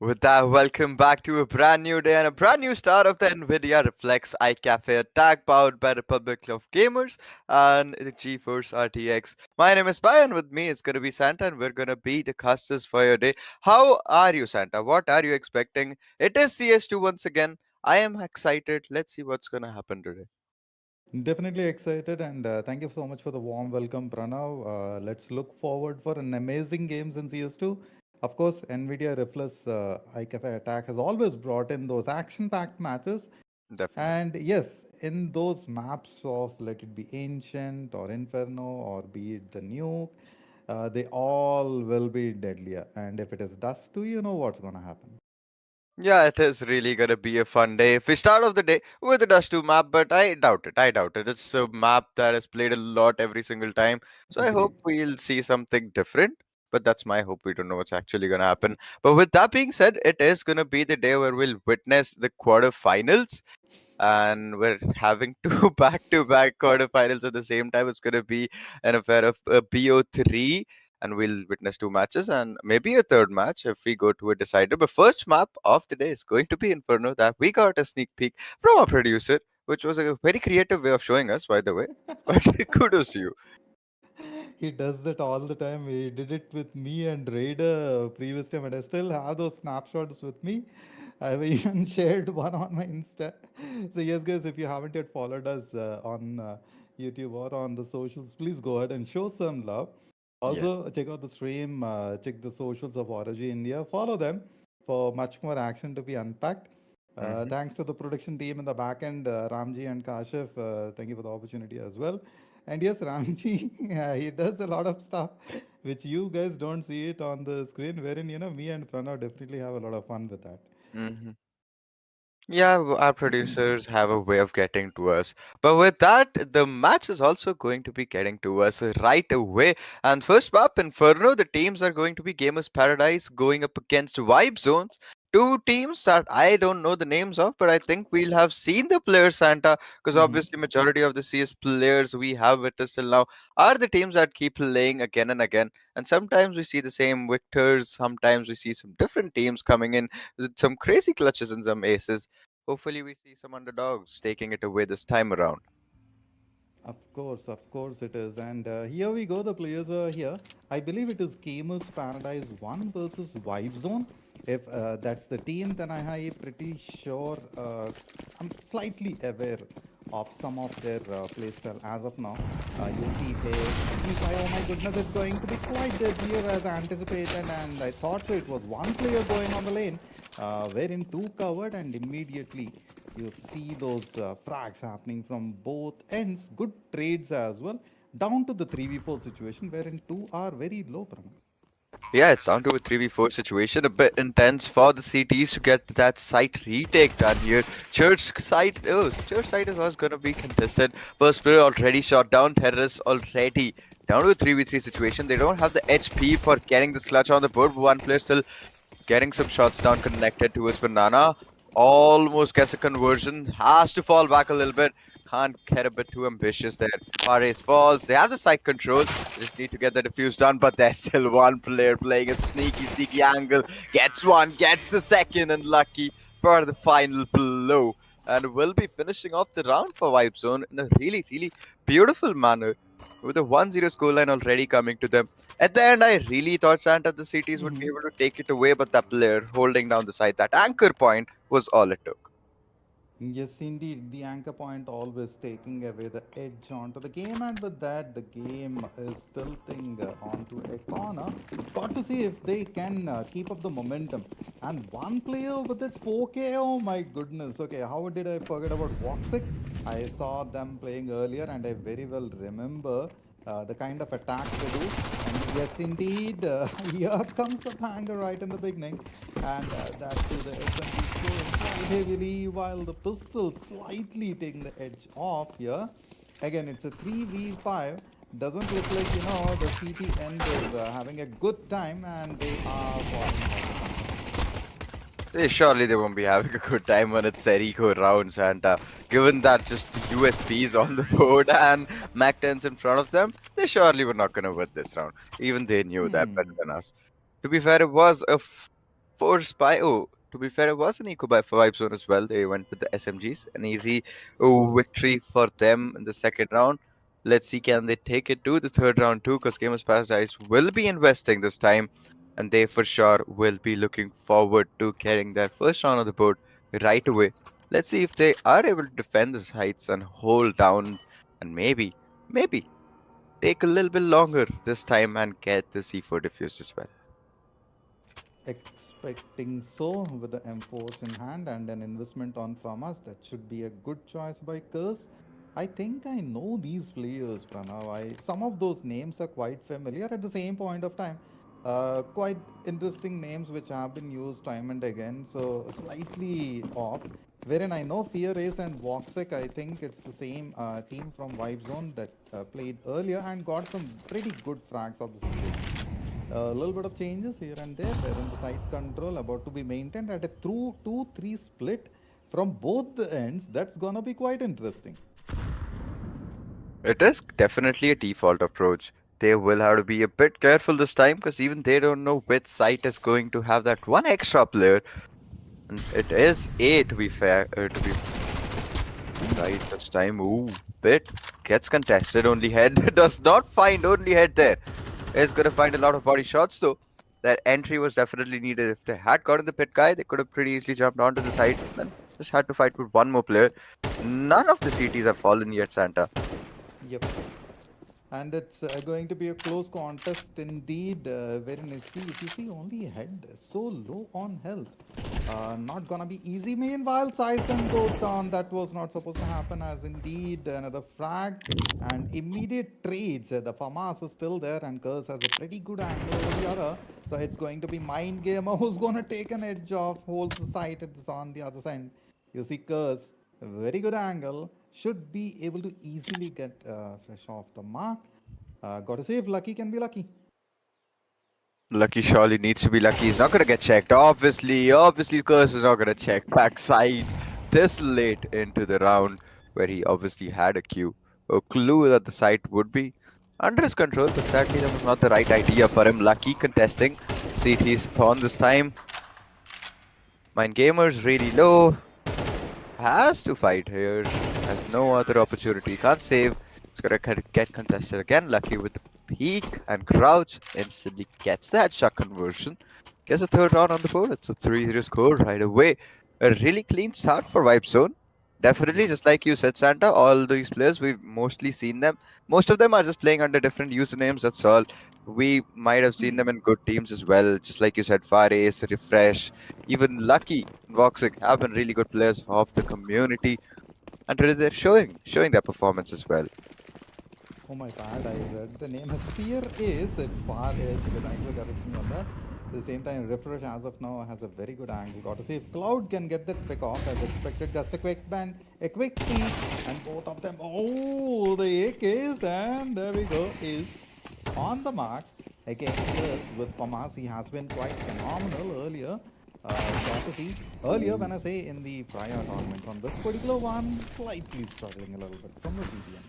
With that, welcome back to a brand new day and a brand new start of the NVIDIA Reflex iCafé attack powered by Republic of Gamers and the GeForce RTX. My name is Bai and with me it's going to be Santa and we're going to be the casters for your day. How are you, Santa? What are you expecting? It is CS2 once again. I am excited. Let's see what's going to happen today. Definitely excited, and thank you so much for the warm welcome, Pranav. Let's look forward for an amazing games in CS2. Of course, NVIDIA Reflex iCafe attack has always brought in those action-packed matches. Definitely. And yes, in those maps of let it be Ancient or Inferno or be it the Nuke, they all will be deadlier. And if it is Dust 2, you know what's going to happen. Yeah, it is really gonna be a fun day. If we start off the day with the Dust 2 map, but I doubt it. I doubt it. It's a map that is played a lot every single time. So I hope Agreed. we'll see something different. But that's my hope. We don't know what's actually gonna happen. But with that being said, it is gonna be the day where we'll witness the quarterfinals and we're having two back-to-back quarterfinals at the same time. It's going to be an affair of BO3, and we'll witness two matches and maybe a third match if we go to a decider. But first map of the day is going to be Inferno that we got a sneak peek from our producer, which was a very creative way of showing us, by the way. But kudos to you. He does that all the time. He did it with me and Raider previous time, and I still have those snapshots with me. I've even shared one on my Insta. So yes, guys, if you haven't yet followed us on YouTube or on the socials, please go ahead and show some love. Yeah. Also, check out the stream. Check the socials of Origi India. Follow them for much more action to be unpacked. Hmm. Thanks to the production team in the back end, Ramji and Kashif. Thank you for the opportunity as well. And yes, Ramji, he does a lot of stuff which you guys don't see it on the screen, wherein, me and Pranav definitely have a lot of fun with that. Hmm. Yeah, our producers have a way of getting to us. But with that, the match is also going to be getting to us right away. And first up, Inferno, the teams are going to be Gamers Paradise going up against Vibe Zones. Two teams that I don't know the names of, but I think we'll have seen the players, Santa, because Mhm. obviously majority of the CS players we have with us till now are the teams that keep playing again and again. And sometimes we see the same victors, sometimes we see some different teams coming in with some crazy clutches and some aces. Hopefully, we see some underdogs taking it away this time around. Of course it is. And here we go, the players are here. I believe it is Gamers Paradise 1 versus Vibe Zone. If that's the team, then I'm pretty sure I'm slightly aware of some of their playstyle as of now. You see players, oh my goodness, it's going to be quite deadlier as anticipated. And I thought so. It was one player going on the lane, wherein two covered, and immediately you see those frags happening from both ends. Good trades as well. Down to the 3v4 situation wherein two are very low, Pranav. Yeah, it's down to a 3v4 situation, a bit intense for the CTs to get that site retake done here. Church site was gonna be contested. First player already shot down, terrorists already down to a 3v3 situation. They don't have the HP for getting this clutch on the board. One player still getting some shots down connected to his banana. Almost gets a conversion. Has to fall back a little bit. Can't get a bit too ambitious there. Pares falls. They have the side control. They just need to get the defuse done, but there's still one player playing a sneaky angle. Gets one, gets the second, and lucky for the final blow. And will be finishing off the round for Vibe Zone in a really beautiful manner. With a 1-0 scoreline already coming to them. At the end, I really thought Santa the Cities would be able to take it away, but that player holding down the side, that anchor point, was all it took. Yes, indeed. The anchor point always taking away the edge onto the game, and with that, the game is tilting onto a corner. Got to see if they can keep up the momentum. And one player with that 4K, oh my goodness. Okay, how did I forget about Voxic? I saw them playing earlier, and I very well remember the kind of attack they do. And yes, indeed, here comes the banger right in the beginning, and that's to the SMG scoring quite heavily, while the pistol slightly taking the edge off here. Again, it's a 3v5. Doesn't look like, the CT end is having a good time, and they are falling. Surely they won't be having a good time when it's their eco rounds, and given that just the USPs on the board and Mac 10s in front of them, they surely were not going to win this round. Even they knew that better than us. To be fair, it was a Forced by, oh, to be fair, it was an eco by for Vibe Zone as well. They went with the SMGs. An easy victory for them in the second round. Let's see, can they take it to the third round too? Because Gamers Paradise will be investing this time, and they for sure will be looking forward to getting their first round on the board right away. Let's see if they are able to defend the heights and hold down, and maybe take a little bit longer this time and get the C4 diffused as well. Expecting so with the M4s in hand and an investment on farmers, that should be a good choice by Curse. I think I know these players, Pranav. Some of those names are quite familiar at the same point of time. Quite interesting names which have been used time and again, so slightly off. Wherein I know Fear Ace and Voxic, I think it's the same team from Vibe Zone that played earlier and got some pretty good frags of the situation. A little bit of changes here and there, wherein the side control about to be maintained at a through 2-3 split from both the ends. That's gonna be quite interesting. It is definitely a default approach. They will have to be a bit careful this time because even they don't know which site is going to have that one extra player. And it is A to be fair, to be right this time. Ooh, bit gets contested. Only head does not find only head there. Is gonna find a lot of body shots though. That entry was definitely needed. If they had gotten the pit guy, they could have pretty easily jumped onto the side. Then just had to fight with one more player. None of the CTs have fallen yet, Santa. Yep. And it's going to be a close contest indeed, wherein if you see only head so low on health, not gonna be easy. Meanwhile, Sison goes down. That was not supposed to happen, as indeed another frag and immediate trades. The Famas is still there, and Curse has a pretty good angle over the other. So it's going to be Mind Gamer who's gonna take an edge off, holds the site at this on the other side. You see Curse, a very good angle, should be able to easily get fresh off the mark. Gotta say, if lucky can be lucky. Lucky surely needs to be lucky. He's not gonna get checked. Obviously, Curse is not gonna check backside this late into the round where he obviously had a cue. A clue that the site would be under his control, but sadly that was not the right idea for him. Lucky contesting CT spawn this time. Mind Gamer's really low. Has to fight here. Has no other opportunity. Can't save. He's gonna get contested again. Lucky with the peek and crouch. Instantly gets that shot conversion. Gets a third round on the board. It's a 3-0 score right away. A really clean start for Vibe Zone. Definitely, just Yes. like you said, Santa, all these players, we've mostly seen them. Most of them are just playing under different usernames, that's all. We might have seen them in good teams as well, just like you said, Fares, Refresh, even Lucky and Voxic have been really good players of the community, and today they're showing their performance as well. Oh my bad, I read the name as Fear is. It's far is, but thanks for correcting me on that. At the same time, Refresh as of now has a very good angle. Got to see if Cloud can get that pick off as expected. Just a quick bend, a quick peek, and both of them. Oh, the AKs, and there we go, is on the mark. Again, yes, with Famas, he has been quite phenomenal earlier. Got to see earlier when I say in the prior tournaments on this particular one, slightly struggling a little bit from the CDM.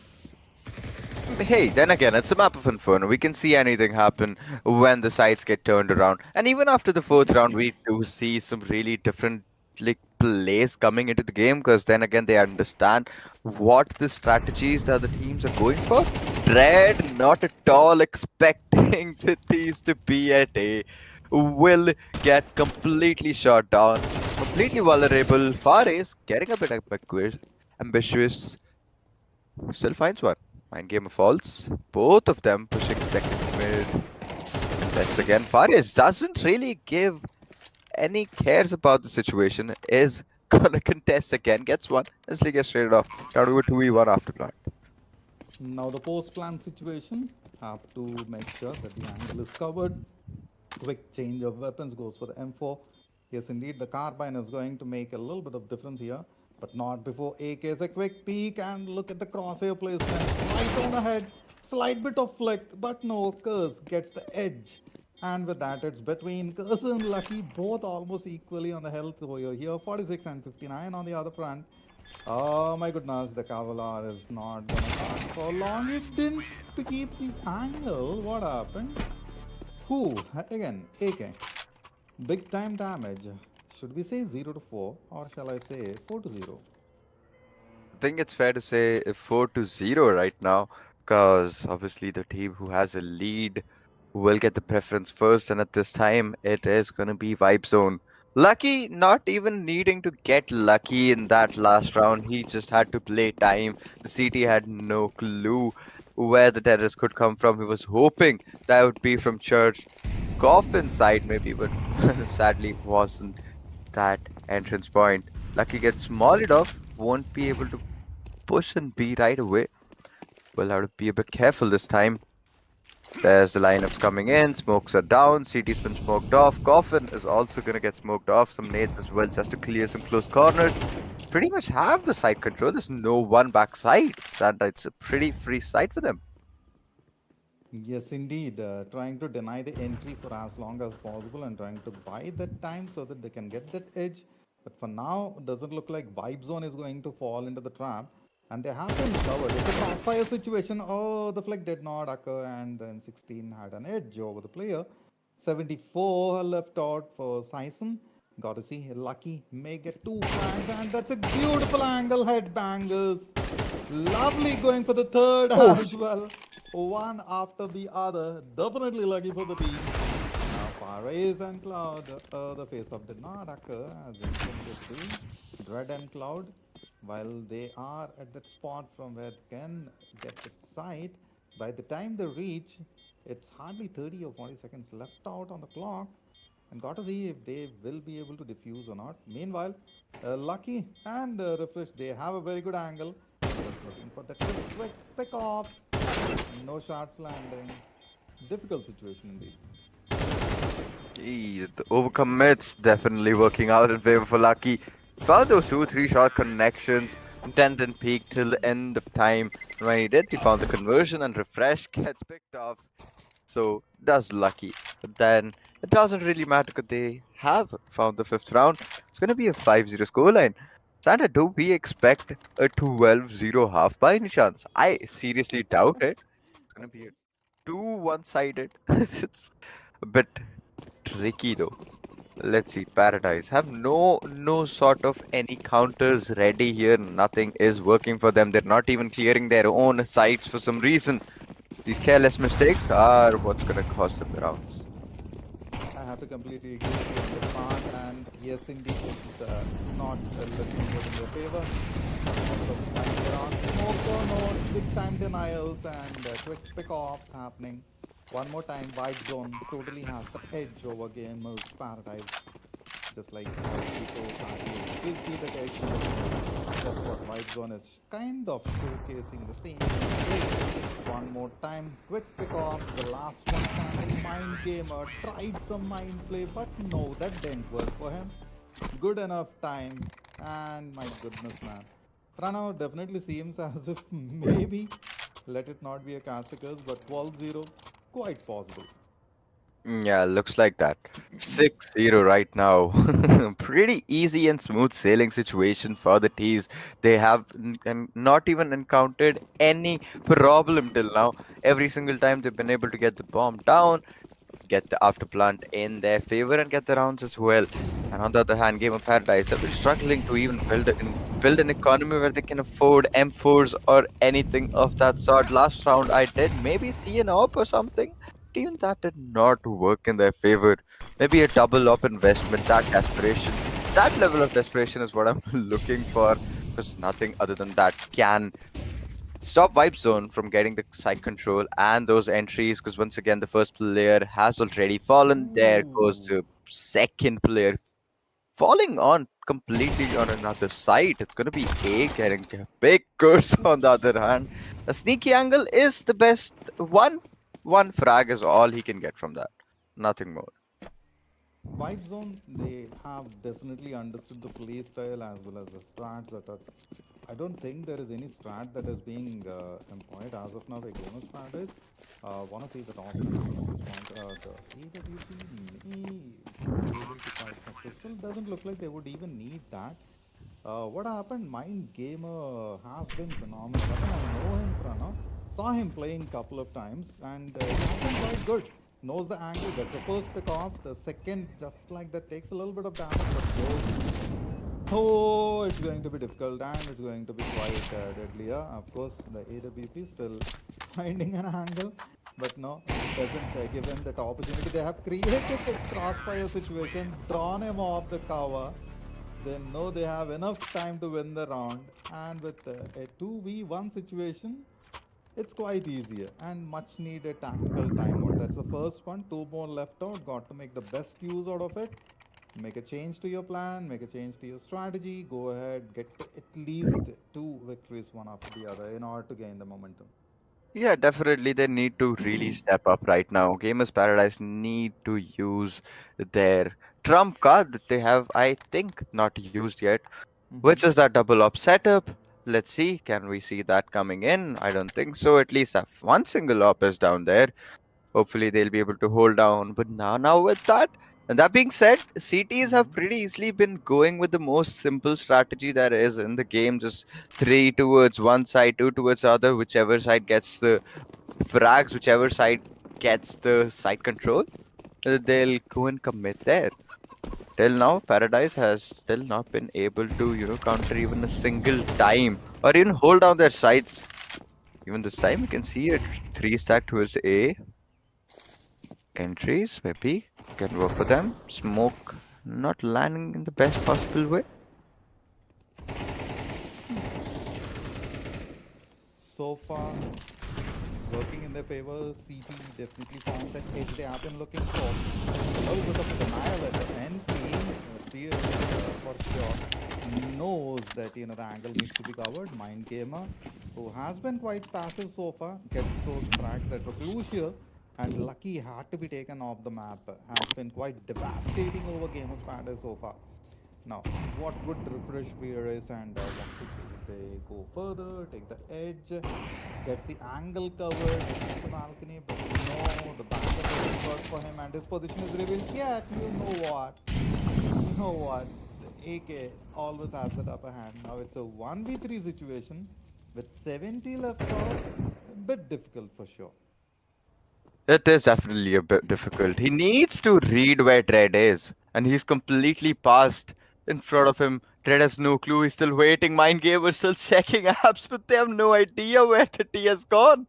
Hey, then again, it's a map of Inferno. We can see anything happen when the sides get turned around. And even after the fourth round, we do see some really different like plays coming into the game because then again they understand what the strategies that the teams are going for. Dread not at all expecting the teams to be at A. Will get completely shot down, completely vulnerable. Fares getting a bit ambitious. Still finds one. Mind Gamer falls. Both of them pushing second mid. That's again. Fares doesn't really give any cares about the situation. Is gonna contest again. Gets one. Instantly gets traded off. Down to a 2v1 after blind. Now the post-plan situation, have to make sure that the angle is covered. Quick change of weapons goes for the M4. Yes, indeed, the carbine is going to make a little bit of difference here, but not before AK's a quick peek and look at the crosshair placement. Right on the head, slight bit of flick, but no, Curse gets the edge. And with that, it's between Curse and Lucky, both almost equally on the health over here, 46 and 59 on the other front. Oh my goodness, the Cavalier is not gonna last for long. It didn't to keep the angle. What happened? Who? Again, AK. Big time damage. Should we say 0 to 4 or shall I say 4 to 0? I think it's fair to say 4-0 right now, because obviously the team who has a lead will get the preference first, and at this time it is going to be Vibe Zone. Lucky, not even needing to get lucky in that last round, he just had to play time. The CT had no clue where the terrorist could come from. He was hoping that would be from Church Coffin side, maybe, but sadly wasn't that entrance point. Lucky gets mollied off, won't be able to push and B right away. We'll have to be a bit careful this time. There's the lineups coming in. Smokes are down. CT's been smoked off. Coffin is also going to get smoked off. Some nades as well just to clear some close corners. Pretty much have the side control. There's no one backside. Santa, it's a pretty free side for them. Yes, indeed. Trying to deny the entry for as long as possible and trying to buy that time so that they can get that edge. But for now, it doesn't look like Vibe Zone is going to fall into the trap. And they have been covered. It's a crossfire situation. Oh, the flick did not occur. And then 16 had an edge over the player. 74 left out for Sison. Got to see Lucky may get two flanks. And that's a beautiful angle. Headbangers. Lovely going for the third as Oof. well. One after the other. Definitely lucky for the team. Now Paris and Cloud. The face-off did not occur as intended to. Dread and Cloud, while they are at that spot from where they can get the sight, by the time they reach, it's hardly 30 or 40 seconds left out on the clock. And got to see if they will be able to defuse or not. Meanwhile, Lucky and Refresh, they have a very good angle. Just looking for that quick pick off. No shots landing. Difficult situation indeed. Gee, the overcommits definitely working out in favor for Lucky. Found those 2-3 shot connections. Intent and peak till the end of time. And when he did, he found the conversion and refresh gets picked off. So does Lucky. But then it doesn't really matter because they have found the fifth round. It's going to be a 5-0 scoreline. Santa, do we expect a 12-0 half by any chance? I seriously doubt it. It's going to be a 2 one-sided. It's a bit tricky though. Let's see, Paradise have no sort of any counters ready here. Nothing is working for them. They're not even clearing their own sites for some reason. These careless mistakes are what's gonna cost them the rounds. I have to completely agree with you on this part, and yes, indeed, it's not looking good in your favor. Lots of flying around, smoke or no, big time denials, and quick pick offs happening. One more time, White Zone totally has the edge over Gamers Paradise. Just like people still see the edge. That's what White Zone is kind of showcasing the same play. One more time, quick pick off. The last one standing mind gamer tried some mind play, but no, that didn't work for him. Good enough time, and my goodness, man. Pranav definitely seems as if maybe let it not be a caster curse, but 12-0, quite possible. Yeah, looks like that. 6-0 right now. Pretty easy and smooth sailing situation for the T's. They have not even encountered any problem till now. Every single time they've been able to get the bomb down, get the afterplant in their favor, and get the rounds as well. And on the other hand, Game of Paradise have been struggling to even build an economy where they can afford M4s or anything of that sort. Last round, I did maybe see an op or something, but even that did not work in their favor. Maybe a double up investment, that desperation, that level of desperation is what I'm looking for, because nothing other than that can stop Vibe Zone from getting the side control and those entries, because once again the first player has already fallen. There goes Ooh. the second player falling on completely on another side. It's gonna be A getting a big curse on the other hand. A sneaky angle is the best. One frag is all he can get from that. Nothing more. Vibe Zone, they have definitely understood the play style as well as the strats that are. I don't think there is any strat that is being employed as of now by Gamers Paradise. Want to see that option at this point. The AWP may be able to quite successful. Doesn't look like they would even need that. What happened? Mind Gamer has been phenomenal. I know him, Pranav. Saw him playing couple of times, and he has been quite good. knows the angle, gets the first pick off. The second, just like that, takes a little bit of damage, but goes. Oh, it's going to be difficult and it's going to be quite deadlier. Of course, the AWP still finding an angle, but no, it doesn't give him that opportunity. They have created the crossfire situation, drawn him off the cover. They know they have enough time to win the round, and with a 2v1 situation, it's quite easier and much needed tactical timeout. That's the first one. Two more left out. Got to make the best use out of it. Make a change to your plan, make a change to your strategy. Go ahead, get at least two victories one after the other in order to gain the momentum. Yeah, definitely they need to really step up right now. Gamers Paradise need to use their trump card that they have, I think, not used yet, which is that double op setup. Let's see, can we see that coming in? I don't think so. At least that one single op is down there. Hopefully they'll be able to hold down. But now with that, and that being said, CTs have pretty easily been going with the most simple strategy there is in the game. Just three towards one side, two towards the other, whichever side gets the frags, whichever side gets the side control, they'll go and commit there. Till now, Paradise has still not been able to, counter even a single time or even hold down their sides. Even this time, you can see a three stack towards the A. Entries, maybe, can work for them. Smoke not landing in the best possible way. So far, working in their favor. CT definitely found that edge they have been looking for. A little bit of denial at the end. Clear for sure. Knows that the angle needs to be covered. Mind gamer, who has been quite passive so far, gets those frags that were crucial. And lucky had to be taken off the map. Has been quite devastating over Gamers Paradise so far. Now, what would refresh fear is and what should they go further, take the edge, gets the angle covered, hits the balcony, but no, the back doesn't work for him and his position is revealed. Yet, you know what? You know what? The AK always has that upper hand. Now it's a 1v3 situation with 70 left out. A bit difficult for sure. It is definitely a bit difficult. He needs to read where Dread is, and he's completely passed in front of him. Dread has no clue. He's still waiting. Mind Gamer still checking apps, but they have no idea where the T has gone.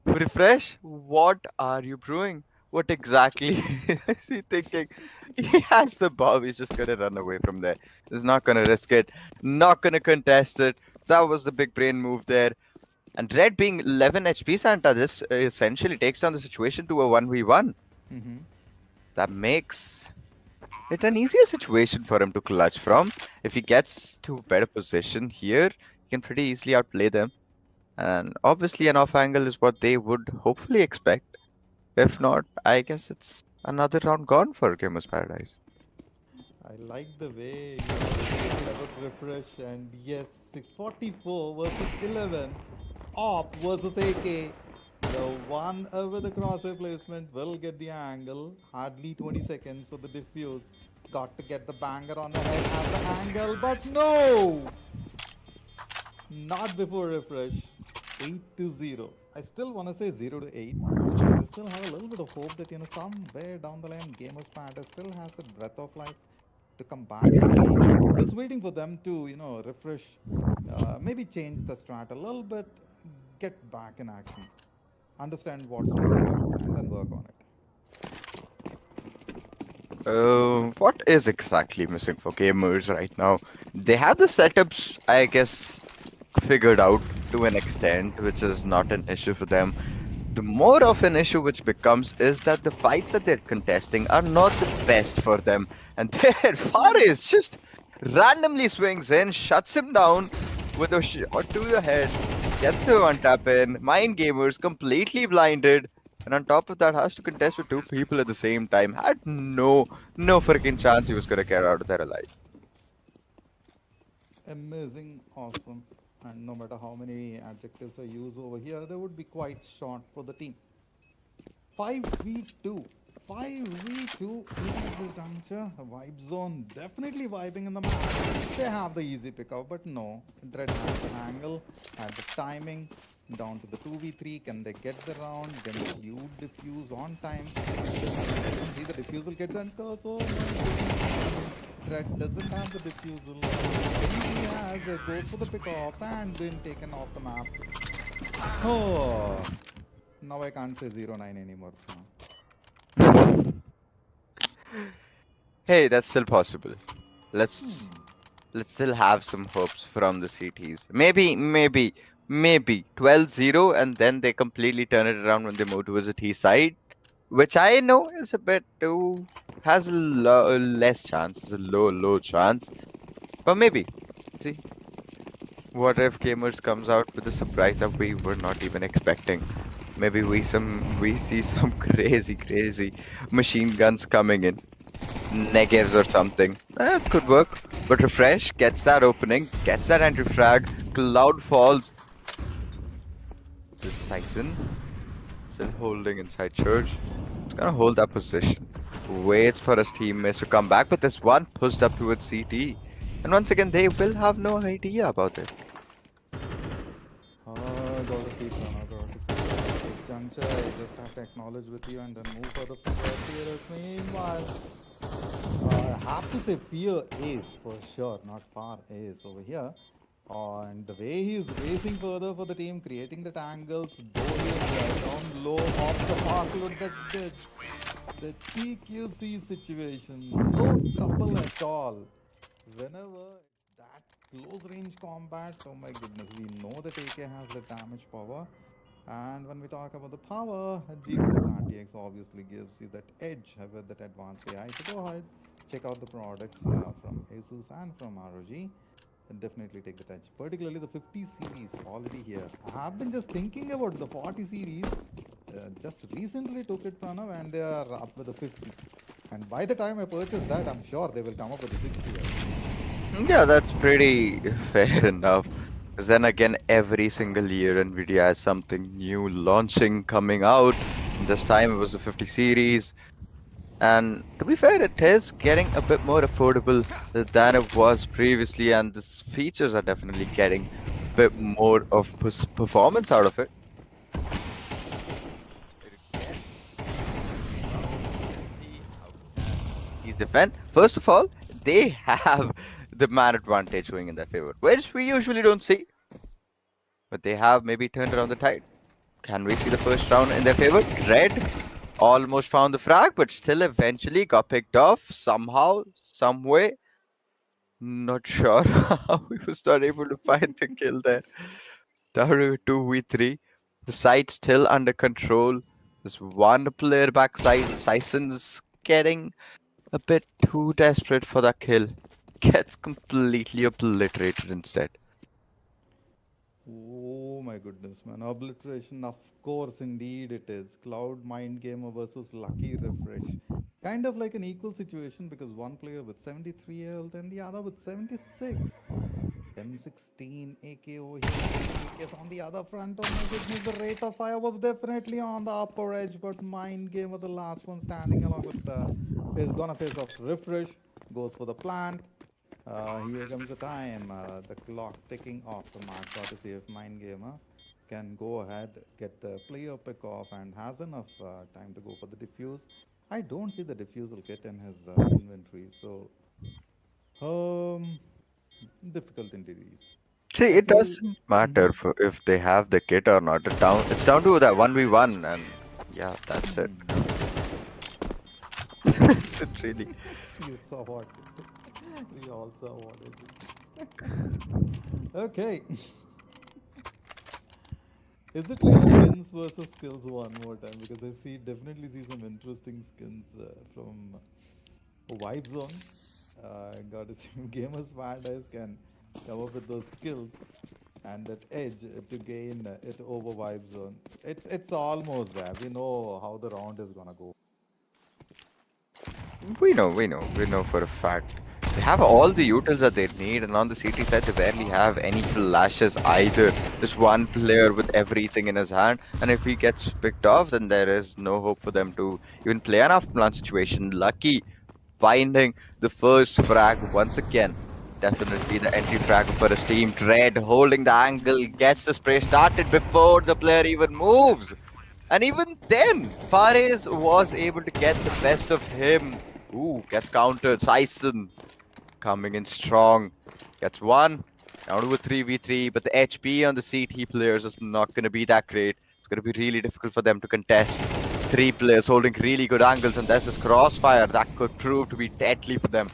Refresh? What are you brewing? What exactly is he thinking? He has the bomb. He's just gonna run away from there. He's not gonna risk it. Not gonna contest it. That was the big brain move there. And Red being 11 HP Santa, this essentially takes down the situation to a 1v1. Mm-hmm. That makes it an easier situation for him to clutch from. If he gets to a better position here, he can pretty easily outplay them. And obviously, an off angle is what they would hopefully expect. If not, I guess it's another round gone for Gamers Paradise. I like the way you have a refresh and yes, 44 versus 11. Op versus AK. The one with the crosshair placement will get the angle. Hardly 20 seconds for the diffuse. Got to get the banger on the head at the angle, but no! Not before refresh. 8 to 0. I still want to say 0 to 8. I still have a little bit of hope that somewhere down the line Gamers Paradise still has the breath of life to come back. Just waiting for them to refresh, maybe change the strat a little bit, get back in action, understand what's missing, and then work on it. What is exactly missing for gamers right now? They have the setups, I guess, figured out to an extent, which is not an issue for them. The more of an issue which becomes is that the fights that they're contesting are not the best for them. And there, Faris just randomly swings in, shuts him down with a shot to the head, gets him on tap in. Mind Gamers completely blinded. And on top of that, has to contest with two people at the same time. Had no freaking chance he was gonna get out of there alive. Amazing, awesome, and no matter how many adjectives I use over here, they would be quite short for the team. 5v2. 5v2 at this juncture. Vibe zone definitely vibing in the map. They have the easy pickup, but no. Dread had the angle, had the timing. Down to the 2v3. Can they get the round? Can Lude defuse on time? Doesn't see the defusal gets and curse. Oh my goodness. Threat doesn't have the defusal. Then he has it. Goes for the pick off and been taken off the map. Oh. Now I can't say 0-9 anymore. Hey, that's still possible. Hmm. Let's still have some hopes from the CTs. Maybe 12-0, and then they completely turn it around when they move towards the T side, which I know is a bit too has a less chance, is a low chance. But maybe. See, what if gamers comes out with a surprise that we were not even expecting? Maybe we see some crazy machine guns coming in, negatives or something. That could work. But refresh gets that opening, gets that entry frag. Cloud falls. This is Sison still holding inside church. It's gonna hold that position. Waits for his teammates to come back, but this one pushed up towards CT. And once again, they will have no idea about it. Got to see Pranav, got to see at this juncture. I just have to acknowledge with you and then move further forward. Meanwhile, I have to say fear is for sure, not far is over here. And the way he's racing further for the team, creating the tangles, though he is down low off the park. Look at the TQC situation. No trouble at all. Whenever it's that close range combat, oh my goodness, we know that AK has the damage power. And when we talk about the power, GeForce RTX obviously gives you that edge with that advanced AI. So go ahead, check out the products from ASUS and from ROG. And definitely take the touch, particularly the 50 series already here. I have been just thinking about the 40 series. Just recently took it, Pranav, and they are up with the 50. And by the time I purchase that, I'm sure they will come up with the 60. Yeah, that's pretty fair enough. Because then again, every single year NVIDIA has something new launching, coming out. This time it was the 50 series. And to be fair, it is getting a bit more affordable than it was previously, and the features are definitely getting a bit more of performance out of it. He's defend. First of all, they have the man advantage going in their favor, which we usually don't see. But they have maybe turned around the tide. Can we see the first round in their favor? Red almost found the frag, but still eventually got picked off somehow, some way. Not sure how he was not able to find the kill there. Down 2v3. The site still under control. There's one player backside. Sison's getting a bit too desperate for that kill. Gets completely obliterated instead. Oh my goodness, man. Obliteration, of course, indeed it is. Cloud Mind Gamer versus Lucky Refresh. Kind of like an equal situation because one player with 73 health and the other with 76. M16 AKO here. AKs on the other front. Oh my goodness, the rate of fire was definitely on the upper edge, but Mind Gamer, the last one standing along with the is gonna face off Refresh. Goes for the plant. Here comes the time, the clock ticking off the mark. Got to see if Mind Gamer can go ahead, get the player pick off, and has enough time to go for the diffuse. I don't see the diffusal kit in his inventory, so difficult indeed. See, I it feel. doesn't Mhm. matter if they have the kit or not. It's down to that 1v1, and yeah, that's it. It's it really. You saw what? We all saw what it is. Okay. Is it like skins versus skills one more time? Because I see definitely see some interesting skins from Vibe Zone. Got to see gamers paradise can come up with those skills and that edge to gain it over Vibe Zone. It's almost there. We know how the round is gonna go. We know for a fact. They have all the utils that they need, and on the CT side, they barely have any flashes either. Just one player with everything in his hand, and if he gets picked off, then there is no hope for them to even play an afterplan situation. Lucky finding the first frag once again. Definitely the entry frag for his team. Dread holding the angle, gets the spray started before the player even moves. And even then, Fares was able to get the best of him. Ooh, gets countered. Sison coming in strong. Gets one. Down to a 3v3, but the HP on the CT players is not going to be that great. It's going to be really difficult for them to contest. Three players holding really good angles, and there's this crossfire that could prove to be deadly for them.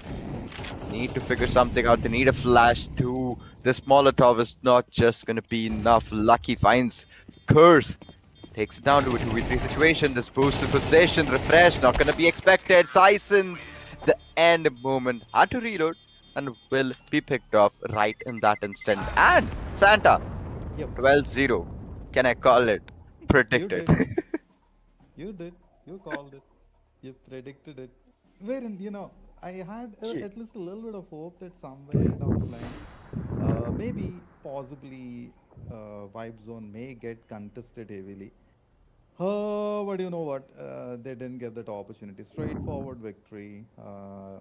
Need to figure something out. They need a flash too. This Molotov is not just going to be enough. Lucky finds Curse. Takes it down to a 2v3 situation. This boosted position, refresh, not going to be expected. Sison's the end moment. Had to reload and will be picked off right in that instant. And Santa, Yep. 12-0. Can I call it? Predicted. did. You did. You called it. You predicted it. Wherein, I had at least a little bit of hope that somewhere down the line, maybe, possibly, Vibe Zone may get contested heavily. But you know what? They didn't get that opportunity. Straightforward victory.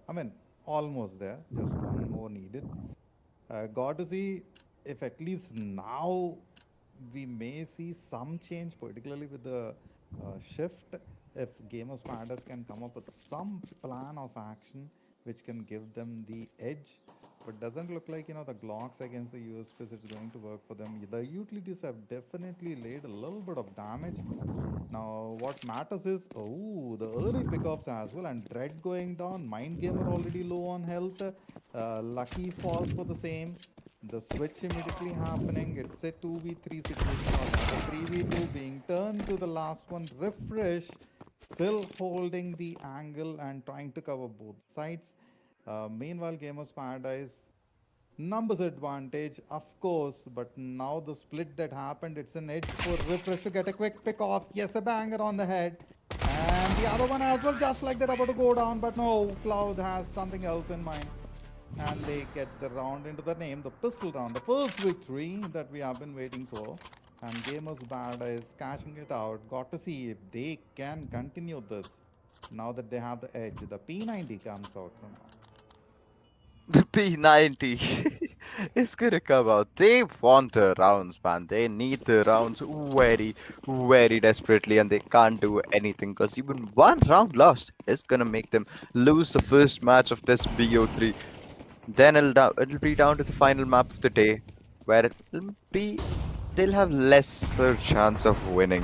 I mean, almost there. Just one more needed. Got to see if at least now we may see some change, particularly with the shift. If Gamers Paradise can come up with some plan of action which can give them the edge, but doesn't look like the Glocks against the USPs it's going to work for them. The utilities have definitely laid a little bit of damage. Now, what matters is, the early pickups as well, and Dread going down, Mind Gamer already low on health, Lucky falls for the same. The switch immediately happening, it's a 2v3 situation, or a 3v2 being turned to the last one, refresh, still holding the angle and trying to cover both sides. Meanwhile, Gamers Paradise numbers advantage, of course, but now the split that happened, it's an edge for refresh to get a quick pick off. Yes, a banger on the head. And the other one as well, just like that, about to go down, but no, Cloud has something else in mind. And they get the round into the name, the pistol round, the first victory that we have been waiting for. And Gamers Paradise cashing it out. Got to see if they can continue this now that they have the edge. The P90 comes out from now. The P90 is gonna come out. They want the rounds, man. They need the rounds very, very desperately, and they can't do anything because even one round lost is gonna make them lose the first match of this BO3. Then it'll be down to the final map of the day, where they'll have lesser chance of winning.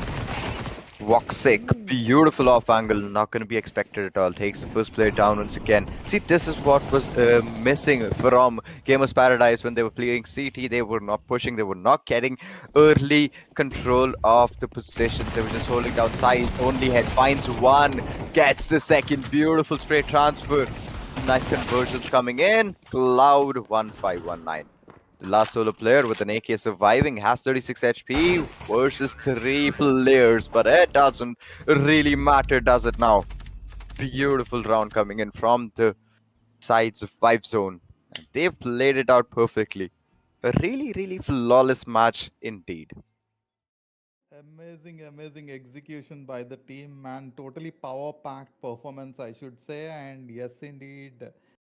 Voxic, beautiful off angle, not going to be expected at all. Takes the first player down once again. See, this is what was missing from Gamers Paradise when they were playing CT. They were not pushing, they were not getting early control of the positions. They were just holding down side. Only head finds one, gets the second. Beautiful spray transfer. Nice conversions coming in. Cloud 1519. The last solo player with an AK surviving has 36 HP versus 3 players, but it doesn't really matter, does it now? Beautiful round coming in from the sides of Vibe Zone. And they've played it out perfectly. A really, really flawless match indeed. Amazing execution by the team, man. Totally power-packed performance, I should say. And yes, indeed,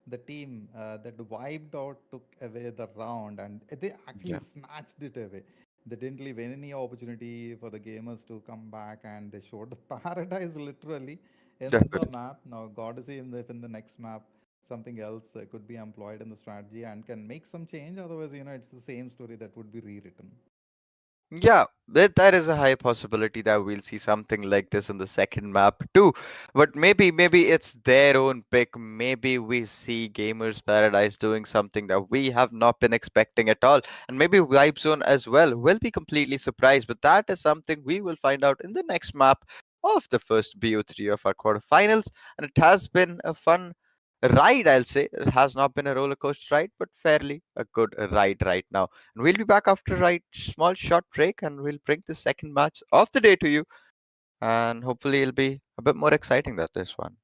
the team that wiped out took away the round, and they actually Yeah, snatched it away. They didn't leave any opportunity for the gamers to come back, and they showed the paradise literally in the definitely. map. Now, got to see if in the next map something else could be employed in the strategy and can make some change. Otherwise, it's the same story that would be rewritten. Yeah, that is a high possibility that we'll see something like this in the second map too. But maybe it's their own pick. Maybe we see Gamers Paradise doing something that we have not been expecting at all. And maybe Vibe Zone as well will be completely surprised. But that is something we will find out in the next map of the first BO3 of our quarterfinals. And it has been a fun ride, I'll say. It has not been a roller coaster ride, but fairly a good ride right now. And we'll be back after a small short break, and we'll bring the second match of the day to you. And hopefully it'll be a bit more exciting than this one.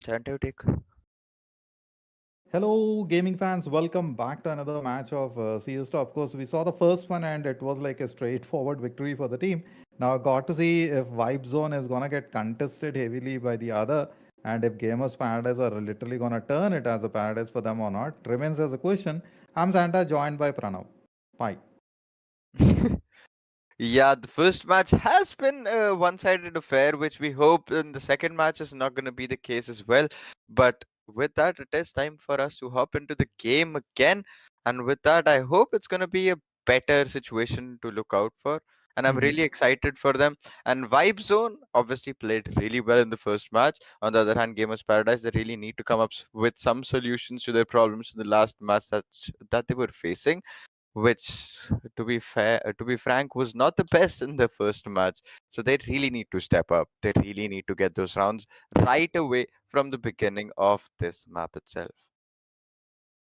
Santa, you take. Hello, gaming fans. Welcome back to another match of CS2. Of course, we saw the first one and it was like a straightforward victory for the team. Now, got to see if Vibe Zone is going to get contested heavily by the other and if Gamers Paradise are literally going to turn it as a paradise for them or not remains as a question. I'm Santa, joined by Pranav. Bye. Yeah, the first match has been a one-sided affair, which we hope in the second match is not going to be the case as well. But with that, it is time for us to hop into the game again. And with that, I hope it's going to be a better situation to look out for. And I'm Mhm. really excited for them. And Vibe Zone obviously played really well in the first match. On the other hand, Gamers Paradise, they really need to come up with some solutions to their problems in the last match that they were facing, which, to be frank, was not the best in the first match. So they really need to step up. They really need to get those rounds right away from the beginning of this map itself.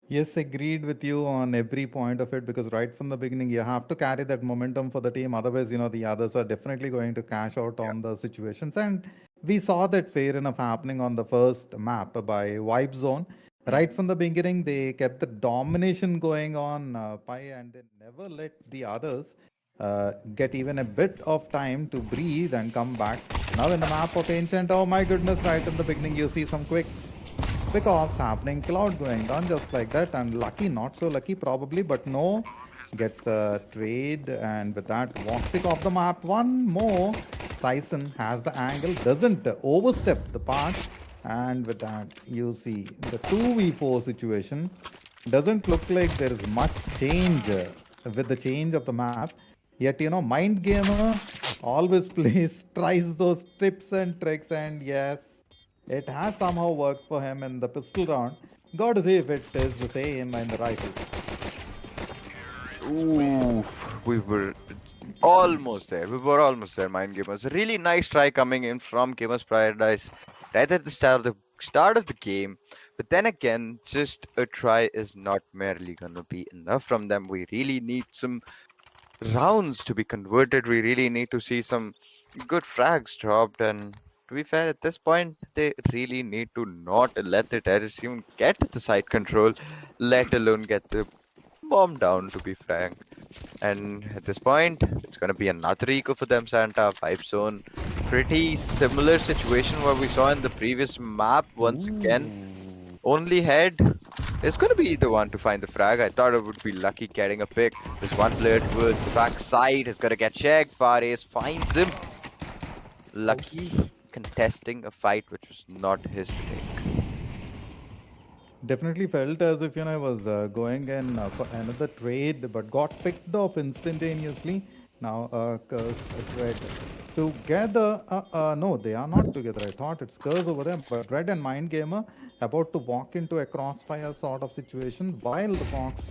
Yes, agreed with you on every point of it because right from the beginning, you have to carry that momentum for the team. Otherwise, the others are definitely going to cash out Yeah. on the situations. And we saw that fair enough happening on the first map by Wipe Zone. Right Mhm. from the beginning, they kept the domination going on Pi and they never let the others get even a bit of time to breathe and come back. Now, in the map of Ancient, oh my goodness, right in the beginning, you see some quick ops happening, cloud going down just like that, and lucky, not so lucky probably, but no, gets the trade, and with that, Voxic off the map, one more. Sison has the angle, doesn't overstep the path, and with that, you see the 2v4 situation. Doesn't look like there is much change with the change of the map. Yet, Mind Gamer always plays, tries those tips and tricks, and yes, it has somehow worked for him in the pistol round. Got to see if it is the same in the rifle. Oof, we were almost there. We were almost there, Mind Gamers. A really nice try coming in from Gamers Paradise right at the start of the game. But then again, just a try is not merely gonna be enough from them. We really need some rounds to be converted. We really need to see some good frags dropped. And to be fair, at this point, they really need to not let the terrorists even get the side control, let alone get the bomb down, to be frank. And at this point, it's going to be another eco for them, Santa. Vibe Zone. Pretty similar situation what we saw in the previous map once again. Ooh. Only head is going to be the one to find the frag. I thought it would be lucky getting a pick. There's one player towards the back side. He's going to get checked. Fares finds him. Lucky Ouch. contesting a fight which was not his to take. Definitely felt as if I was going in for another trade, but got picked off instantaneously. Now, Curse, Red, together. No, they are not together. I thought it's Curse over there, but Red and Mind Gamer about to walk into a crossfire sort of situation while the Fox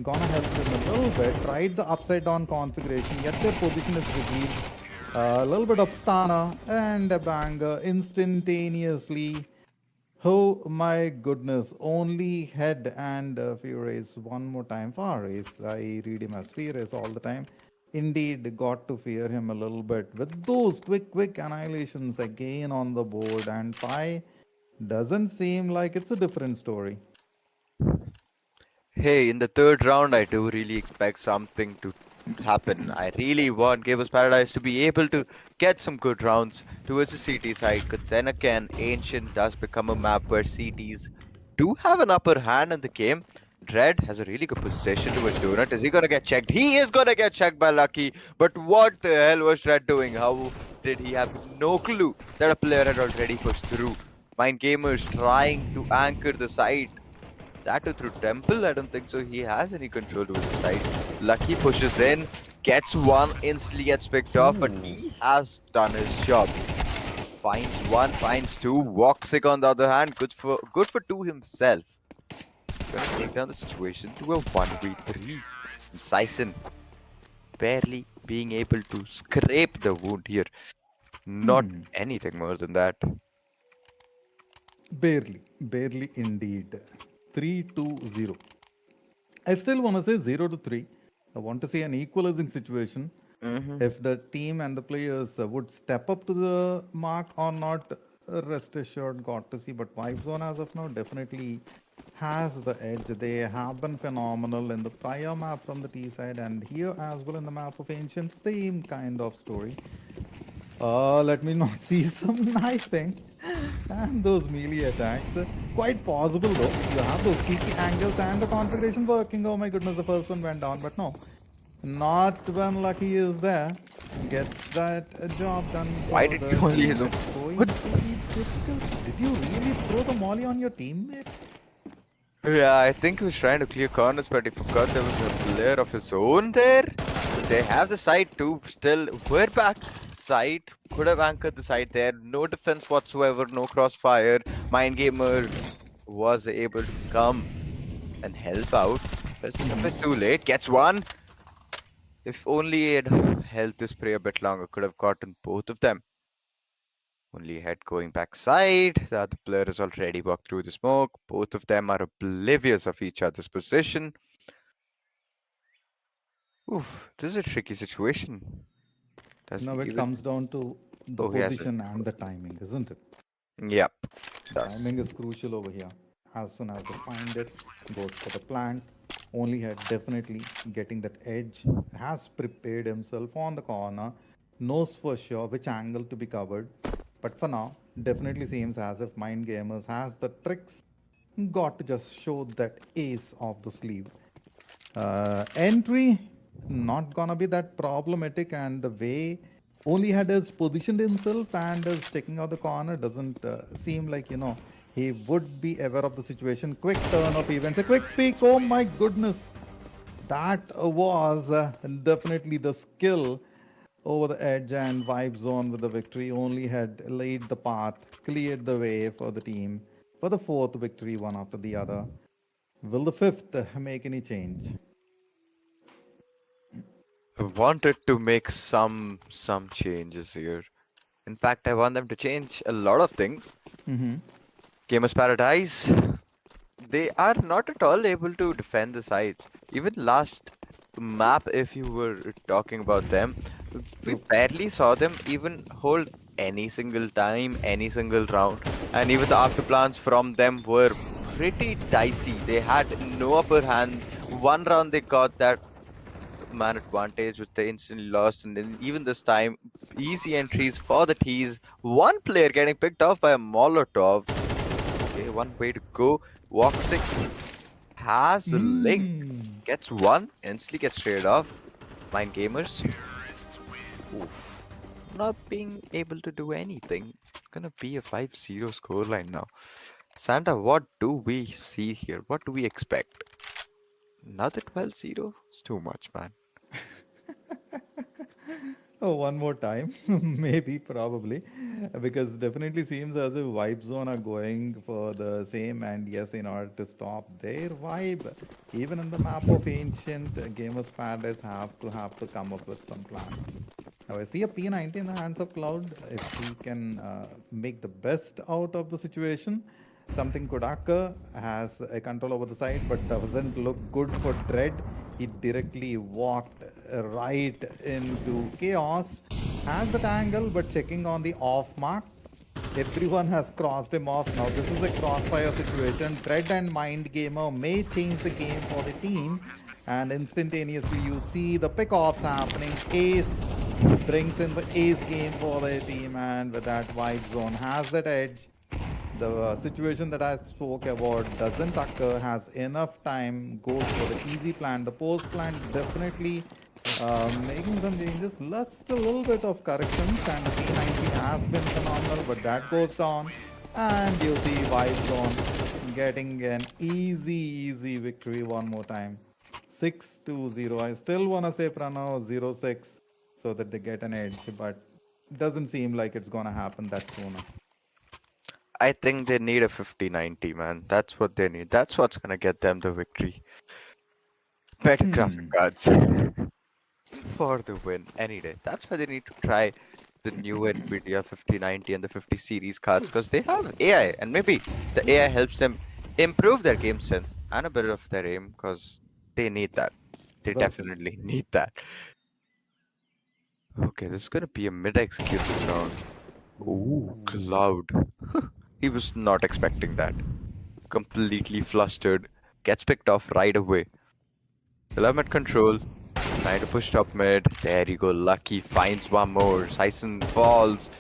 gonna help them a little bit. Tried the upside down configuration, yet their position is revealed. A little bit of stunner and a banger instantaneously. Oh my goodness, only head and Furious one more time. Faris, I read him as Furious all the time. Indeed, got to fear him a little bit with those quick annihilations again on the board. And Pi doesn't seem like it's a different story. Hey, in the third round, I do really expect something to happen. I really want Gables Paradise to be able to get some good rounds towards the CT side, because then again, Ancient does become a map where CTs do have an upper hand in the game. Dread has a really good position towards Donut. Is he gonna get checked? He is gonna get checked by Lucky. But what the hell was Dread doing? How did he have no clue that a player had already pushed through? Mind Gamers trying to anchor the side. That too through Temple? I don't think so. He has any control over the side. Lucky pushes in, gets one, instantly gets picked off, but Ooh. he has done his job. Finds one, finds two. Voxic on the other hand, good for two himself. Gonna take down the situation to a 1v3. And Sison barely being able to scrape the wound here. Not anything more than that. Barely indeed. 3-2-0. I still want to say 0 to 3. I want to see an equalizing situation. Mm-hmm. If the team and the players would step up to the mark or not, rest assured got to see. But Vibe Zone as of now definitely has the edge. They have been phenomenal in the prior map from the T side and here as well in the map of Ancient, same kind of story. Let me not see some knifing and those melee attacks. Quite possible though. You have those cheeky angles and the configuration working. Oh my goodness, the first one went down, but no. Not when Lucky is there. Gets that job done Why for did the you only team. use him? It's What? going to be difficult. Did you really throw the molly on your teammate? Yeah, I think he was trying to clear corners, but he forgot there was a player of his own there. They have the side too. Still, we're back. Side could have anchored the side there. No defense whatsoever. No crossfire. Mind Gamer was able to come and help out. But it's a bit too late. Gets one. If only he had held this prey a bit longer, could have gotten both of them. Only head going backside. The other player has already walked through the smoke. Both of them are oblivious of each other's position. Oof, this is a tricky situation. Does he Now it even? comes down to the Oh, he has his. position and the timing, isn't it? Yep, does. Timing is crucial over here. As soon as they find it, goes for the plant. Only had definitely getting that edge, has prepared himself on the corner, knows for sure which angle to be covered. But for now, definitely seems as if Mind Gamers has the tricks, got to just show that ace of the sleeve. Entry not gonna be that problematic, and the way only had has positioned himself and is checking out the corner doesn't seem like he would be aware of the situation. Quick turn of events, a quick peek. Oh my goodness, that was definitely the skill over the edge and vibe zone with the victory. Only had laid the path, cleared the way for the team for the fourth victory, one after the other. Will the fifth make any change? I wanted to make some changes here. In fact, I want them to change a lot of things. Mm-hmm. Gamers Paradise, they are not at all able to defend the sides. Even last map, if you were talking about them, we True. barely saw them even hold any single time, any single round. And even the after plans from them were pretty dicey. They had no upper hand. One round they got that man advantage, which they instantly lost. And then even this time, easy entries for the T's. One player getting picked off by a Molotov. Okay, one way to go. Voxic has a link. Mm. Gets one, instantly gets traded off. Mind Gamers. Oof. Not being able to do anything. Gonna be a 5-0 scoreline now. Santa, what do we see here? What do we expect? Another 12-0? It's too much, man. Oh, one more time, maybe, probably, because definitely seems as if Vibe Zone are going for the same, and yes, in order to stop their vibe, even in the map of ancient gamers paradise, have to come up with some plan. Now I see a P90 in the hands of Cloud. If he can make the best out of the situation, something could occur. Has a control over the side, but doesn't look good for Dread. He directly walked right into chaos. Has that angle, but checking on the off mark. Everyone has crossed him off now. This is a crossfire situation. Dread and Mind Gamer may change the game for the team, and instantaneously you see the pickoffs happening. Ace brings in the ace game for the team, and with that, Vibe Zone has that edge. The situation that I spoke about doesn't occur, has enough time, goes for the easy plan. The post plan definitely making some changes, just a little bit of corrections, and the P90 has been phenomenal, but that goes down, and you see Vibe Zone getting an easy victory one more time. 6-0. I still want to say Pranav 0-6 so that they get an edge, but doesn't seem like it's gonna happen that sooner. I think they need a 50-90, man. That's what they need. That's what's gonna get them the victory. Better graphic Hmm. cards for the win any day. That's why they need to try the new NVIDIA 5090 and the 50 series cards because they have AI and maybe the AI helps them improve their game sense and a bit of their aim because they need that. They Well said. definitely need that. Okay, this is gonna be a mid execute this round. Ooh, Ooh. Cloud. He was not expecting that. Completely flustered. Gets picked off right away. Still I'm at control. Trying to push top mid. There you go. Lucky finds one more. Syson falls.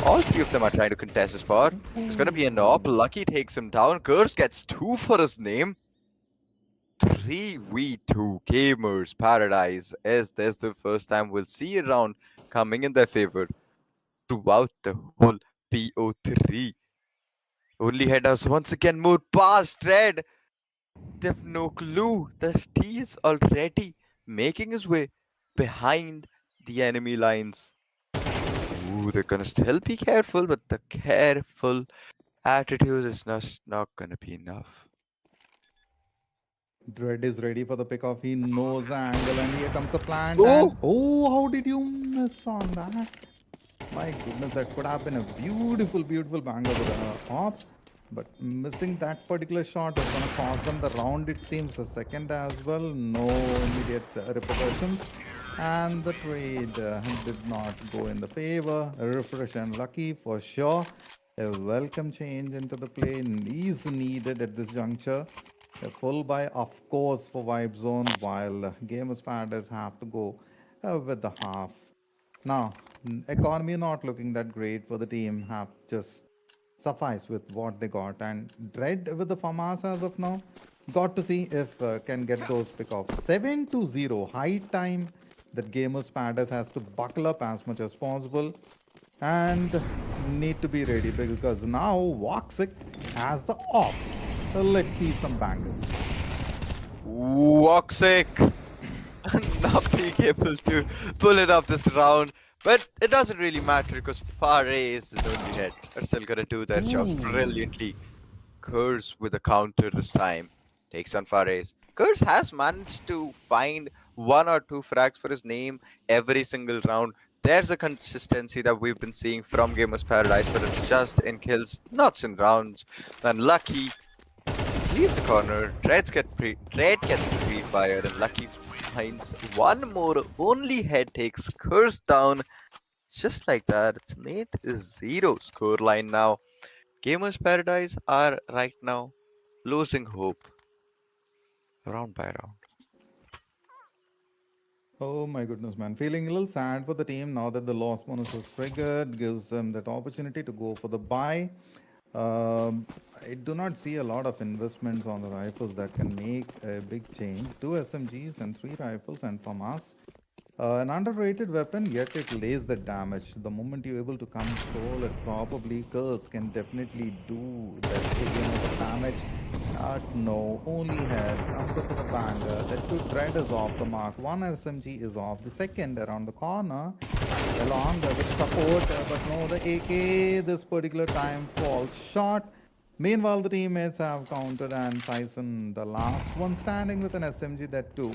All three of them are trying to contest the spot. There's gonna be an op. Ooh. Lucky takes him down. Curse gets two for his name. 3v2 Gamers Paradise. Is this the first time we'll see a round coming in their favor throughout the whole PO3? Only head has once again moved past Red. They have no clue that he is already making his way behind the enemy lines. Ooh, they're gonna still be careful, but the careful attitude is not gonna be enough. Dread is ready for the pickoff. He knows the angle, and here comes the plant. And Oh! oh, how did you miss on that? My goodness, that could have been a beautiful, beautiful banger with a hop. But missing that particular shot is going to cost them the round, it seems. The second as well, no immediate repercussions. And the trade did not go in the favor. Refresh and Lucky for sure. A welcome change into the play is needed at this juncture. A full buy, of course, for Vibe Zone, while Gamers Paradise have to go with the half. Now, economy not looking that great for the team, have just suffice with what they got. And Dread with the FAMAS as of now, got to see if can get those pickoffs. 7 to 0, high time that Gamers Paradise has to buckle up as much as possible and need to be ready because now Voxic has the op. Let's see some bangers. Woxic! Not being able to pull it off this round. But it doesn't really matter because Far is the only head. They're still gonna do their jobs Ooh. brilliantly. Curse with a counter this time. Takes on Fares. Curse has managed to find one or two frags for his name every single round. There's a consistency that we've been seeing from Gamers Paradise, but it's just in kills, not in rounds. And Lucky leaves the corner. Red gets pre-fired, and Lucky finds one more. Only head takes Curse down. Just like that, it's an 8-0 scoreline now. Gamers Paradise are right now losing hope round by round. Oh my goodness, man. Feeling a little sad for the team now that the loss bonus was triggered, gives them that opportunity to go for the buy. I do not see a lot of investments on the rifles that can make a big change. Two SMGs and three rifles and FAMAS. An underrated weapon, yet it lays the damage. The moment you're able to control it properly, Curse can definitely do that amount of damage. No, only head comes up with a banger. That two dread is off the mark. One SMG is off. The second around the corner, along with support, but no, the AK this particular time falls short. Meanwhile, the teammates have countered and Tyson, the last one standing with an SMG that too,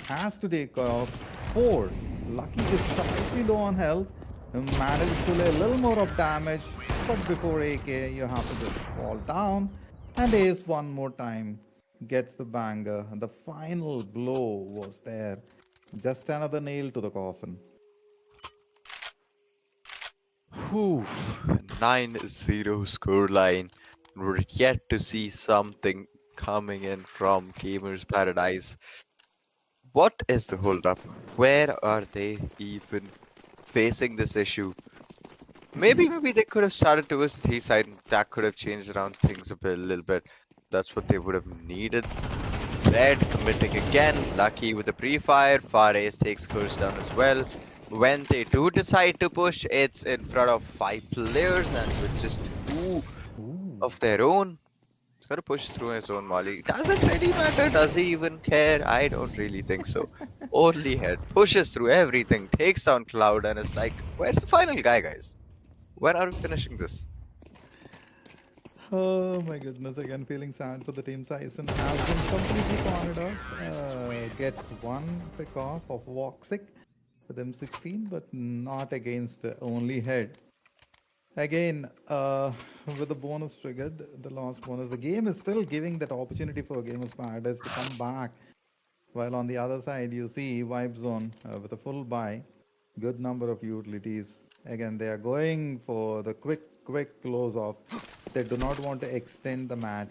has to take off 4. Lucky is slightly low on health, manages to lay a little more of damage, but before AK, you have to just fall down and Ace one more time gets the banger. The final blow was there. Just another nail to the coffin. Whew, 9-0 scoreline. We're yet to see something coming in from Gamers Paradise. What is the holdup? Where are they even facing this issue? Maybe they could have started towards the T side and that could have changed around things a little bit. That's what they would have needed. Red committing again. Lucky with the pre-fire. Fares takes Curse down as well. When they do decide to push, it's in front of 5 players and with just 2 Ooh. of their own. He's got to push through his own molly. Does it really matter? Does he even care? I don't really think so. Only head pushes through everything, takes down Cloud, and is like, where's the final guy, guys? When are we finishing this? Oh my goodness, again feeling sad for the team. Tyson has been completely cornered out. Gets one pick off of Voxic with M16, but not against only head. Again, with the bonus triggered, the last bonus, the game is still giving that opportunity for Gamers Paradise to come back. While on the other side, you see Vibe Zone with a full buy, good number of utilities. Again, they are going for the quick close off. They do not want to extend the match.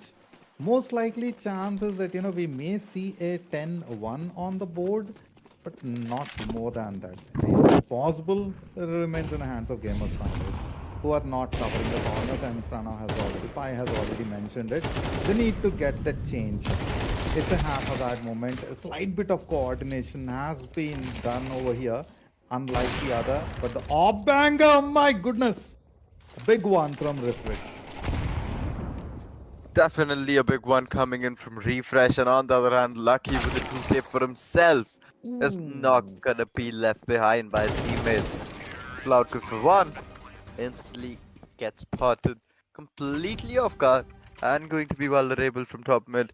Most likely chances that we may see a 10-1 on the board, but not more than that. Is that possible? It remains in the hands of Gamers Founders, who are not covering the corners, and Pi has already mentioned it. They need to get that change. It's a half of that moment. A slight bit of coordination has been done over here, unlike the other. But the op banger, my goodness, a big one from Refresh. Definitely a big one coming in from Refresh, and on the other hand, Lucky with the two tape for himself is not Ooh. gonna be left behind by his teammates. Cloudcook for one instantly gets spotted completely off guard and going to be vulnerable from top mid.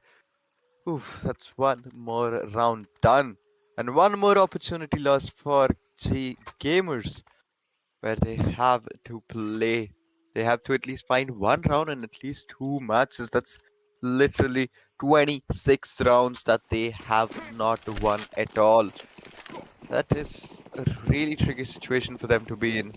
Oof, that's one more round done. And one more opportunity lost for gamers where they have to play. They have to at least find one round and at least two matches. That's literally 26 rounds that they have not won at all. That is a really tricky situation for them to be in.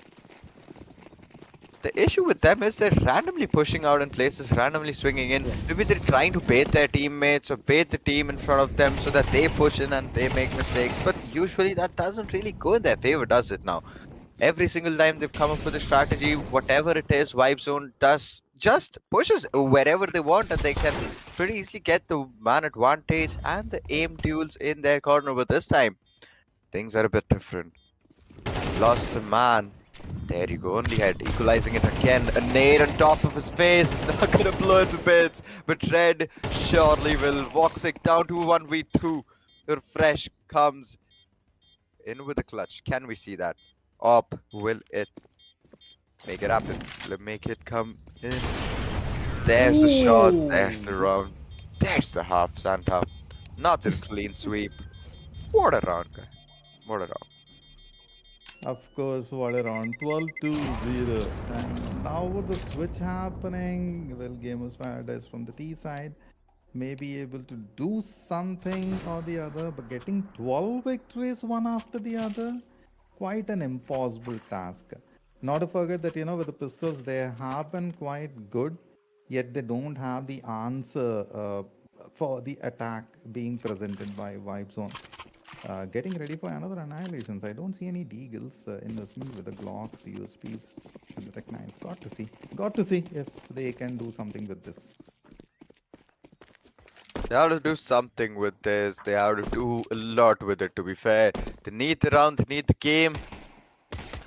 The issue with them is they're randomly pushing out in places, randomly swinging in. Yeah. Maybe they're trying to bait their teammates or bait the team in front of them so that they push in and they make mistakes. But usually that doesn't really go in their favor, does it now? Every single time they've come up with a strategy, whatever it is, Vibe Zone does just pushes wherever they want and they can pretty easily get the man advantage and the aim duels in their corner. But this time, things are a bit different. Lost a man. There you go, only head. Equalizing it again. A nade on top of his face. It's not gonna blow it to bits. But Red surely will. Voxic down to 1v2. Refresh comes in with a clutch. Can we see that? Up. Will it make it happen? Will it make it come in? There's the shot. There's the Ooh. round. There's the half, Santa. Not a clean sweep. What a round, guy. What a round. Of course, what around 12 to 0. And now with the switch happening, well, Gamers Paradise from the T side may be able to do something or the other, but getting 12 victories one after the other, quite an impossible task. Not to forget that, with the pistols, they have been quite good, yet they don't have the answer for the attack being presented by Vibe Zone. Getting ready for another annihilations. I don't see any deagles investment with the Glocks, USPs, and the Tech 9s. Got to see. Got to see if they can do something with this. They have to do something with this. They have to do a lot with it, to be fair. They need the round, they need the game.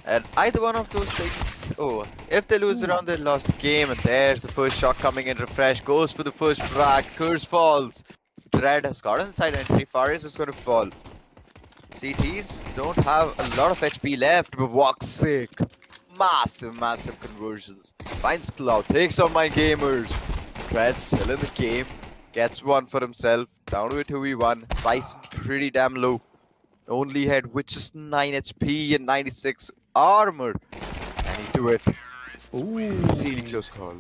And either one of those things. Oh, if they lose the Ooh. round, they lost the game. And there's the first shot coming in. Refresh goes for the first frag. Curse falls. Dread has got inside entry. Faris is going to fall. CTs don't have a lot of HP left, but walk sick. Massive conversions. Finds Cloud, takes on my gamers. Dread still in the game. Gets one for himself. Down to a 2v1. Size pretty damn low. Only head with just 9 HP and 96 armor. And he do it. Really Ooh. close call.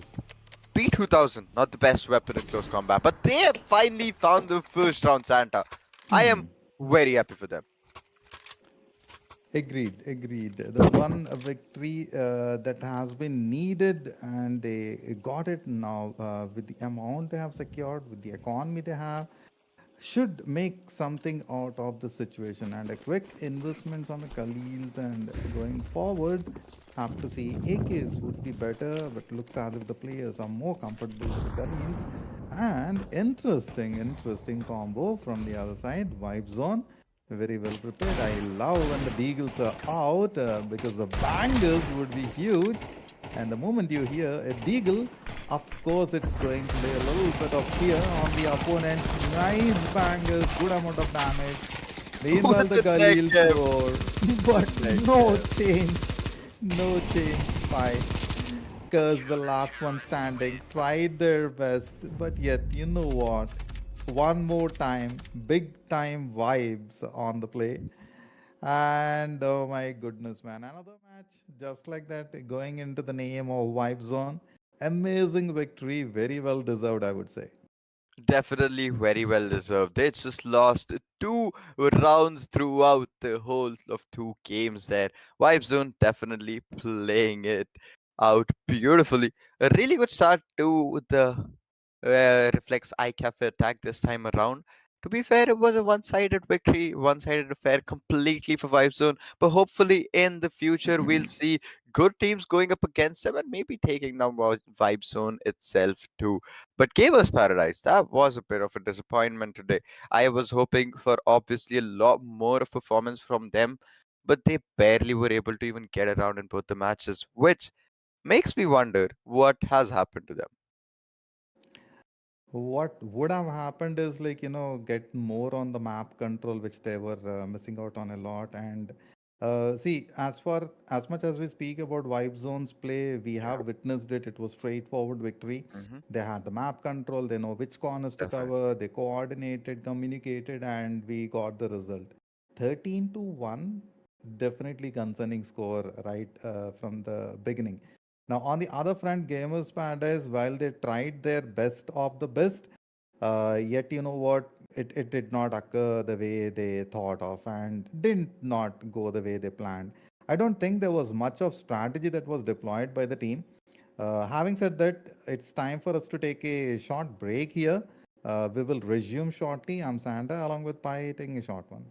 P2000, not the best weapon in close combat, but they have finally found the first round Santa. I am Hmm. very happy for them. Agreed, agreed. The one victory that has been needed, and they got it now with the amount they have secured, with the economy they have, should make something out of the situation. And a quick investments on the Khalils and going forward, have to see AKs would be better, but looks as if the players are more comfortable with the Khalils. And interesting combo from the other side, Vibe Zone. Very well prepared. I love when the Deagles are out because the bangers would be huge. And the moment you hear a Deagle, of course it's going to lay a little bit of fear on the opponent. Nice bangers, good amount of damage. Meanwhile, With the the neck Galil cap. score, The but neck no cap. change, no change. Fight. Because the last one standing tried their best, but yet, you know what? One more time, big time vibes on the play. And oh my goodness, man, another match just like that going into the name of Vibe Zone. Amazing victory, very well deserved, I would say. Definitely very well deserved. They just lost two rounds throughout the whole of two games there. Vibe Zone definitely playing it out beautifully. A really good start to the Reflex iCafe attack this time around. To be fair, it was a one-sided victory, one-sided affair completely for Vibe Zone. But hopefully, in the future, we'll see good teams going up against them and maybe taking down Vibe Zone itself too. But Gamers Paradise, that was a bit of a disappointment today. I was hoping for obviously a lot more of performance from them, but they barely were able to even get around in both the matches, which makes me wonder what has happened to them. What would have happened is like, get more on the map control, which they were missing out on a lot. And see, as much as we speak about Vibe Zone's play, we have witnessed it. It was straightforward victory. Mm-hmm. They had the map control, they know which corners to Definitely. cover, they coordinated, communicated, and we got the result. 13-1, definitely concerning score right from the beginning. Now, on the other front, Gamers Paradise, while they tried their best of the best, yet you know what? It did not occur the way they thought of and did not go the way they planned. I don't think there was much of strategy that was deployed by the team. Having said that, it's time for us to take a short break here. We will resume shortly. I'm Santa along with Pai taking a short one.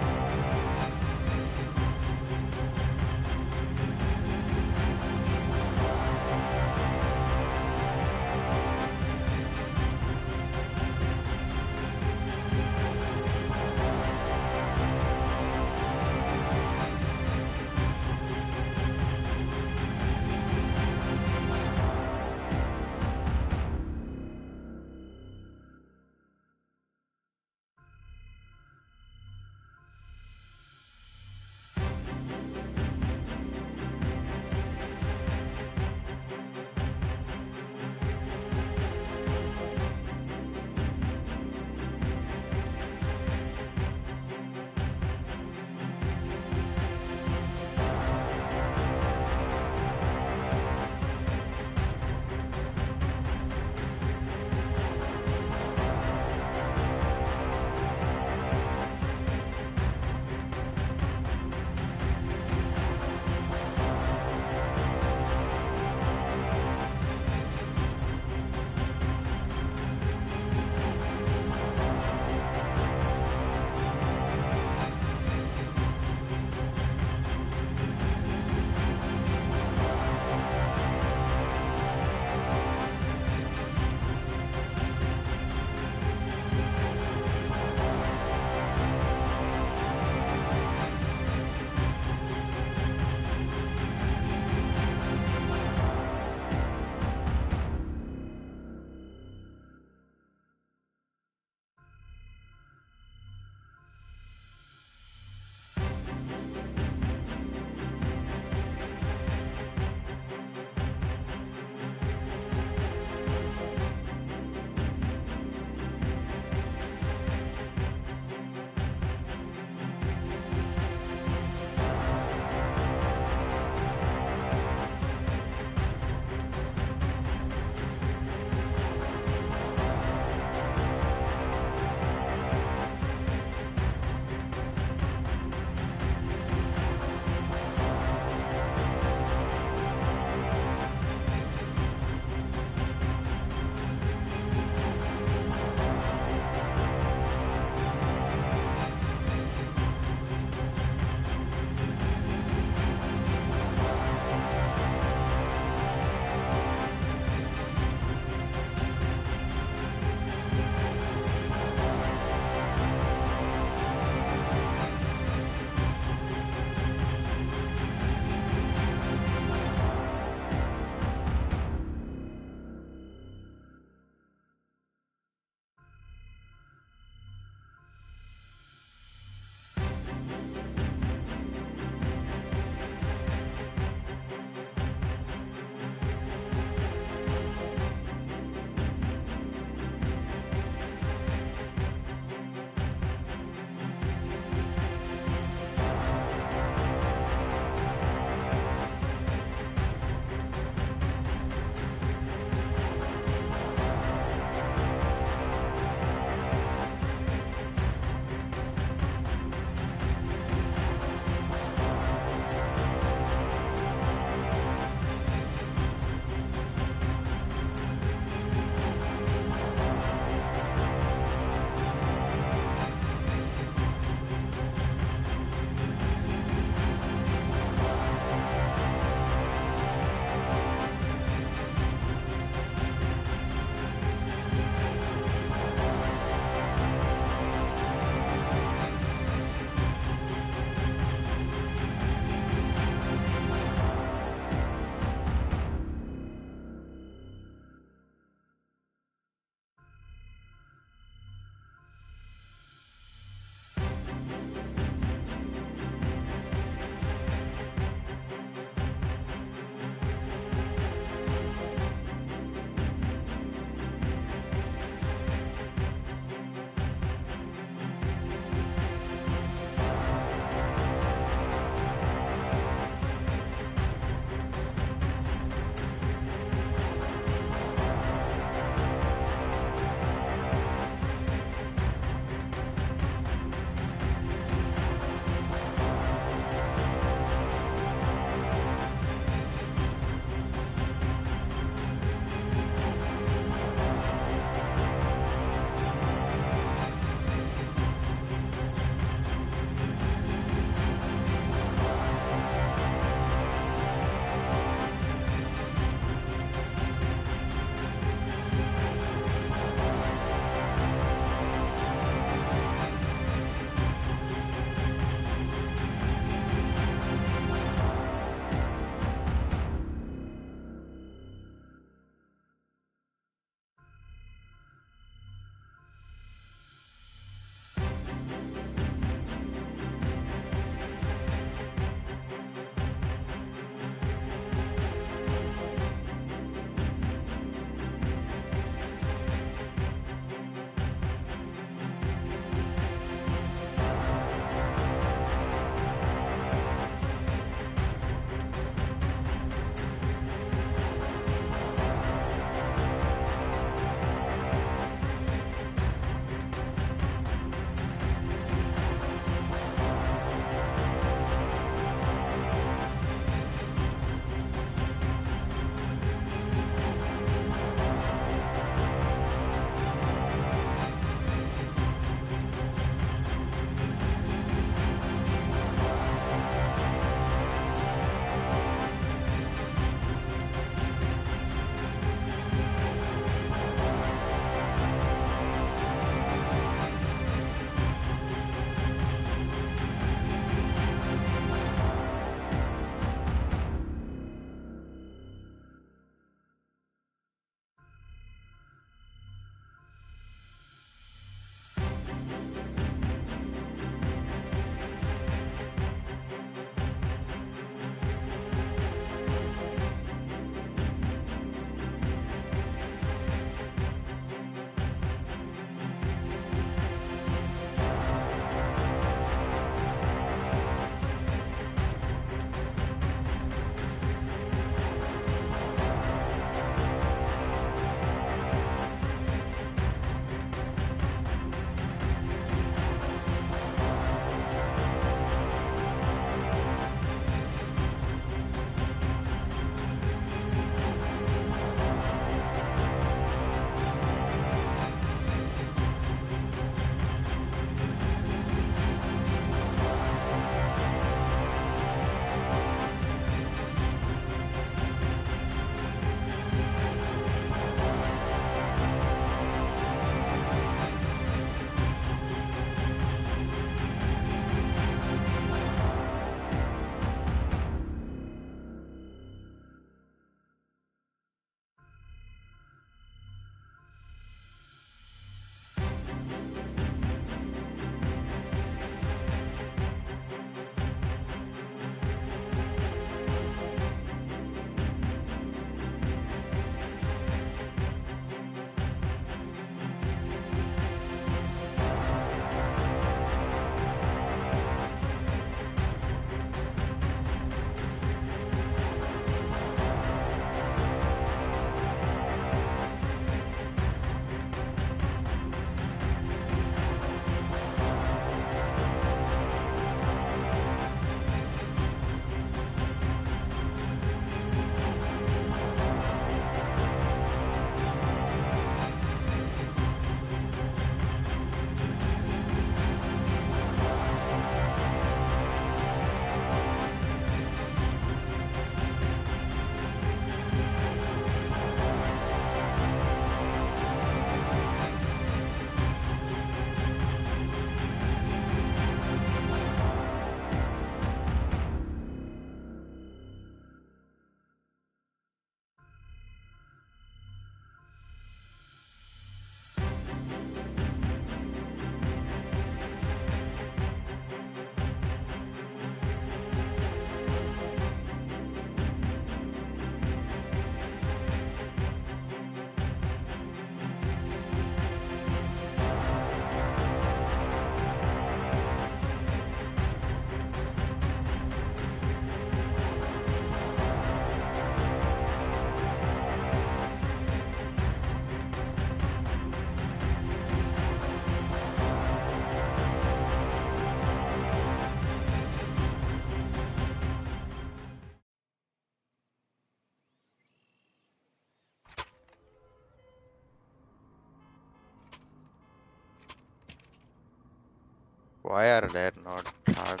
Why are there not tag?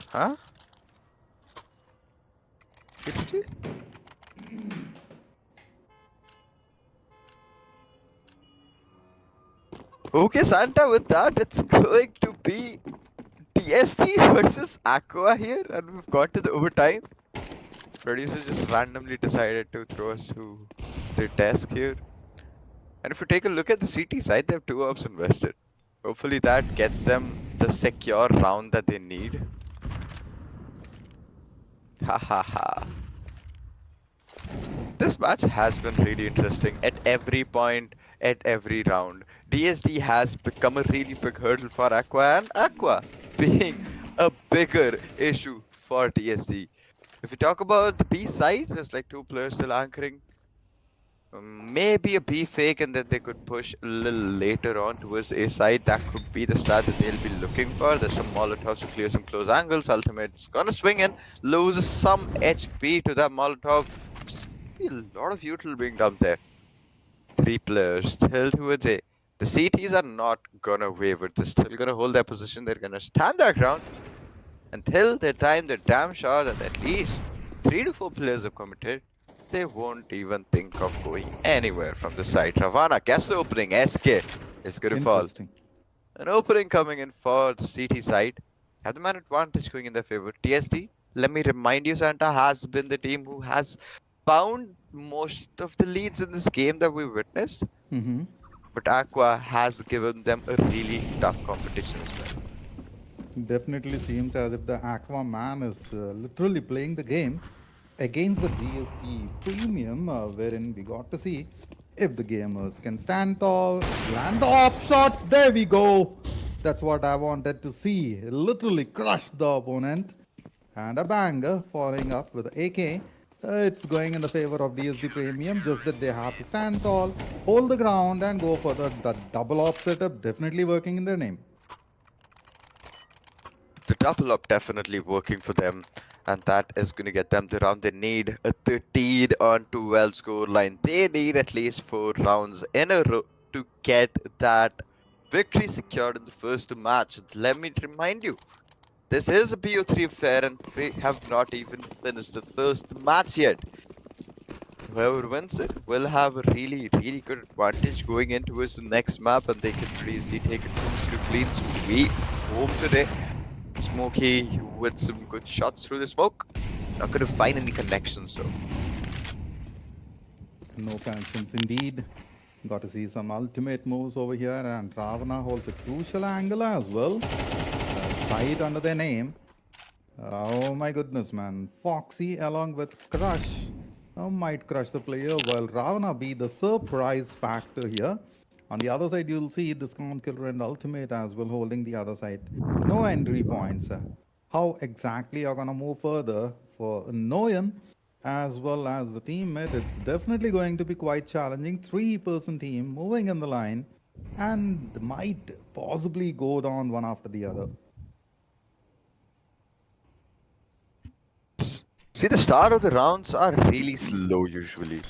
Huh? 60? Okay, Santa, with that, it's going to be TST versus Aqua here, and we've got to the overtime. Producer just randomly decided to throw us to the desk here. And if you take a look at the CT side, they have 2 ops invested. Hopefully that gets them the secure round that they need. Ha ha ha. This match has been really interesting at every point, at every round. DSD has become a really big hurdle for Aqua, and Aqua being a bigger issue for DSD. If you talk about the B side, there's like 2 players still anchoring. Maybe a B fake, and then they could push a little later on towards A side. That could be the start that they'll be looking for. There's some Molotovs to clear some close angles. Ultimate's gonna swing in, loses some HP to that Molotov. Be a lot of util being dumped there. 3 players still towards A. The CTs are not gonna waver. They're still gonna hold their position. They're gonna stand their ground until they time. They're damn sure that at least 3 to 4 players have committed. They won't even think of going anywhere from the side. Ravana, guess the opening. SK is gonna fall. Interesting. An opening coming in for the CT side. Have the man advantage going in their favor. TSD, let me remind you, Santa has been the team who has found most of the leads in this game that we witnessed. Mm-hmm. But Aqua has given them a really tough competition as well. Definitely seems as if the Aqua man is literally playing the game against the DSD premium, wherein we got to see if the gamers can stand tall, land the op shot. There we go. That's what I wanted to see. Literally crush the opponent. And a banger following up with the AK. It's going in the favor of DSD Premium, just that they have to stand tall, hold the ground, and go for the double op setup. Definitely working in their name. The double up definitely working for them, and that is going to get them the round. They need a 13 on 12 scoreline. They need at least 4 rounds in a row to get that victory secured in the first match. Let me remind you, this is a BO3 affair, and we have not even finished the first match yet. Whoever wins it will have a really, really good advantage going in towards the next map, and they can pretty easily take it to clean sweep home today. Smokey with some good shots through the smoke. Not going to find any connections, so. No connections indeed. Got to see some ultimate moves over here, and Ravana holds a crucial angle as well. Side under their name. Oh my goodness, man. Foxy along with Crush might crush the player, while Ravana be the surprise factor here. On the other side, you'll see Discount Killer and Ultimate as well holding the other side. No entry points. How exactly you're gonna move further for Noyan as well as the teammate? It's definitely going to be quite challenging. 3-person team moving in the line and might possibly go down one after the other. See, the start of the rounds are really slow usually.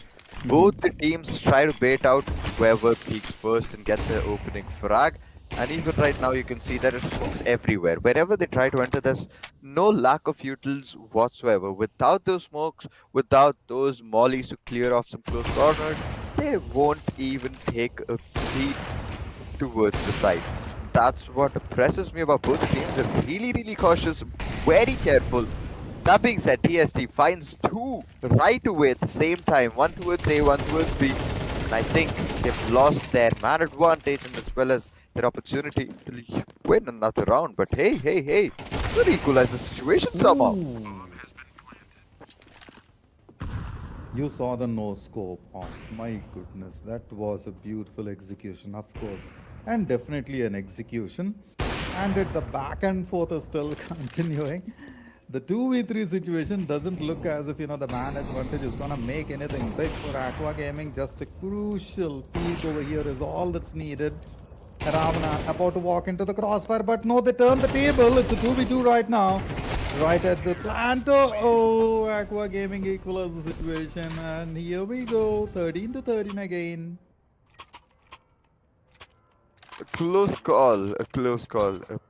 Both the teams try to bait out whoever peaks first and get the opening frag. And even right now you can see that it smokes everywhere. Wherever they try to enter, there's no lack of utils whatsoever. Without those smokes, without those mollies to clear off some close corners, they won't even take a feet towards the side. That's what impresses me about both teams. They're really, really cautious, very careful. That being said, TST finds 2 right away at the same time. One towards A, one towards B. And I think they've lost their man advantage and as well as their opportunity to win another round. But hey, could equalize the situation somehow. Ooh. You saw the no scope. Oh my goodness, that was a beautiful execution, of course. And definitely an execution. And at the back and forth is still continuing. The 2v3 situation doesn't look as if, the man advantage is going to make anything big for Aqua Gaming. Just a crucial peak over here is all that's needed. Ravana about to walk into the crossfire, but no, they turn the table. It's a 2v2 right now. Right at the planter. Oh, Aqua Gaming equalizes the situation. And here we go. 13 to 13 again. A close call,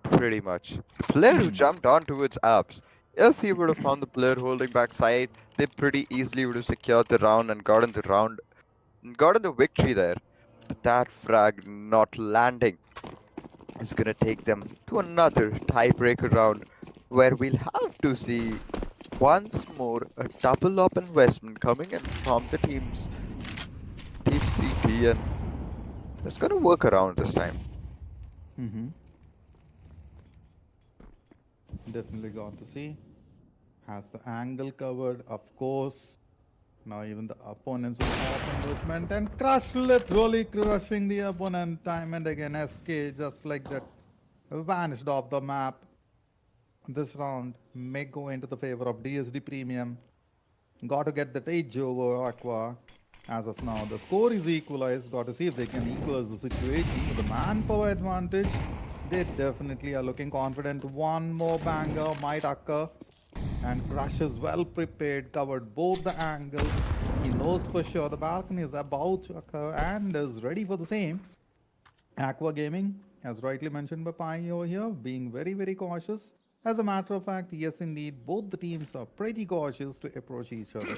pretty much. The player who jumped on towards Abs, if he would have found the player holding back side, they pretty easily would have secured the round and gotten the victory there. But that frag not landing is gonna take them to another tiebreaker round where we'll have to see once more a double up investment coming in from the team CT, and it's gonna work around this time. Mm-hmm. Definitely got to see. Has the angle covered, of course. Now even the opponents will have investment and crush, literally crushing the opponent time and again. SK just like that vanished off the map. This round may go into the favor of DSD Premium. Got to get that edge over Aqua. As of now, the score is equalized. Got to see if they can equalize the situation. With the manpower advantage, they definitely are looking confident. One more banger might occur. And Crush is well prepared, covered both the angles. He knows for sure the balcony is about to occur and is ready for the same. Aqua Gaming, as rightly mentioned by Pai over here, being very, very cautious. As a matter of fact, yes, indeed, both the teams are pretty cautious to approach each other.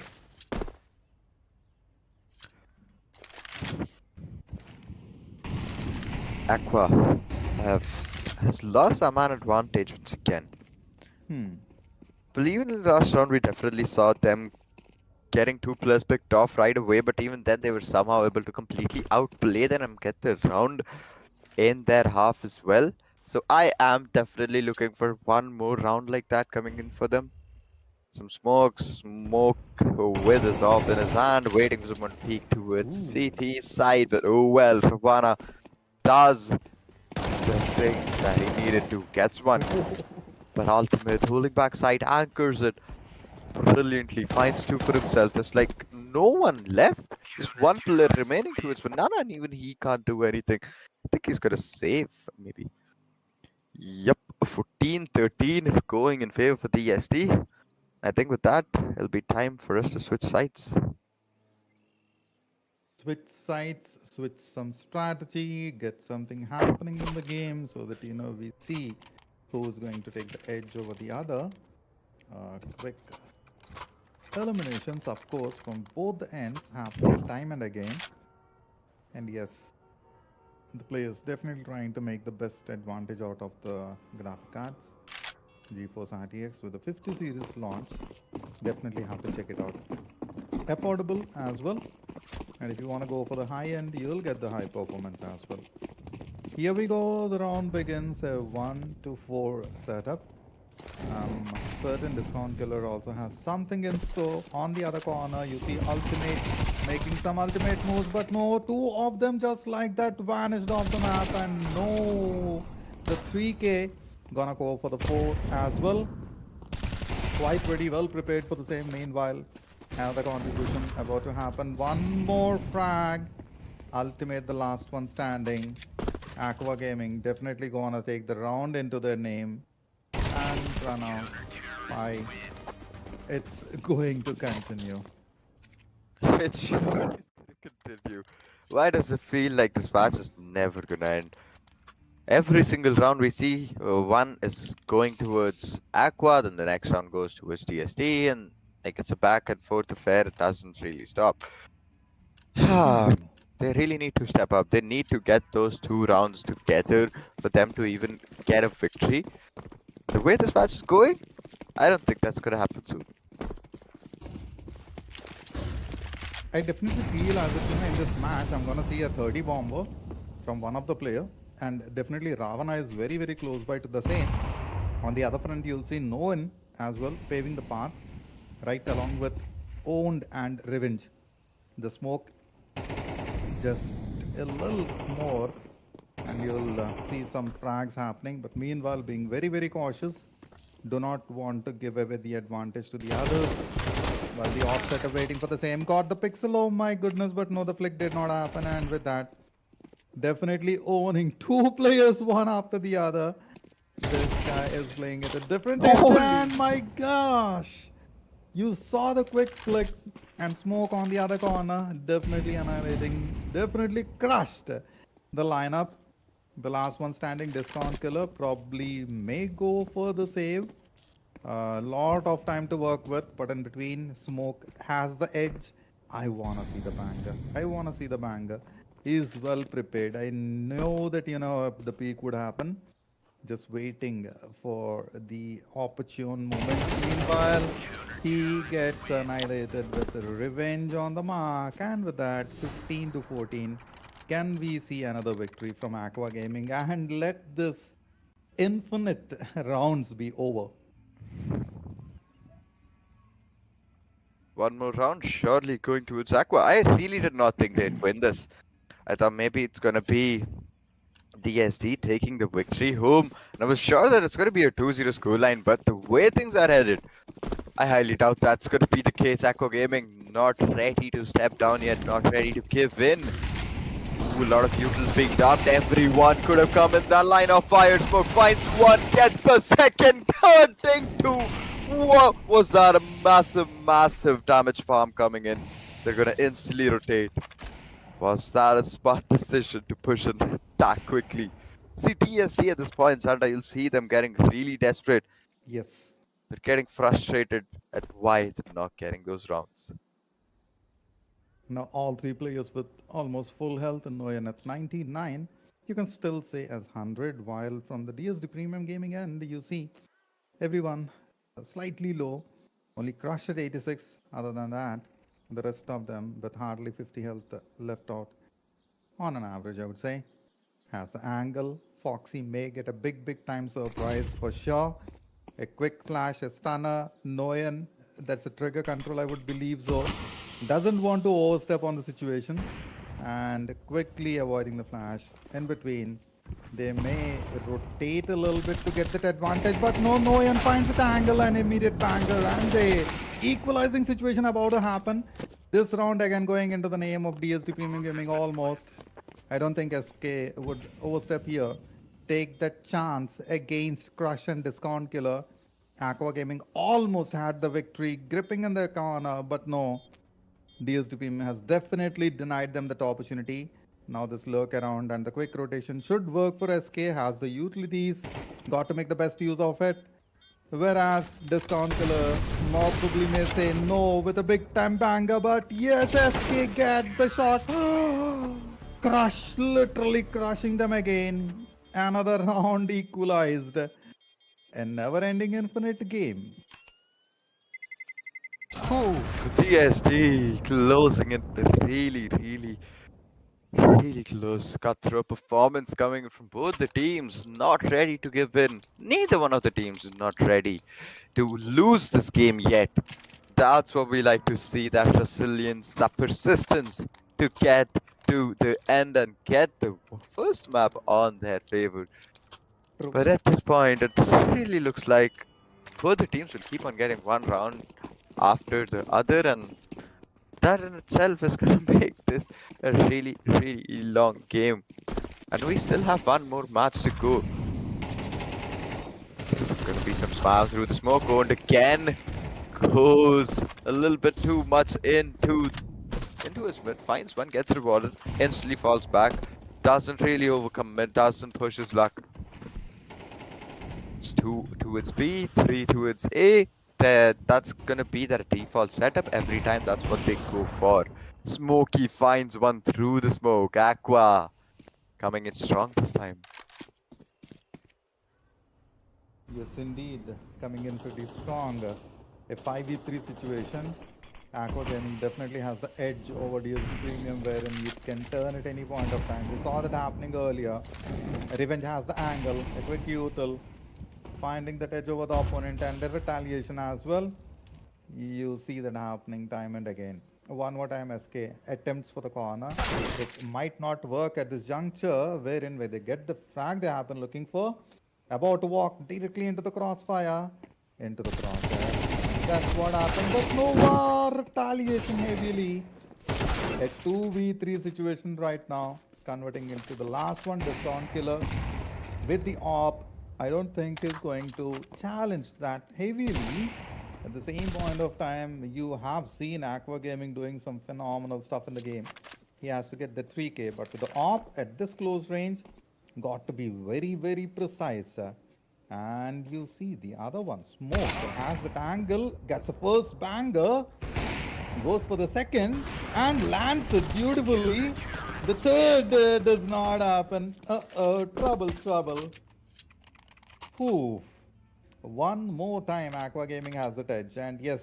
Aqua have has lost a man advantage once again. Hmm. Believe in the last round, we definitely saw them getting two players picked off right away, but even then, they were somehow able to completely outplay them and get the round in their half as well. So I am definitely looking for one more round like that coming in for them. Some smoke with his off in his hand, waiting for someone to peek towards the Ooh. CT side. But oh well, Ravana does the thing that he needed to. Gets one. But Ultimate holding back side anchors it brilliantly. Finds two for himself. There's like no one left. Just one player remaining towards Banana, and even he can't do anything. I think he's got a save, maybe. Yep, 14-13 going in favor for DSD. I think with that, it'll be time for us to switch sides. Switch sides, switch some strategy, get something happening in the game so that we see who's going to take the edge over the other. Quick eliminations, of course, from both the ends happening time and again. And yes, the players definitely trying to make the best advantage out of the graphic cards. GeForce RTX with the 50 series launch. Definitely have to check it out. Affordable as well. And if you want to go for the high end, you'll get the high performance as well. Here we go. The round begins. A 1 to 4 setup. Certain discount killer also has something in store. On the other corner, you see Ultimate making some ultimate moves, but no, two of them just like that vanished off the map, and no, the 3K gonna go for the 4 as well. Quite pretty well prepared for the same. Meanwhile, another contribution about to happen. One more frag. Ultimate, the last one standing. Aqua Gaming definitely gonna take the round into their name and run out. Bye. It's going to continue. It sure is gonna continue. Why does it feel like this match is never gonna end? Every single round we see, one is going towards Aqua, then the next round goes towards DSD, and like it's a back and forth affair. It doesn't really stop. They really need to step up. They need to get those two rounds together for them to even get a victory. The way this match is going, I don't think that's gonna happen soon. I definitely feel as if in this match I'm gonna see a 30 bomber from one of the player, and definitely Ravana is very very close by to the same. On the other front, you'll see Noan as well paving the path, right along with Owned and Revenge. The smoke just a little more, and you'll see some frags happening. But meanwhile, being very very cautious, do not want to give away the advantage to the others. While the offset are waiting for the same. Got the pixel, oh my goodness, but no, the flick did not happen. And with that, definitely owning two players one after the other. This guy is playing at a different edge, and my gosh! You saw the quick flick and smoke on the other corner. Definitely annihilating, definitely crushed the lineup. The last one standing, discount killer, probably may go for the save. A lot of time to work with, but in between, Smoke has the edge. I wanna see the banger. I wanna see the banger. He's well prepared. I know that the peak would happen. Just waiting for the opportune moment. Meanwhile, he gets annihilated with revenge on the mark, and with that, 15 to 14. Can we see another victory from Aqua Gaming and let this infinite rounds be over? One more round, surely going towards Aqua. I really did not think they'd win this. I thought maybe it's gonna be DSD taking the victory home. And I was sure that it's gonna be a 2-0 scoreline, but the way things are headed, I highly doubt that's gonna be the case. Aqua Gaming not ready to step down yet, not ready to give in. Ooh, a lot of utils being dumped. Everyone could have come in that line of fire. Smoke finds one, gets the second, third thing too. What was that? A massive, massive damage farm coming in. They're gonna instantly rotate. Was that a smart decision to push in that quickly? See, TSD at this point, Santa, you'll see them getting really desperate. Yes. They're getting frustrated at why they're not getting those rounds. Now, all three players with almost full health and Noyan at 99, you can still say as 100, while from the DSD Premium Gaming end, you see everyone slightly low, only Crush at 86. Other than that, the rest of them with hardly 50 health left out on an average, I would say. Has the angle. Foxy may get a big, big time surprise for sure. A quick flash, a stunner, Noyan. That's a trigger control, I would believe so. Doesn't want to overstep on the situation and quickly avoiding the flash. In between, they may rotate a little bit to get that advantage, but no, Noyan finds the angle and immediate banger, and the equalizing situation about to happen. This round again going into the name of DSD Premium Gaming almost. I don't think SK would overstep here. Take that chance against Crush and Discount Killer. Aqua Gaming almost had the victory, gripping in their corner, but no. DSDP has definitely denied them that opportunity. Now this lurk around and the quick rotation should work for SK, has the utilities, got to make the best use of it. Whereas Discount Killer probably may say no with a big time banger, but yes, SK gets the shot. Crush, literally crushing them again. Another round equalized. A never ending infinite game. Oof, DSD closing it really, really, really close. Cutthroat performance coming from both the teams. Not ready to give in. Neither one of the teams is not ready to lose this game yet. That's what we like to see, that resilience, that persistence to get to the end and get the first map on their favor. True. But at this point, it really looks like both the teams will keep on getting one round after the other, and that in itself is going to make this a really, really long game. And we still have one more match to go. There's going to be some spam through the smoke, and again goes a little bit too much into his mid, finds one, gets rewarded, instantly falls back, doesn't really overcome mid, doesn't push his luck. It's 2 towards B, 3 towards A. That's gonna be their default setup every time. That's what they go for. Smokey finds one through the smoke. Aqua coming in strong this time. Yes, indeed. Coming in pretty strong. A 5v3 situation. Aqua Gaming definitely has the edge over DSG Premium, wherein you can turn at any point of time. We saw that happening earlier. Revenge has the angle, a quick util, finding that edge over the opponent, and the retaliation as well. You see that happening time and again. One more time, SK attempts for the corner. It might not work at this juncture, wherein where they get the frag they have been looking for. About to walk directly into the crossfire. Into the crossfire. That's what happened. But no more retaliation heavily. A 2v3 situation right now. Converting into the last one. Discount Killer with the op. I don't think is going to challenge that heavily. At the same point of time, you have seen Aqua Gaming doing some phenomenal stuff in the game. He has to get the 3k, but with the op at this close range, Got to be very, very precise. And you see the other one, Smoke, has that angle, gets the first banger, goes for the second, and lands it beautifully. The third does not happen. Trouble, trouble. Whew. One more time, Aqua Gaming has the edge, and yes,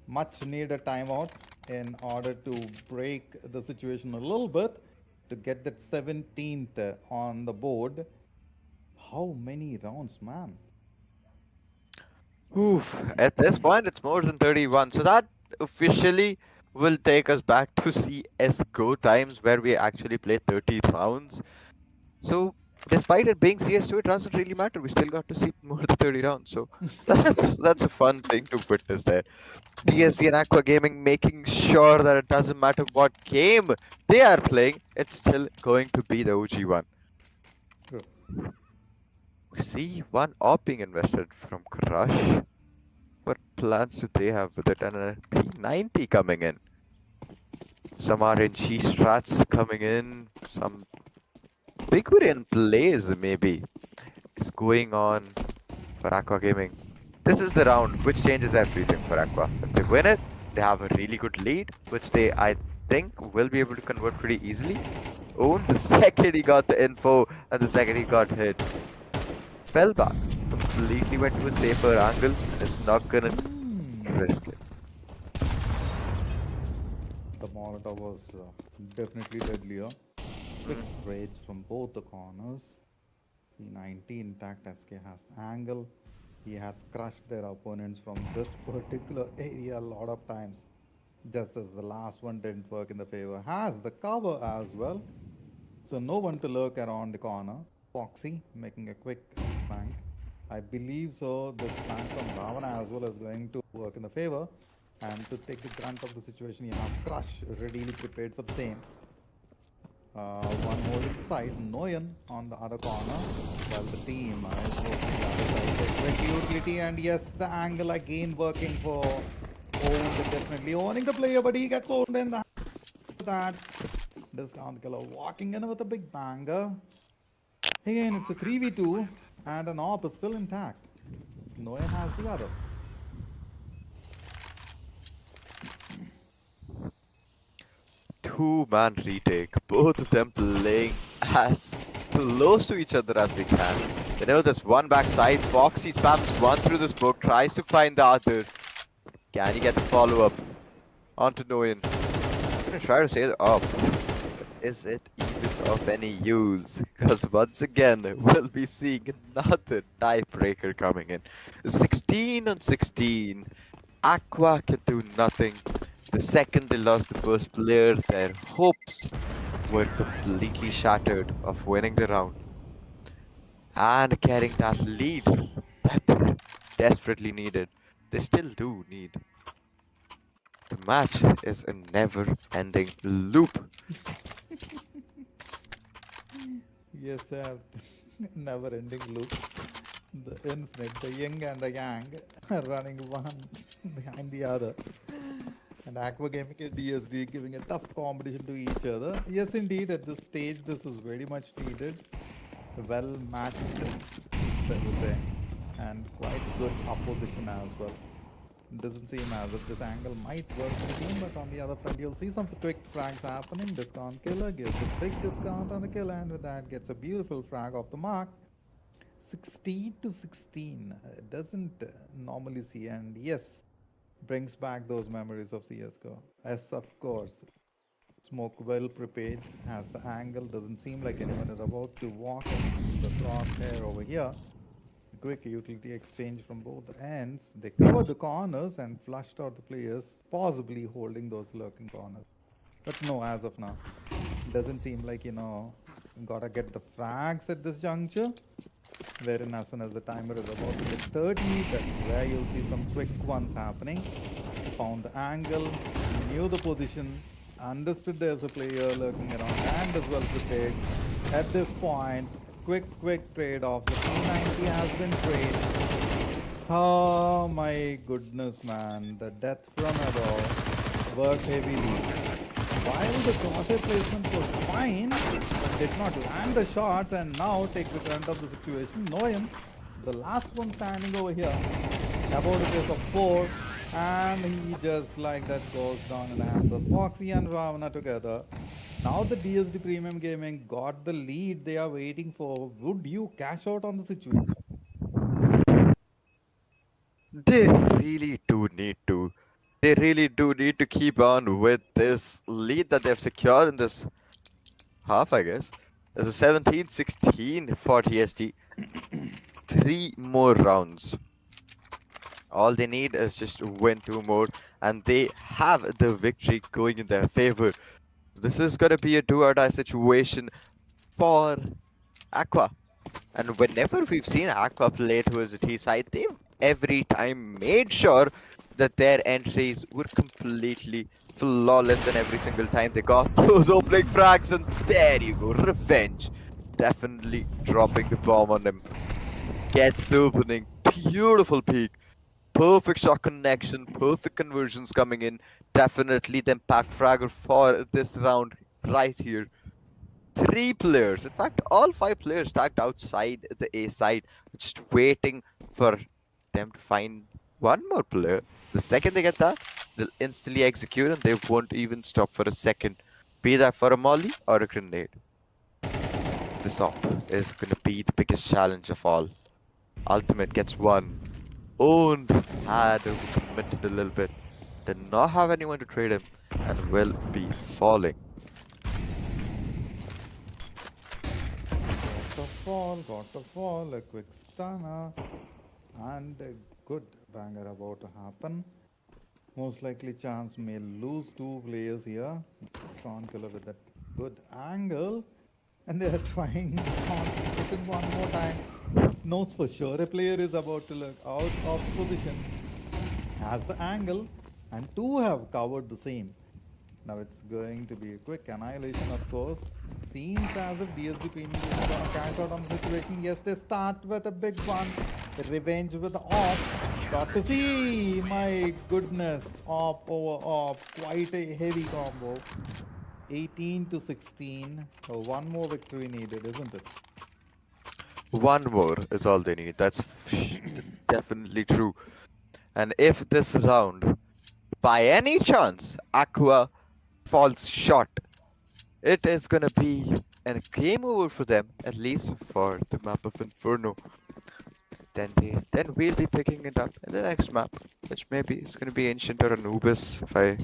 much needed timeout in order to break the situation a little bit to get that 17th on the board. How many rounds, man? Oof. At this point, it's more than 31. So that officially will take us back to CSGO times where we actually play 30 rounds. So despite it being CS2, it doesn't really matter. We still got to see more than 30 rounds. So that's a fun thing to witness there. DSD and Aqua Gaming making sure that it doesn't matter what game they are playing, it's still going to be the OG one. True. We see one AWP being invested from Crush. What plans do they have with it? And a P90 coming in. Some RNG strats coming in. Some Bigwarian plays maybe is going on for Aqua Gaming. This is the round which changes everything for Aqua. If they win it, they have a really good lead, which they, I think, will be able to convert pretty easily. Own the second he got the info and the second he got hit. Fell back. Completely went to a safer angle and is not gonna risk it. The Molotov was definitely deadlier. Quick trades from both the corners. P90 intact. SK has angle. He has crushed their opponents from this particular area a lot of times. Just as the last one didn't work in the favor. Has the cover as well. So no one to lurk around the corner. Foxy making a quick flank. I believe so. This flank from Ravana as well is going to work in the favor. And to take the brunt of the situation, you have Crush readily prepared for the same. One holding the side, Noyan on the other corner, while the team is working the other side. So quick utility, and yes, the angle again working for Owned, definitely owning the player, but he gets owned in that. Discount killer walking in with a big banger. Again, it's a 3v2, and an AWP is still intact. Noyan has the other. Two-man retake. Both of them playing as close to each other as they can. They know there's one backside. Foxy spams one through the smoke, tries to find the other. Can he get the follow-up? Onto Noyan. I'm gonna try to say the up. Is it even of any use? Because once again, we'll be seeing another tiebreaker coming in. 16 on 16. Aqua can do nothing. The second they lost the first player, their hopes were completely shattered of winning the round and getting that lead that they desperately needed. They still do need. The match is a never-ending loop. Yes, never ending loop. The infinite, the yin and the yang running one behind the other. And Aqua Gaming and DSD giving a tough competition to each other. Yes, indeed, at this stage, this is very much needed. Well matched, so to say, and quite good opposition as well. Doesn't seem as if this angle might work for the team, but on the other front, you'll see some quick frags happening. Discount killer gives a big discount on the kill, and with that, gets a beautiful frag off the mark. 16 to 16 doesn't normally see, and yes, brings back those memories of CSGO. Yes, of course. Smoke well prepared, has the angle, doesn't seem like anyone is about to walk in the crosshair over here. Quick utility exchange from both ends. They covered the corners and flushed out the players, possibly holding those lurking corners. But no, as of now, doesn't seem like, gotta get the frags at this juncture. Wherein as soon as the timer is about to get 30, that's where you'll see some quick ones happening. Found the angle, knew the position, understood there's a player lurking around, and as well prepared. At this point, quick trade-offs. The P90 has been traded. Oh my goodness, man. The death from above worked heavily. While the crosshair placement was fine, did not land the shots and now takes the brunt of the situation. Noem, the last one standing over here, about a pace of 4, and he just like that goes down in the hands of Foxy and Ravana together. Now the DSD Premium Gaming got the lead they are waiting for. Would you cash out on the situation? They really do need to. They really do need to keep on with this lead that they've secured in this half, I guess. There's a 17-16 for TST. 3 more rounds. All they need is just to win 2 more, and they have the victory going in their favor. This is gonna be a do-or-die situation for Aqua. And whenever we've seen Aqua play towards the T side, they've every time made sure that their entries were completely flawless, and every single time they got those opening frags, and there you go, revenge. Definitely dropping the bomb on him. Gets the opening, beautiful peak, perfect shot connection, perfect conversions coming in. Definitely the impact fragger for this round right here. 3 players, in fact, all 5 players tagged outside the A side, just waiting for them to find one more player. The second they get that, they'll instantly execute and they won't even stop for a second, be that for a molly or a grenade. This op is gonna be the biggest challenge of all. Ultimate gets one. Owned, had committed a little bit, did not have anyone to trade him, and will be falling. Got a fall, a quick stunner, and a good banger about to happen. Most likely chance may lose 2 players here. Tron killer with that good angle. And they are trying competition one more time. Knows for sure a player is about to look out of position. Has the angle, and 2 have covered the same. Now it's going to be a quick annihilation, of course. Seems as if DSD Premium is going to cash out on the situation. Yes, they start with a big one. The revenge with the off. Got to see. My goodness. Op over op. Quite a heavy combo. 18 to 16. One more victory needed, isn't it? One more is all they need. That's definitely true. And if this round, by any chance, Aqua falls short, it is gonna be a game over for them, at least for the map of Inferno. Then we'll be picking it up in the next map, which maybe is gonna be Ancient or Anubis, if I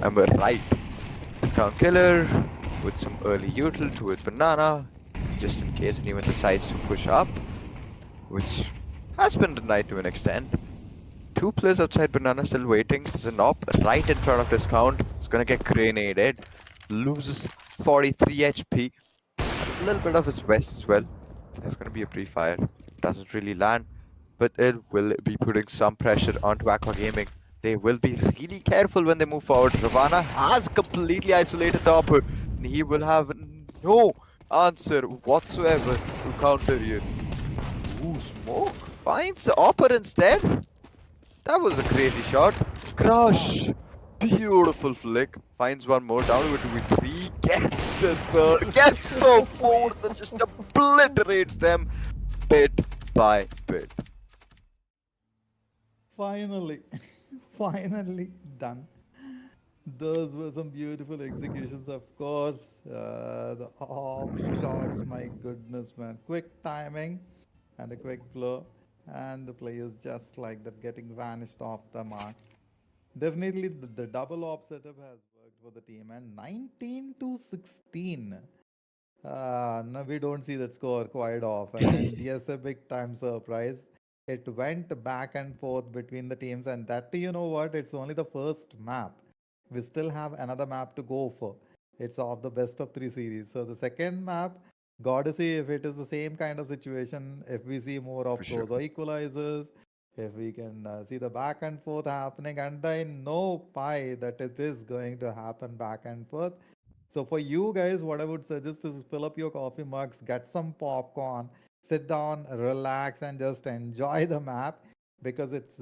am right. Discount Killer with some early util to it Banana, just in case anyone decides to push up, which has been denied to an extent. 2 players outside Banana still waiting. The knob right in front of Discount is gonna get grenaded. Loses 43 HP. A little bit of his vest as well. There's gonna be a pre-fire. Doesn't really land, but it will be putting some pressure onto Aqua Gaming. They will be really careful when they move forward. Ravana has completely isolated the upper, and he will have no answer whatsoever to counter here. Ooh, smoke finds the upper instead. That was a crazy shot. Crush. Beautiful flick. Finds one more. Down to 2v3. Gets the third. Gets the fourth. And just obliterates them bit by bit. Finally. Finally done. Those were some beautiful executions, of course. The off shots, my goodness, man. Quick timing and a quick blow. And the players just like that getting vanished off the mark. Definitely the double op setup has worked for the team. And 19 to 16. No, we don't see that score quite often. And yes, a big time surprise. It went back and forth between the teams, and that you know what? It's only the first map. We still have another map to go for. It's of the best of 3 series. So the second map, gotta see if it is the same kind of situation. If we see more For of sure. those equalizers, if we can see the back and forth happening, and I know pie that it is going to happen back and forth. So for you guys, what I would suggest is fill up your coffee mugs, get some popcorn, sit down, relax, and just enjoy the map because it's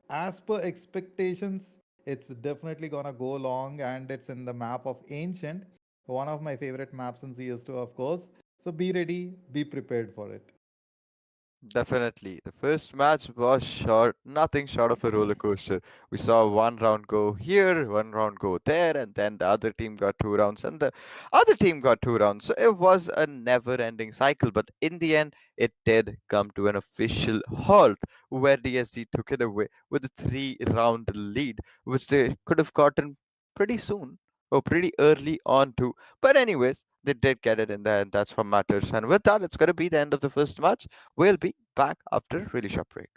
as per expectations. It's definitely gonna go long, and it's in the map of Ancient. One of my favorite maps in CS2, of course. So be ready, be prepared for it. Definitely. The first match was short, nothing short of a roller coaster. We saw one round go here, one round go there, and then the other team got 2 rounds, and the other team got 2 rounds. So it was a never ending cycle. But in the end, it did come to an official halt where DSG took it away with a 3 round lead, which they could have gotten pretty soon or pretty early on too. But, anyways, they did get it in there, and that's what matters. And with that, it's going to be the end of the first match. We'll be back after a really short break.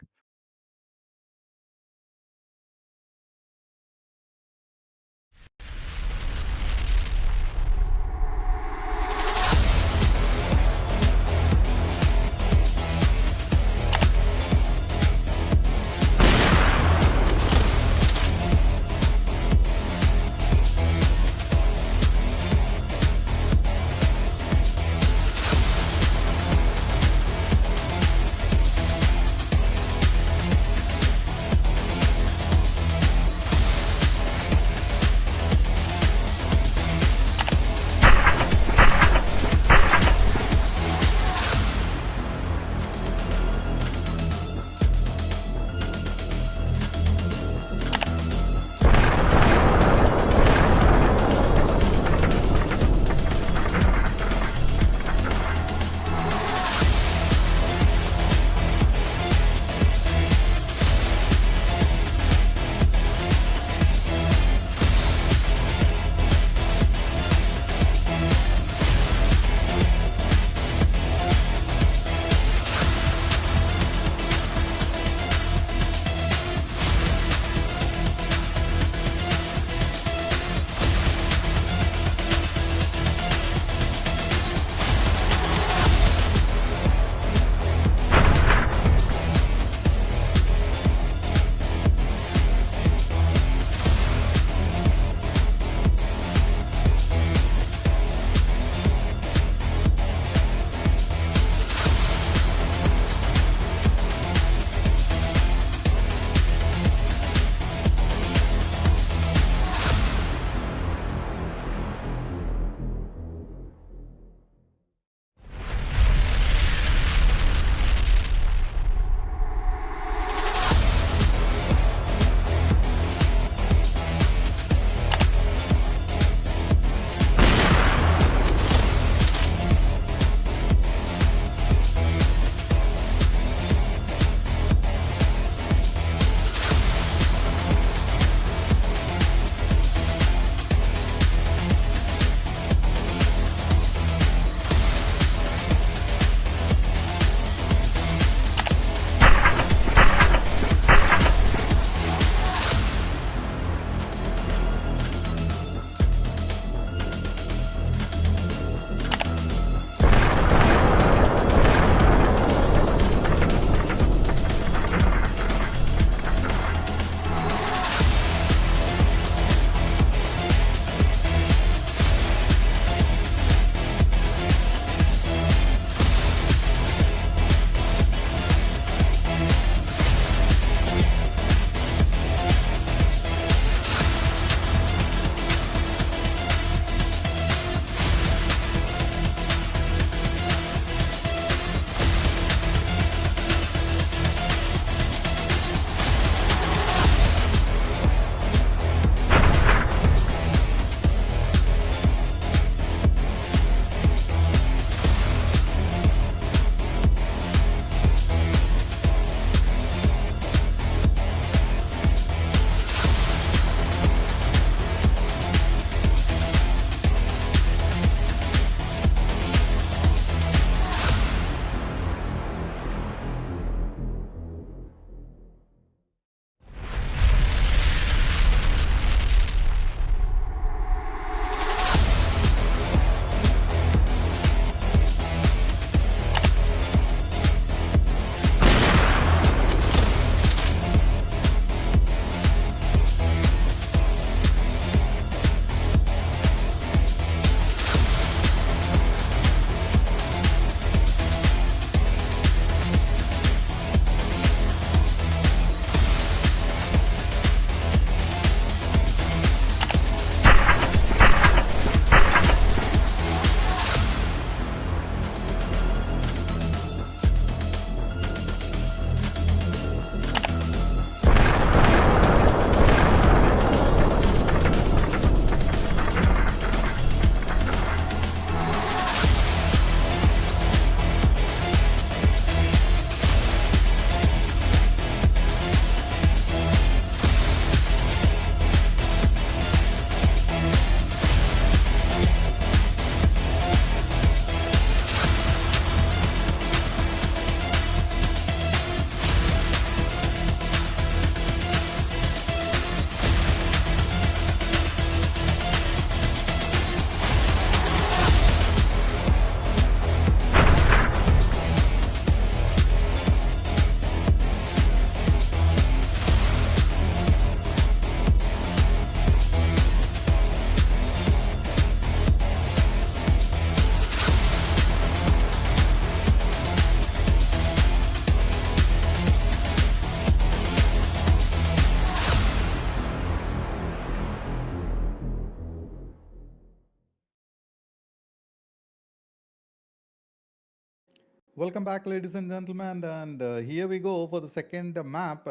Welcome back, ladies and gentlemen, and here we go for the second map.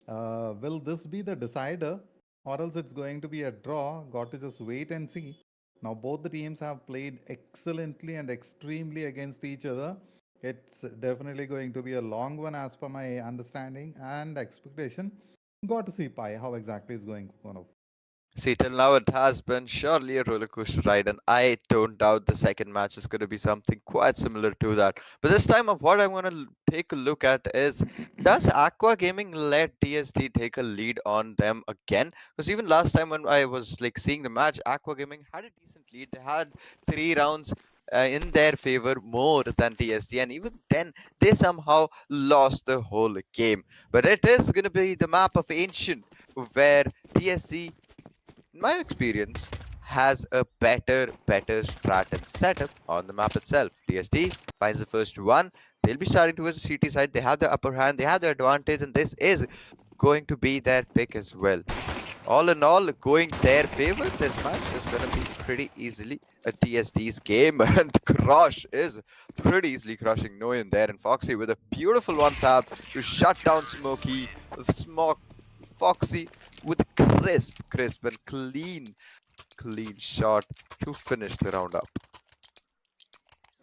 Will this be the decider, or else it's going to be a draw? Got to just wait and see. Now, both the teams have played excellently and extremely against each other. It's definitely going to be a long one, as per my understanding and expectation. Got to see Pi how exactly it's going to. See, till now it has been surely a roller coaster ride, and I don't doubt the second match is going to be something quite similar to that. But this time, what I'm going to take a look at is, does Aqua Gaming let TSD take a lead on them again? Because even last time when I was like seeing the match, Aqua Gaming had a decent lead. They had 3 rounds in their favor more than TSD, and even then they somehow lost the whole game. But it is going to be the map of Ancient, where TSD, in my experience, has a better strat and setup on the map itself. TSD finds the first one. They'll be starting towards the CT side. They have the upper hand. They have the advantage, and this is going to be their pick as well. All in all, going their favor, this match is going to be pretty easily a TSD's game, and Crush is pretty easily crushing Noyan there, and Foxy with a beautiful one tap to shut down Smokey. Smoke Foxy with a crisp and clean shot to finish the round up.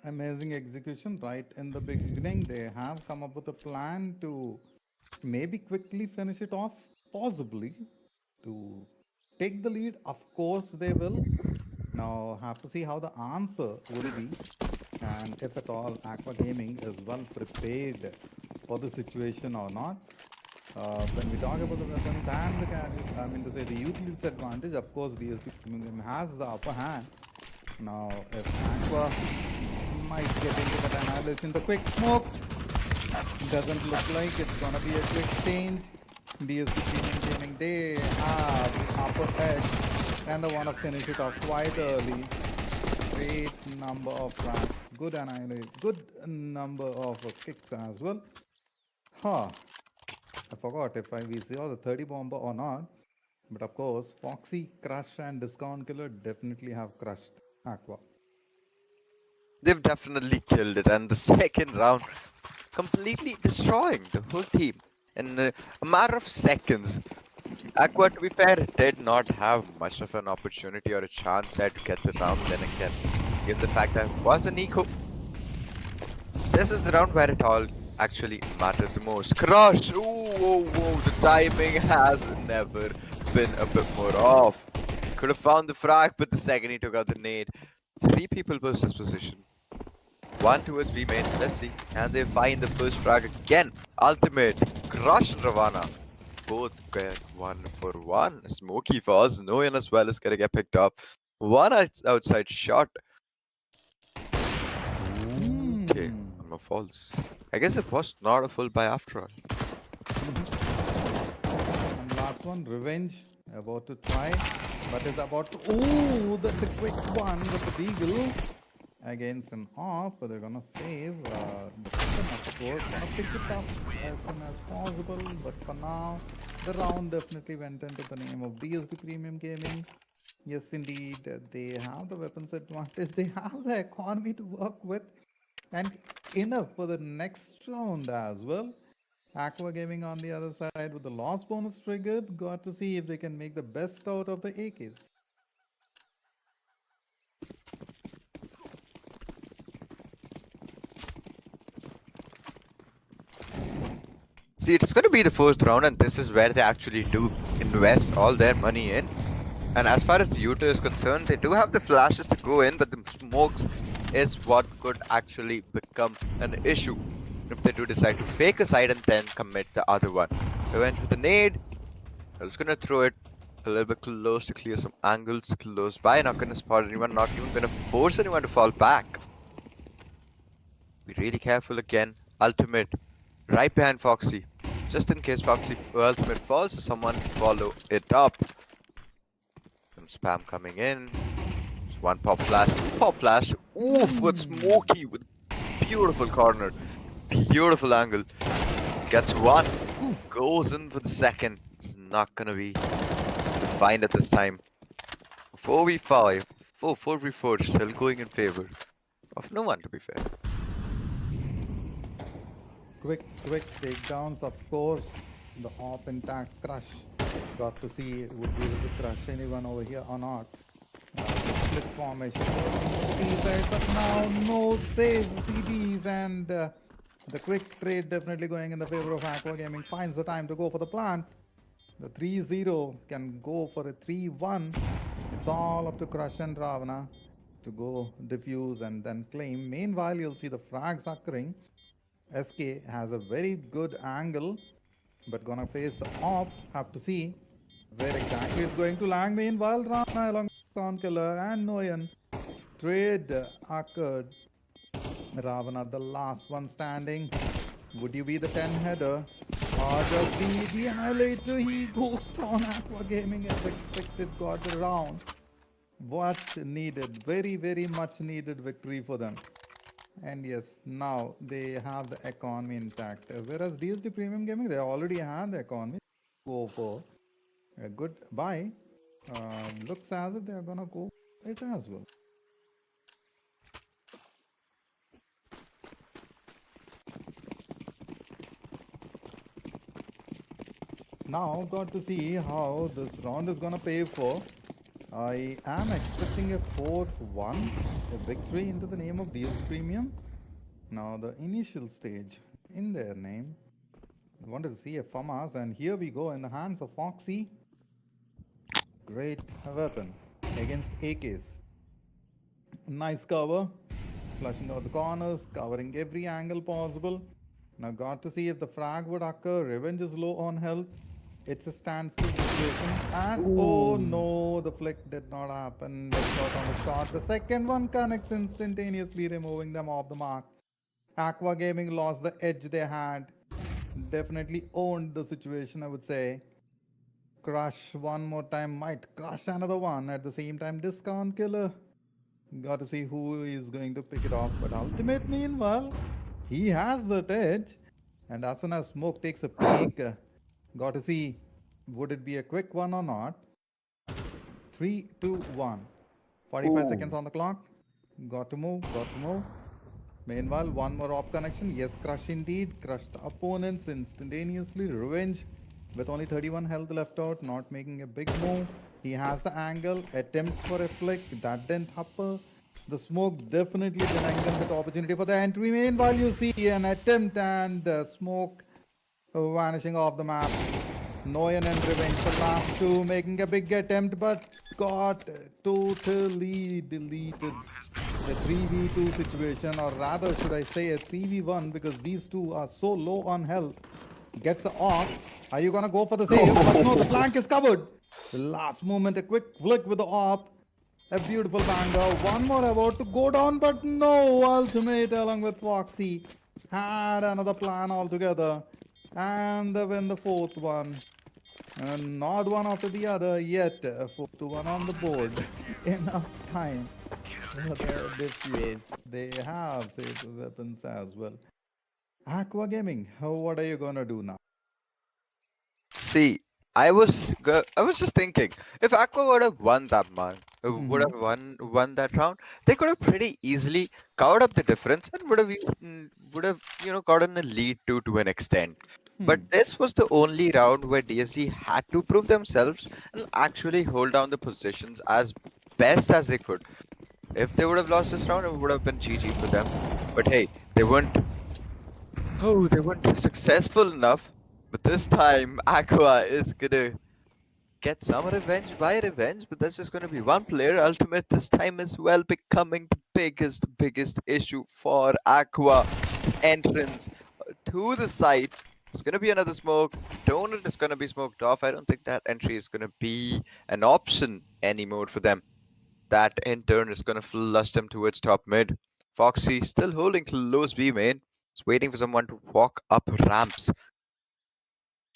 Amazing execution right in the beginning. They have come up with a plan to maybe quickly finish it off, possibly to take the lead. Of course, they will. Now, have to see how the answer will be, and if at all Aqua Gaming is well prepared for the situation or not. When we talk about the weapons and the I mean to say the utilities advantage, of course, DSP has the upper hand. Now, if Aqua might get into that annihilation, the quick smokes doesn't look like it's gonna be a quick change. DSP Premium Gaming, they have upper edge and they wanna finish it off quite early. Great number of rounds, good annihilation, good number of kicks as well. Huh. I forgot if we saw the 30 bomber or not. But of course, Foxy, Crush, and Discount Killer definitely have crushed Aqua. They've definitely killed it, and the second round completely destroying the whole team in a matter of seconds. Aqua, to be fair, did not have much of an opportunity or a chance there to get the round. Then again, given the fact that it was an eco, this is the round where it all actually matters the most. Crush! Ooh, whoa, the timing has never been a bit more off. Could have found the frag, but the second he took out the nade, 3 people post this position. 1 towards B main, let's see. And they find the first frag again. Ultimate, Crush and Ravana. Both get 1-for-1. Smokey falls, no one as well is gonna get picked up. One outside shot. Okay, no false. I guess it was not a full buy after all. And last one, Revenge, about to try, but is about to. Ooh, that's a quick one with the Beagle against an off, but they're gonna save. The system, of course, gonna pick it up as soon as possible, but for now, the round definitely went into the name of DSD Premium Gaming. Yes, indeed, they have the weapons advantage, they have the economy to work with, and enough for the next round as well. Aqua Gaming on the other side with the loss bonus triggered, got to see if they can make the best out of the AKs. See, it's going to be the first round, and this is where they actually do invest all their money in. And as far as the Utah is concerned, they do have the flashes to go in, but the smokes is what could actually become an issue if they do decide to fake a side and then commit the other one. Revenge with the nade. I was going to throw it a little bit close to clear some angles close by. Not going to spot anyone, not even going to force anyone to fall back. Be really careful again. Ultimate right behind Foxy. Just in case Foxy ultimate falls, so someone follow it up. Some spam coming in. Just one pop flash. Pop flash. Oof, with Smokey with beautiful corner. Beautiful angle. Gets one. Goes in for the second. It's not gonna be defined at this time. 4v5. 4v4 still going in favor of no one, to be fair. Quick takedowns, of course. The op intact crush. Got to see would be able to crush anyone over here or not. Split formation side, but now no saves CDs and the quick trade definitely going in the favor of Aqua Gaming. Finds the time to go for the plant. The 3-0 can go for a 3-1. It's all up to Crush and Ravana to go diffuse and then claim. Meanwhile, you'll see the frags occurring. SK has a very good angle, but gonna face the op. Have to see where exactly it's going to land. Meanwhile, Ravana along with Killer and Noyan. Trade occurred. Ravana, the last one standing. Would you be the 10 header? Or just be the annihilator? He goes on Aqua Gaming as expected, got the round. What needed? Very much needed victory for them. And yes, now they have the economy intact. Whereas DSD Premium Gaming, they already have the economy. Go for a good buy. Looks as if they're gonna go it as well. Now got to see how this round is gonna pay for. I am expecting a 4-1, a victory into the name of DS Premium. Now the initial stage in their name. I wanted to see a FAMAS, and here we go in the hands of Foxy. Great weapon against AKs. Nice cover, flushing out the corners, covering every angle possible. Now got to see if the frag would occur. Revenge is low on health. It's a standstill situation. And oh Ooh. no, the flick did not happen. They shot on the shot. The second one connects instantaneously, removing them off the mark. Aqua Gaming lost the edge they had. Definitely owned the situation, I would say. Crush one more time, might crush another one at the same time. Discount killer. Got to see who is going to pick it off. But Ultimate, meanwhile, he has that edge. And as soon as Smoke takes a peek, got to see would it be a quick one or not. 3, 2, 1. 45 seconds Ooh. on the clock. Got to move, got to move. Meanwhile, one more op connection. Yes, crush indeed. Crushed opponents instantaneously. Revenge with only 31 health left out, not making a big move. He has the angle, attempts for a flick. That didn't happen. The smoke definitely denying them the opportunity for the entry. Meanwhile, you see an attempt and smoke vanishing off the map. Noyan and Revenge, the last two, making a big attempt, but got totally deleted. A 3v2 situation, or rather, should I say a 3v1, because these two are so low on health. Gets the off. Are you gonna go for the save? But no, the flank is covered. The last moment, a quick flick with the op. A beautiful banger. One more about to go down, but no. Ultimate along with Foxy had another plan altogether. And they win the fourth one. And not one after the other yet. 4-1 on the board. Enough time for the diffuse. They have saved weapons as well. Aqua Gaming, what are you gonna do now? See, I was just thinking, if Aqua would have won that man, would have won that round, they could have pretty easily covered up the difference and would have gotten a lead to an extent. But this was the only round where DSG had to prove themselves and actually hold down the positions as best as they could. If they would have lost this round, it would have been GG for them. But hey, they weren't. Oh, they weren't successful enough. But this time, Aqua is gonna get some revenge by revenge. But that's just gonna be one player. Ultimate this time as well, becoming the biggest issue for Aqua. Entrance to the site. It's gonna be another smoke. Donut is gonna be smoked off. I don't think that entry is gonna be an option anymore for them. That in turn is gonna flush them towards top mid. Foxy still holding close B main. Is waiting for someone to walk up ramps.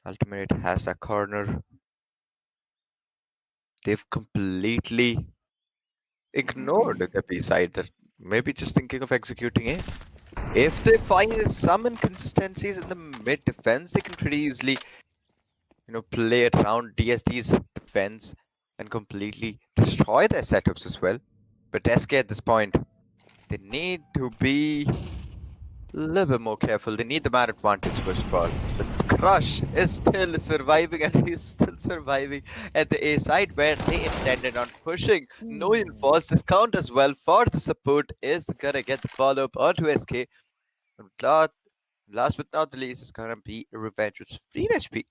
Ultimate has a corner. They've completely ignored the B side. They're maybe just thinking of executing it. If they find some inconsistencies in the mid defense, they can pretty easily, play around DSD's defense and completely destroy their setups as well. But SK at this point, they need to be a little bit more careful. They need the man advantage first of all. But Crush is still surviving and he's still surviving at the A side where they intended on pushing. No Ooh. false discount as well for the support is gonna get the follow up onto SK. And last but not the least is gonna be Revenge with free HP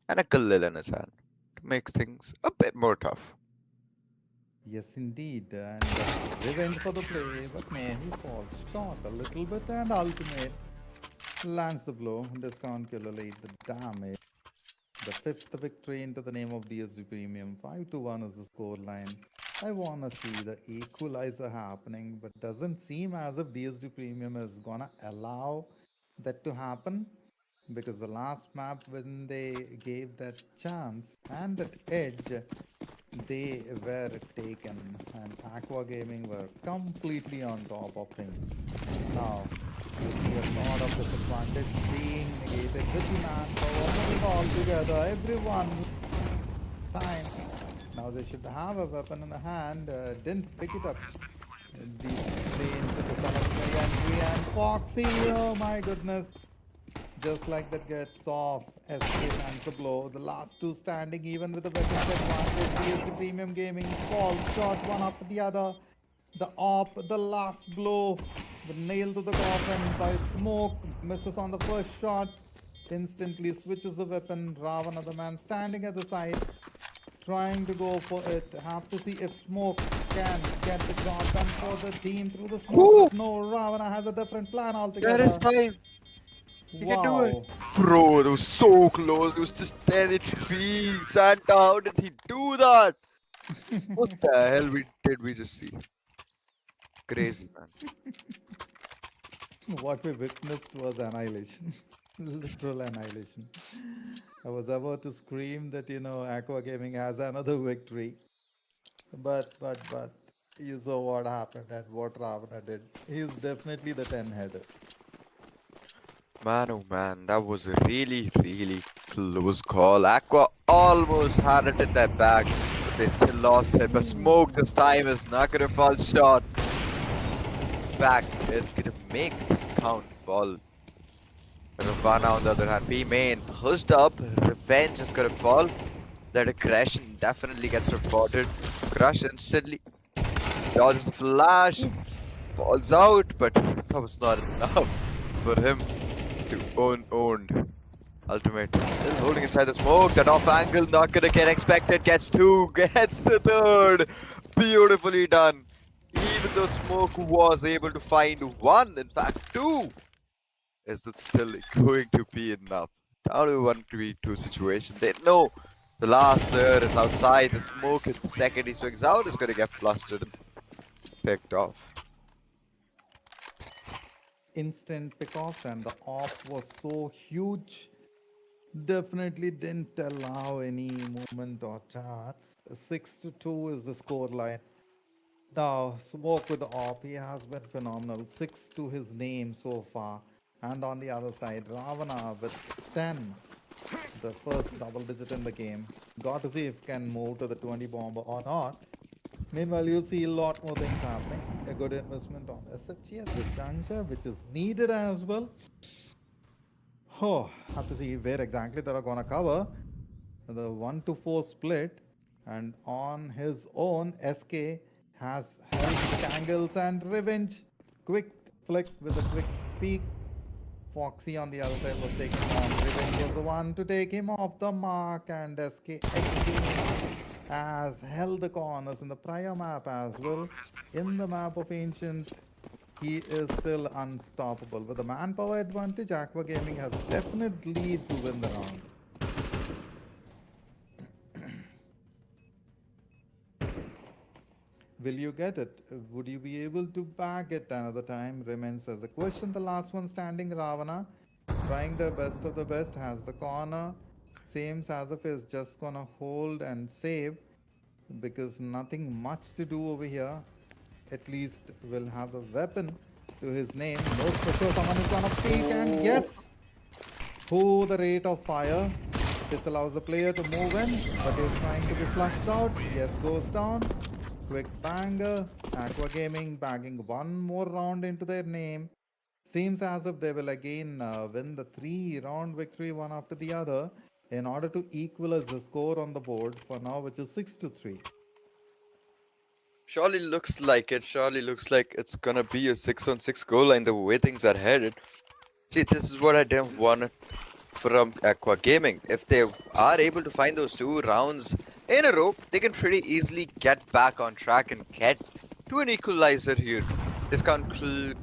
and a Khalil in his hand to make things a bit more tough. Yes, indeed. And revenge for the play, but no, he falls short a little bit and ultimate lands the blow. Discount killer laid the damage. The fifth victory into the name of DSG Premium. 5 to 1 is the score line. I wanna see the equalizer happening, but doesn't seem as if DSG Premium is gonna allow that to happen because the last map when they gave that chance and that edge they were taken and Aqua Gaming were completely on top of things. Now, you see a lot of disadvantage being negated with the manpower moving all together. Everyone time. Now they should have a weapon in the hand. Didn't pick it up. The plane to the son of entry and Foxy. Oh my goodness. Just like that gets off, SK lands the blow. The last two standing even with the weapons advantage. PSG Premium Gaming falls short one after the other. The op, the last blow, the nail to the coffin by Smoke, misses on the first shot, instantly switches the weapon. Ravana, the man standing at the side, trying to go for it. Have to see if Smoke can get the job done for the team through the smoke. Ooh, But no, Ravana has a different plan that is altogether. time. He can do it. Wow. Bro, that was so close. It was just 10 HP. Santa, how did he do that? What the hell did we just see? Crazy, man. What we witnessed was annihilation. Literal annihilation. I was about to scream that, Aqua Gaming has another victory. But, you saw what happened and what Ravana did. He's definitely the 10 header. Man, oh man, that was a really, really close call. Aqua almost had it in their bag, but they still lost it. But Smoke this time is not gonna fall short. In fact, is gonna make this count fall. Ravana, on the other hand, B main pushed up. Revenge is gonna fall. That aggression definitely gets reported. Crush instantly dodges the flash, falls out, but that was not enough for him to owned. Ultimate still holding inside the smoke. That off angle not gonna get expected. Gets two, gets the third. Beautifully done. Even though Smoke was able to find one, in fact two, is that still going to be enough? Down to 1v2 situation. They know the last player is outside. The Smoke is the second he swings out is gonna get flustered and picked off. Instant pickoffs and the off was so huge. Definitely didn't allow any movement or chance. 6 to 2 is the score line. Now, Smoke with the op, he has been phenomenal. 6 to his name so far. And on the other side, Ravana with 10, the first double digit in the game. Got to see if can move to the 20 bomber or not. Meanwhile, you'll see a lot more things happening. A good investment on SFG at this juncture, which is needed as well. Oh, have to see where exactly they're gonna cover the 1 to 4 split, and on his own, SK has held angles and revenge. Quick flick with a quick peek. Foxy on the other side was taken on. Revenge was the one to take him off the mark, and SK again has held the corners in the prior map as well. In the map of Ancient, he is still unstoppable. With the manpower advantage, Aqua Gaming has definite lead to win the round. Will you get it? Would you be able to bag it another time? Remains as a question. The last one standing, Ravana, trying their best of the best, has the corner. Seems as if is just gonna hold and save because nothing much to do over here. At least will have a weapon to his name. No for sure someone is gonna peek and yes! Oh, the rate of fire. This allows the player to move in, but he's trying to be flushed out. Yes, goes down. Quick banger. Aqua Gaming bagging one more round into their name. Seems as if they will again win the 3 round victory one after the other in order to equalize the score on the board for now, which is 6-3. Surely looks like it. Surely looks like it's gonna be a 6-on-6 goal line the way things are headed. See, this is what I didn't want from Aqua Gaming. If they are able to find those 2 rounds in a row, they can pretty easily get back on track and get to an equalizer here. Discount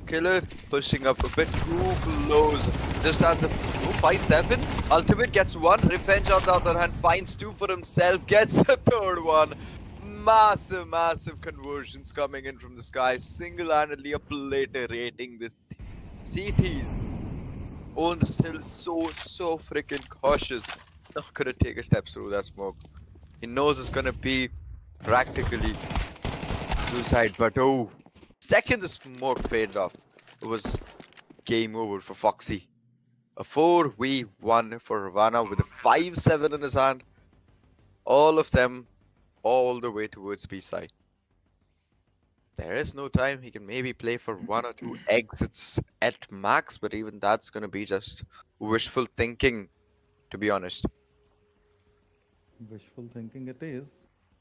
Killer pushing up a bit too close. Just as a 5-7. Ultimate gets one. Revenge on the other hand finds 2 for himself. Gets a third one. Massive conversions coming in from the sky. Single-handedly obliterating the CTs. Owen still so freaking cautious. Not gonna take a step through that smoke. He knows it's gonna be practically suicide, but oh, second the smoke faded off, it was game over for Foxy. A 4v1 for Ravana with a 5-7 in his hand. All of them all the way towards B side. There is no time. He can maybe play for 1 or 2 exits at max, but even that's gonna be just wishful thinking, to be honest. Wishful thinking it is.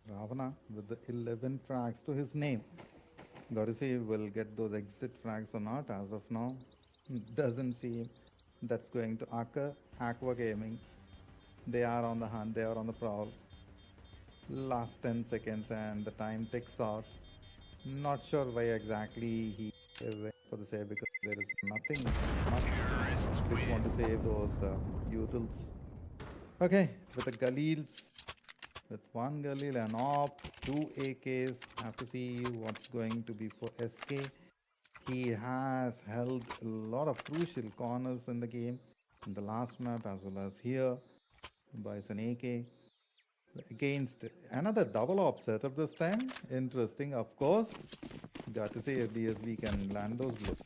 Ravana with the 11 frags to his name. Gotta see if we'll get those exit frags or not as of now. Doesn't seem that's going to occur. Aqua Gaming. They are on the hunt, they are on the prowl. Last 10 seconds and the time ticks out. Not sure why exactly he went for the save because there is nothing much. Just want to save those utils. Okay, with the Galils, with 1 Galil and op, 2 AKs. Have to see what's going to be for SK. He has held a lot of crucial corners in the game, in the last map as well as here. Buys an AK against another double op setup this time. Interesting, of course. Got to see if DSB can land those blows.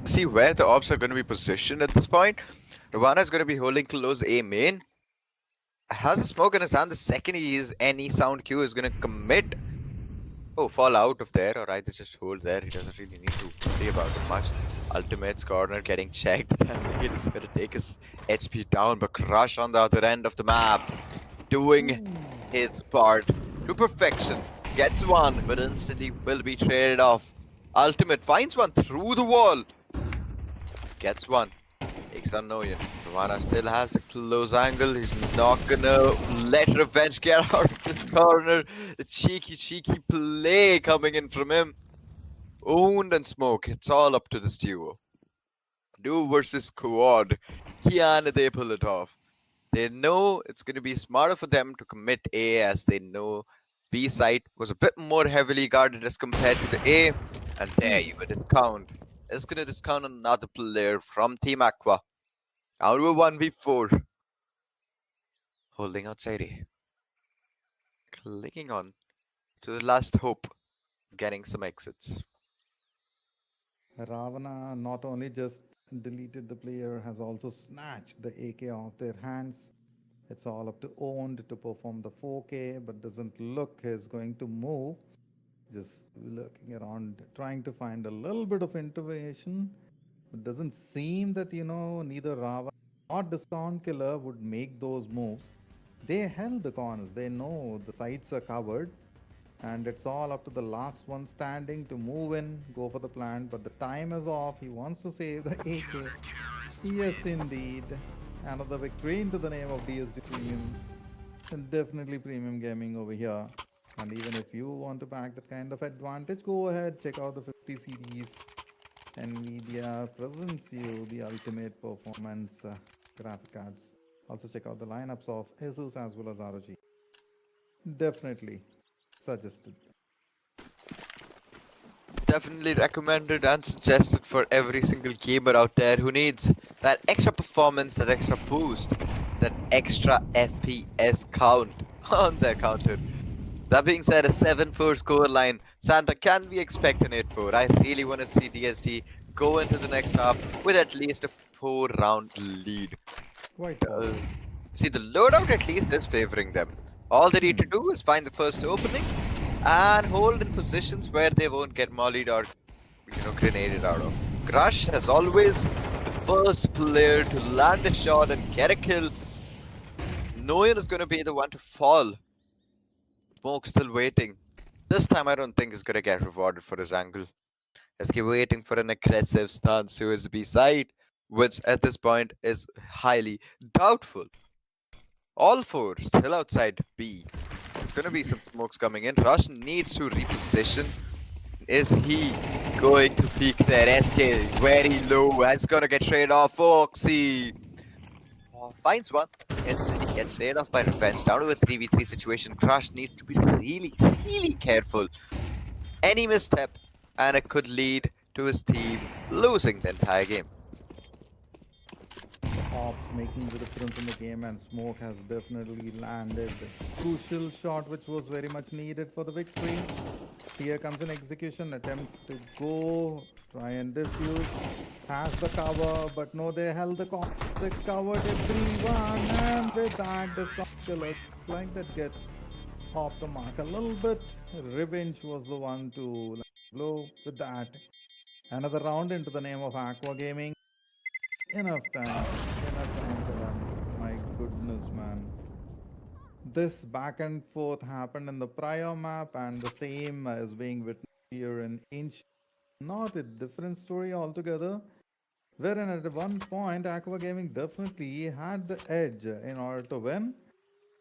See where the ops are going to be positioned at this point. Ravana is going to be holding close A main. Has a smoke in his hand. The second he is any sound cue is going to commit. Oh, fall out of there, or either just hold there. He doesn't really need to worry about it much. Ultimate's corner getting checked. Then he's going to take his HP down, but Crush on the other end of the map, doing his part to perfection. Gets one, but instantly will be traded off. Ultimate finds one through the wall. Gets one. Takes down Noyan. Ravana still has a close angle. He's not gonna let Revenge get out of this corner. The cheeky play coming in from him. Owned and Smoke. It's all up to this duo. Duo versus squad. Can they pull it off? They know it's gonna be smarter for them to commit A, as they know B side was a bit more heavily guarded as compared to the A. And there you go, discount. It's gonna discount another player from Team Aqua. Down to a 1v4. Holding outside A. Clinging on to the last hope of getting some exits. Ravana not only just deleted the player, has also snatched the AK off their hands. It's all up to Owned to perform the 4K, but doesn't look is going to move. Just looking around, trying to find a little bit of intervention. It doesn't seem that, neither Ravana or Discount Killer would make those moves. They held the corners, they know the sides are covered, and it's all up to the last one standing to move in, go for the plant, but the time is off. He wants to save the AK. Yes, indeed. Another victory into the name of DSD Premium. And definitely Premium Gaming over here. And even if you want to back that kind of advantage, go ahead, check out the 50 series. NVIDIA presents you the ultimate performance graphic cards. Also check out the lineups of ASUS as well as ROG. Definitely suggested. Definitely recommended and suggested for every single gamer out there who needs that extra performance, that extra boost, that extra FPS count on their counter. That being said, a 7-4 scoreline. Santa, can we expect an 8-4? I really want to see DSD go into the next half with at least a 4-round lead. Quite possible. See, the loadout at least is favoring them. All they need to do is find the first opening and hold in positions where they won't get mollied or grenaded out of. Crush has always the first player to land a shot and get a kill. No one is gonna be the one to fall. Smoke still waiting. This time I don't think he's gonna get rewarded for his angle. SK waiting for an aggressive stance to his B side, which at this point is highly doubtful. All four still outside B. There's gonna be some smokes coming in. Rush needs to reposition. Is he going to peek there? SK very low. It's gonna get traded off. Foxy finds one. Instantly gets traded off by Revenge. Down to a 3v3 situation. Crush needs to be really, really careful. Any misstep, and it could lead to his team losing the entire game. Ops making the difference in the game, and Smoke has definitely landed the crucial shot which was very much needed for the victory. Here comes an execution, attempts to go, try and defuse, has the cover, but no, they held the they covered everyone, and with that, the killer like that gets off the mark a little bit. Revenge was the one to blow with that. Another round into the name of Aqua Gaming. Enough time for them. My goodness, man. This back and forth happened in the prior map, and the same is being witnessed here in Inch. Not a different story altogether. Wherein at one point, Aqua Gaming definitely had the edge in order to win.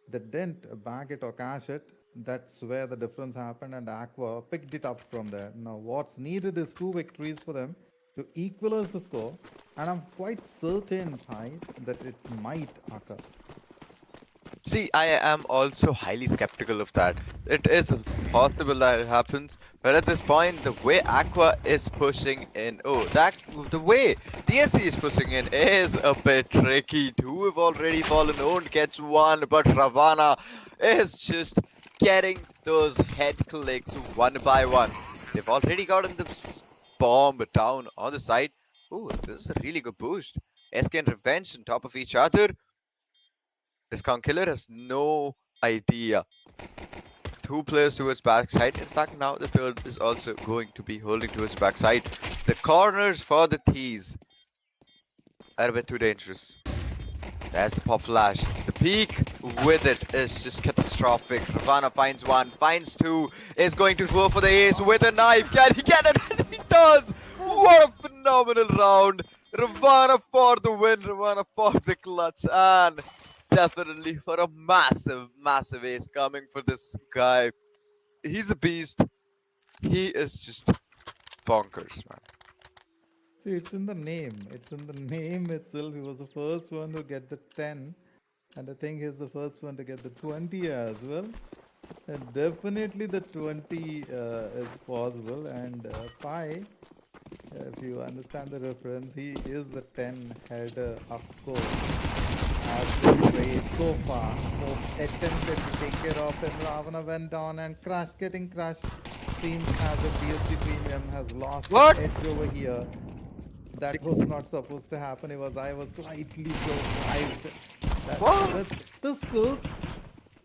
They didn't bag it or cash it. That's where the difference happened, and Aqua picked it up from there. Now, what's needed is two victories for them to equalize the score, and I'm quite certain, Pi, that it might occur. See, I am also highly skeptical of that. It is possible that it happens, but at this point, the way Aqua is pushing in, the way DSC is pushing in is a bit tricky. Two have already fallen, Owned gets one, but Ravana is just getting those head clicks one by one. They've already gotten the bomb down on the side. Oh, this is a really good boost. SK and Revenge on top of each other. This Killer has no idea. Two players to his backside. In fact, now the third is also going to be holding to his backside. The corners for the tees are a bit too dangerous. There's the pop flash. The peak with it is just catastrophic. Ravana finds one, finds two, is going to go for the ace with a knife. Can he get it? He does! What a phenomenal round! Ravana for the win, Ravana for the clutch, and definitely for a massive, massive ace coming for this guy. He's a beast. He is just bonkers, man. See, it's in the name. It's in the name itself. He was the first one to get the 10, and I think he's the first one to get the 20 as well. And definitely the 20 is possible. And Pi, if you understand the reference, he is the 10 header, of course. Has been great so far. Smoke attempted to take care of him. Ravana went down and getting crushed. Seems as if BSC Premium has lost What? the edge over here. That was not supposed to happen. I was slightly surprised. What? That's pistols.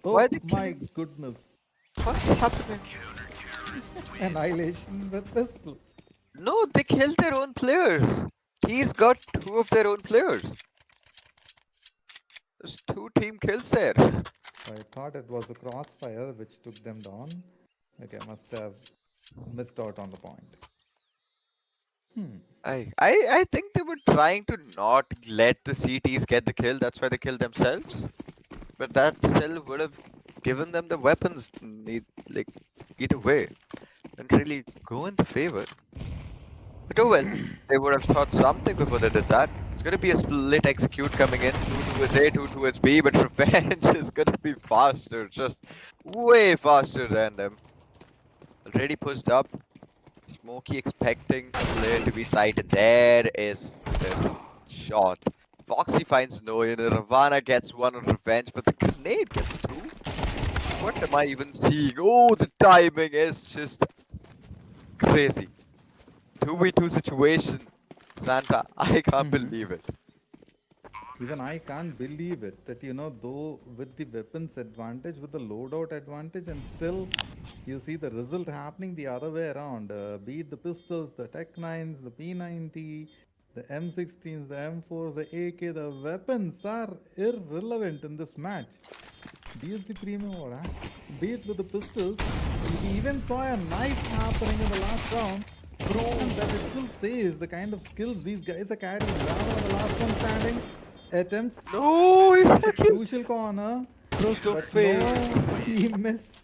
Oh Why they my killing? goodness. What's happening? Annihilation with pistols. No, they killed their own players. He's got two of their own players. There's two team kills there. I thought it was a crossfire which took them down. Okay, I must have missed out on the point. I think they were trying to not let the CTs get the kill. That's why they killed themselves. But that still would have given them the weapons. Like either way, didn't really go in the favor. But oh well, they would have thought something before they did that. It's gonna be a split execute coming in, two towards A, two towards B, but Revenge is gonna be faster, just way faster than them. Already pushed up. Smokey expecting a player to be sighted. There is the shot. Foxy finds Noyan. Ravana gets one on Revenge, but the grenade gets through. What am I even seeing? Oh, the timing is just crazy. 2v2 situation. Santa, I can't believe it. Even I can't believe it that though with the weapons advantage, with the loadout advantage, and still You see the result happening the other way around. Be it the pistols, the Tech 9s, the P90, the M16s, the M4s, the AK, the weapons are irrelevant in this match. DSD Premium or be it with the pistols, we even saw a knife happening in the last round. And Bro, that itself says the kind of skills these guys are carrying. Ravana, the last one standing, attempts no, such a it's like crucial corner, close to but fail. no, he missed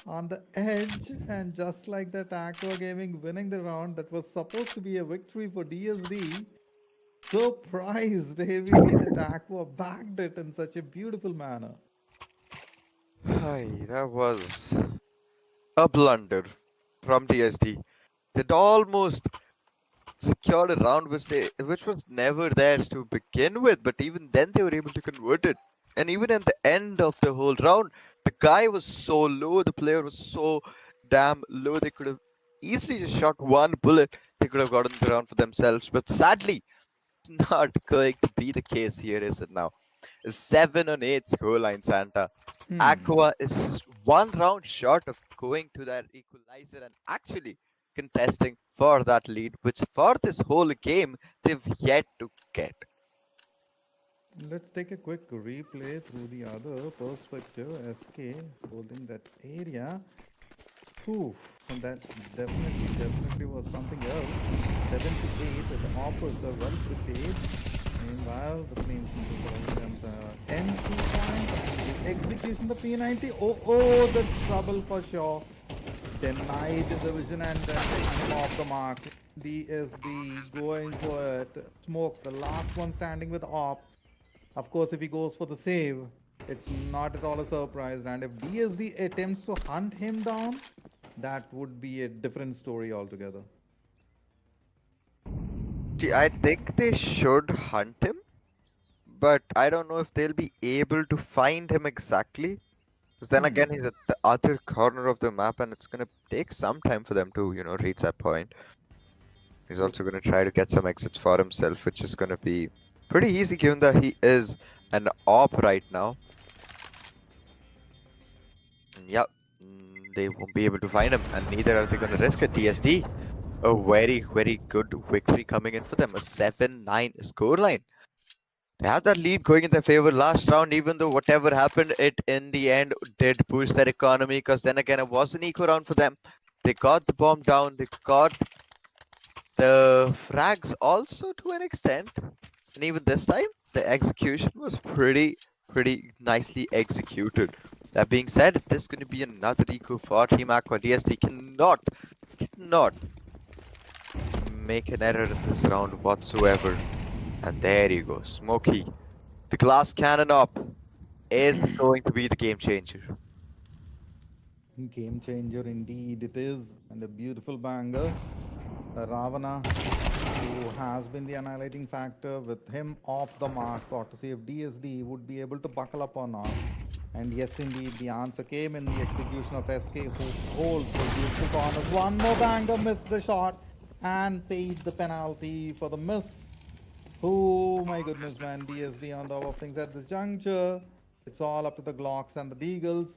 on the edge. And just like that, Aqua Gaming winning the round, that was supposed to be a victory for DSD. Surprised heavily that Aqua backed it in such a beautiful manner. Hi, that was a blunder from TSD. They'd almost secured a round which was never theirs to begin with, but even then they were able to convert it. And even at the end of the whole round, the guy was so low, the player was so damn low, they could have easily just shot one bullet, they could have gotten the round for themselves. But sadly, it's not going to be the case here, is it now? A 7 on 8 scoreline, Santa. Hmm. Aqua is just one round short of going to that equalizer and actually contesting for that lead, which for this whole game they've yet to get. Let's take a quick replay through the other perspective. SK holding that area. Oof, and that definitely was something else. 7 to 8, the offers are well prepared. Meanwhile, the clean synthesis M2 point and the execution, the P90. Oh, the trouble for sure. Denied the vision and then taking him off the mark. DSD going for it. Smoke, the last one standing with op. Of course, if he goes for the save, it's not at all a surprise. And if DSD attempts to hunt him down, that would be a different story altogether. See, I think they should hunt him, but I don't know if they'll be able to find him exactly. Because then Hmm. again, he's at the other corner of the map, and it's gonna take some time for them to, reach that point. He's also gonna try to get some exits for himself, which is gonna be pretty easy given that he is an op right now. And yep, they won't be able to find him, and neither are they gonna risk it. TSD, a very, very good victory coming in for them, a 7-9 scoreline. They have that lead going in their favor last round, even though whatever happened, it in the end did boost their economy, because then again, it was an eco round for them. They got the bomb down, they got the frags also to an extent, and even this time, the execution was pretty nicely executed. That being said, this is going to be another eco for Team Aqua. DST cannot make an error in this round whatsoever. And there you go, Smokey. The glass cannon up is going to be the game changer. Game changer indeed it is, and a beautiful banger. Ravana, who has been the annihilating factor, with him off the mark. Got to see if DSD would be able to buckle up or not. And yes, indeed, the answer came in the execution of SK, who holds the beautiful corners. One more banger, missed the shot, and paid the penalty for the miss. Oh my goodness, man. DSD on top of things at this juncture. It's all up to the Glocks and the Deagles.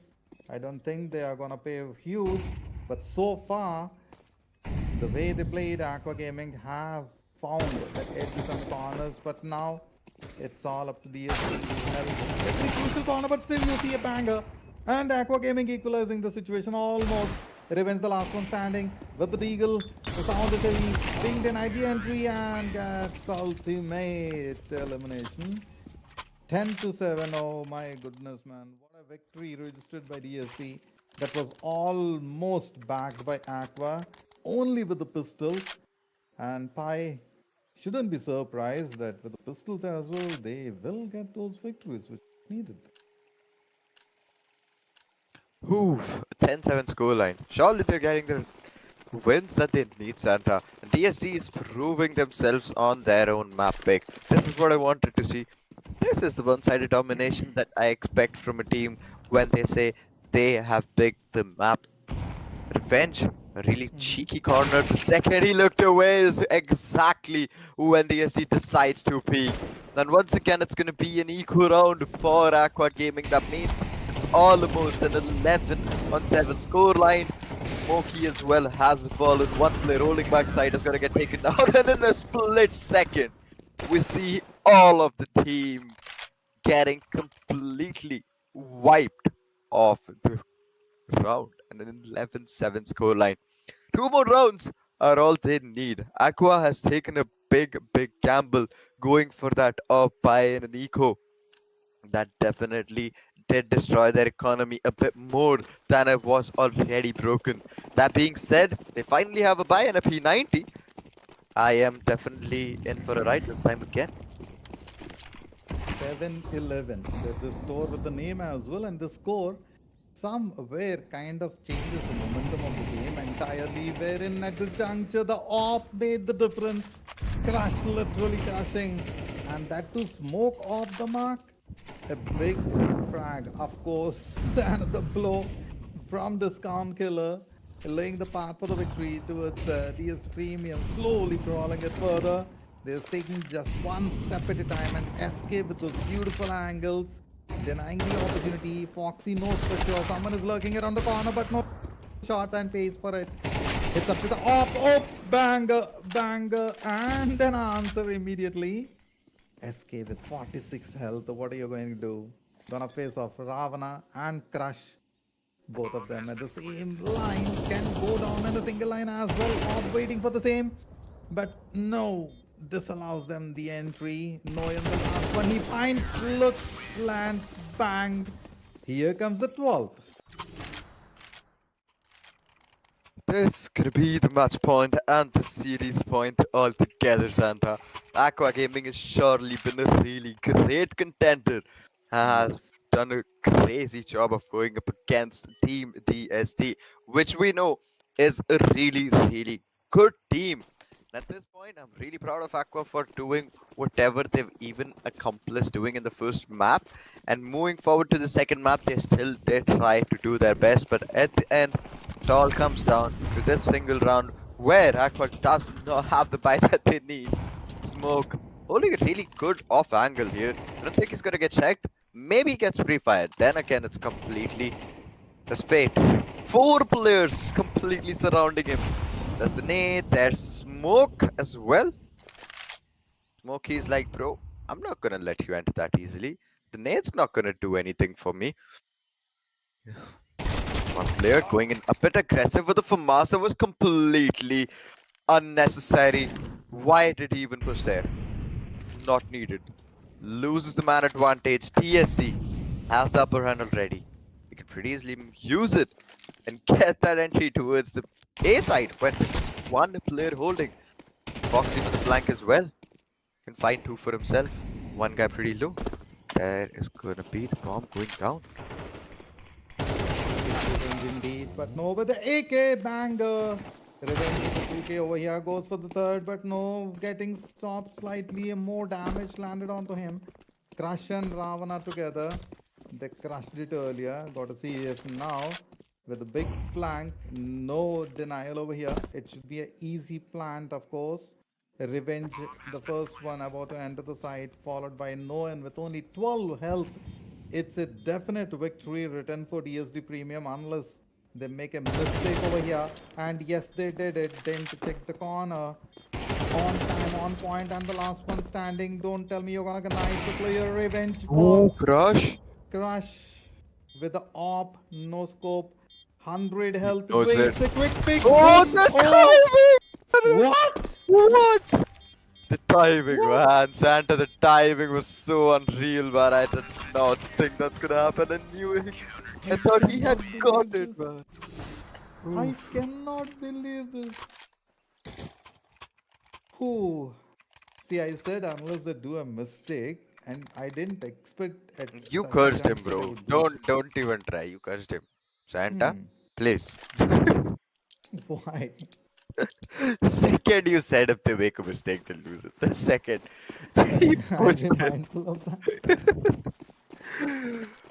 I don't think they are gonna pay huge, but so far, the way they played, Aqua Gaming have found that edges and corners, but now it's all up to the SC. Every crucial corner, but still you see a banger. And Aqua Gaming equalizing the situation almost. Revenge the last one standing with the Deagle. The sound is heavy, being denied the entry and gets ultimate elimination. 10 to 7. Oh my goodness, man. What a victory registered by DSC. That was almost backed by Aqua, only with the pistols. And Pi shouldn't be surprised that with the pistols as well, they will get those victories which needed. Oof, 10-7 scoreline. Surely they're getting the wins that they need, Santa. And DSD is proving themselves on their own map pick. This is what I wanted to see. This is the one-sided domination that I expect from a team when they say they have picked the map. Revenge, a really cheeky corner. The second he looked away is exactly when DSD decides to peek. Then once again, it's going to be an equal round for Aqua Gaming. That means It's almost an 11 on 7 scoreline. Moki as well has fallen. One player rolling backside is gonna get taken down, and in a split second, we see all of the team getting completely wiped off the round and an 11-7 scoreline. Two more rounds are all they need. Aqua has taken a big gamble going for that up by an eco. That definitely did destroy their economy a bit more than it was already broken. That being said, they finally have a buy and a P90. I am definitely in for a ride this time again. 7-11. There's a store with the name as well, and the score somewhere kind of changes the momentum of the game entirely. Wherein at this juncture, the op made the difference. Crush, literally crushing, and that to smoke off the mark. A big frag, of course. Another blow from Discount Killer, laying the path for the victory towards DS Premium, slowly crawling it further. They're taking just one step at a time and escape with those beautiful angles, denying the opportunity. Foxy knows for sure someone is lurking around the corner, but no shots and pays for it. It's up to the op, banger, and an answer immediately. SK with 46 health. What are you going to do? Gonna face off Ravana and Crush. Both of them at the same line can go down in a single line as well, of waiting for the same. But no, this allows them the entry. No, in the last one, he finds, looks, lands, banged. Here comes the 12th. This could be the match point and the series point all together, Santa. Aqua Gaming has surely been a really great contender. Has Yes. done a crazy job of going up against Team DST, which we know is a really good team. And at this point, I'm really proud of Aqua for doing whatever they've even accomplished doing in the first map. And moving forward to the second map, they still did try to do their best, but at the end, it all comes down to this single round where Aqua does not have the bite that they need. Smoke holding a really good off angle here. I don't think he's gonna get checked. Maybe he gets pre-fired. Then again, it's completely his fate. Four players completely surrounding him. There's the nade, there's Smoke as well. Smokey's like, bro, I'm not gonna let you enter that easily. The nade's not gonna do anything for me. One player going in a bit aggressive with the Famasa was completely unnecessary. Why did he even push there? Not needed. Loses the man advantage. TSD has the upper hand already. He can pretty easily use it and get that entry towards the A side where there's just one player holding. Foxy for the flank as well. Can find two for himself. One guy pretty low. There is gonna be the bomb going down. Revenge indeed, but no, but the AK banger. Revenge with the 2K over here goes for the third, but no, getting stopped slightly. More damage landed onto him. Crush and Ravana together. They crushed it earlier. Got to see if now with a big flank, no denial over here. It should be an easy plant, of course. Revenge, the first one about to enter the site, followed by Noen with only 12 health. It's a definite victory written for DSD Premium unless they make a mistake over here. And yes, they did it. Didn't check the corner. On time, on point, and the last one standing. Don't tell me you're gonna knife the player. Revenge Oh, Fox. Crush. Crush with the op, no scope. 100 health. Knows Waits it. a quick pick. Oh, Boom. the Oh, timing! what? What? The timing, man. Santa, the timing was so unreal, man. I did not think that's gonna happen. I knew it. I thought he had got it, man. I cannot believe this. Who? See, I said unless they do a mistake, and I didn't expect at You such a cursed him, juncture they bro. would do Don't even try. You cursed him. Santa, please. why? Second, you said if they make a mistake, they'll lose it. The second, he I'll pushed be it. mindful of that.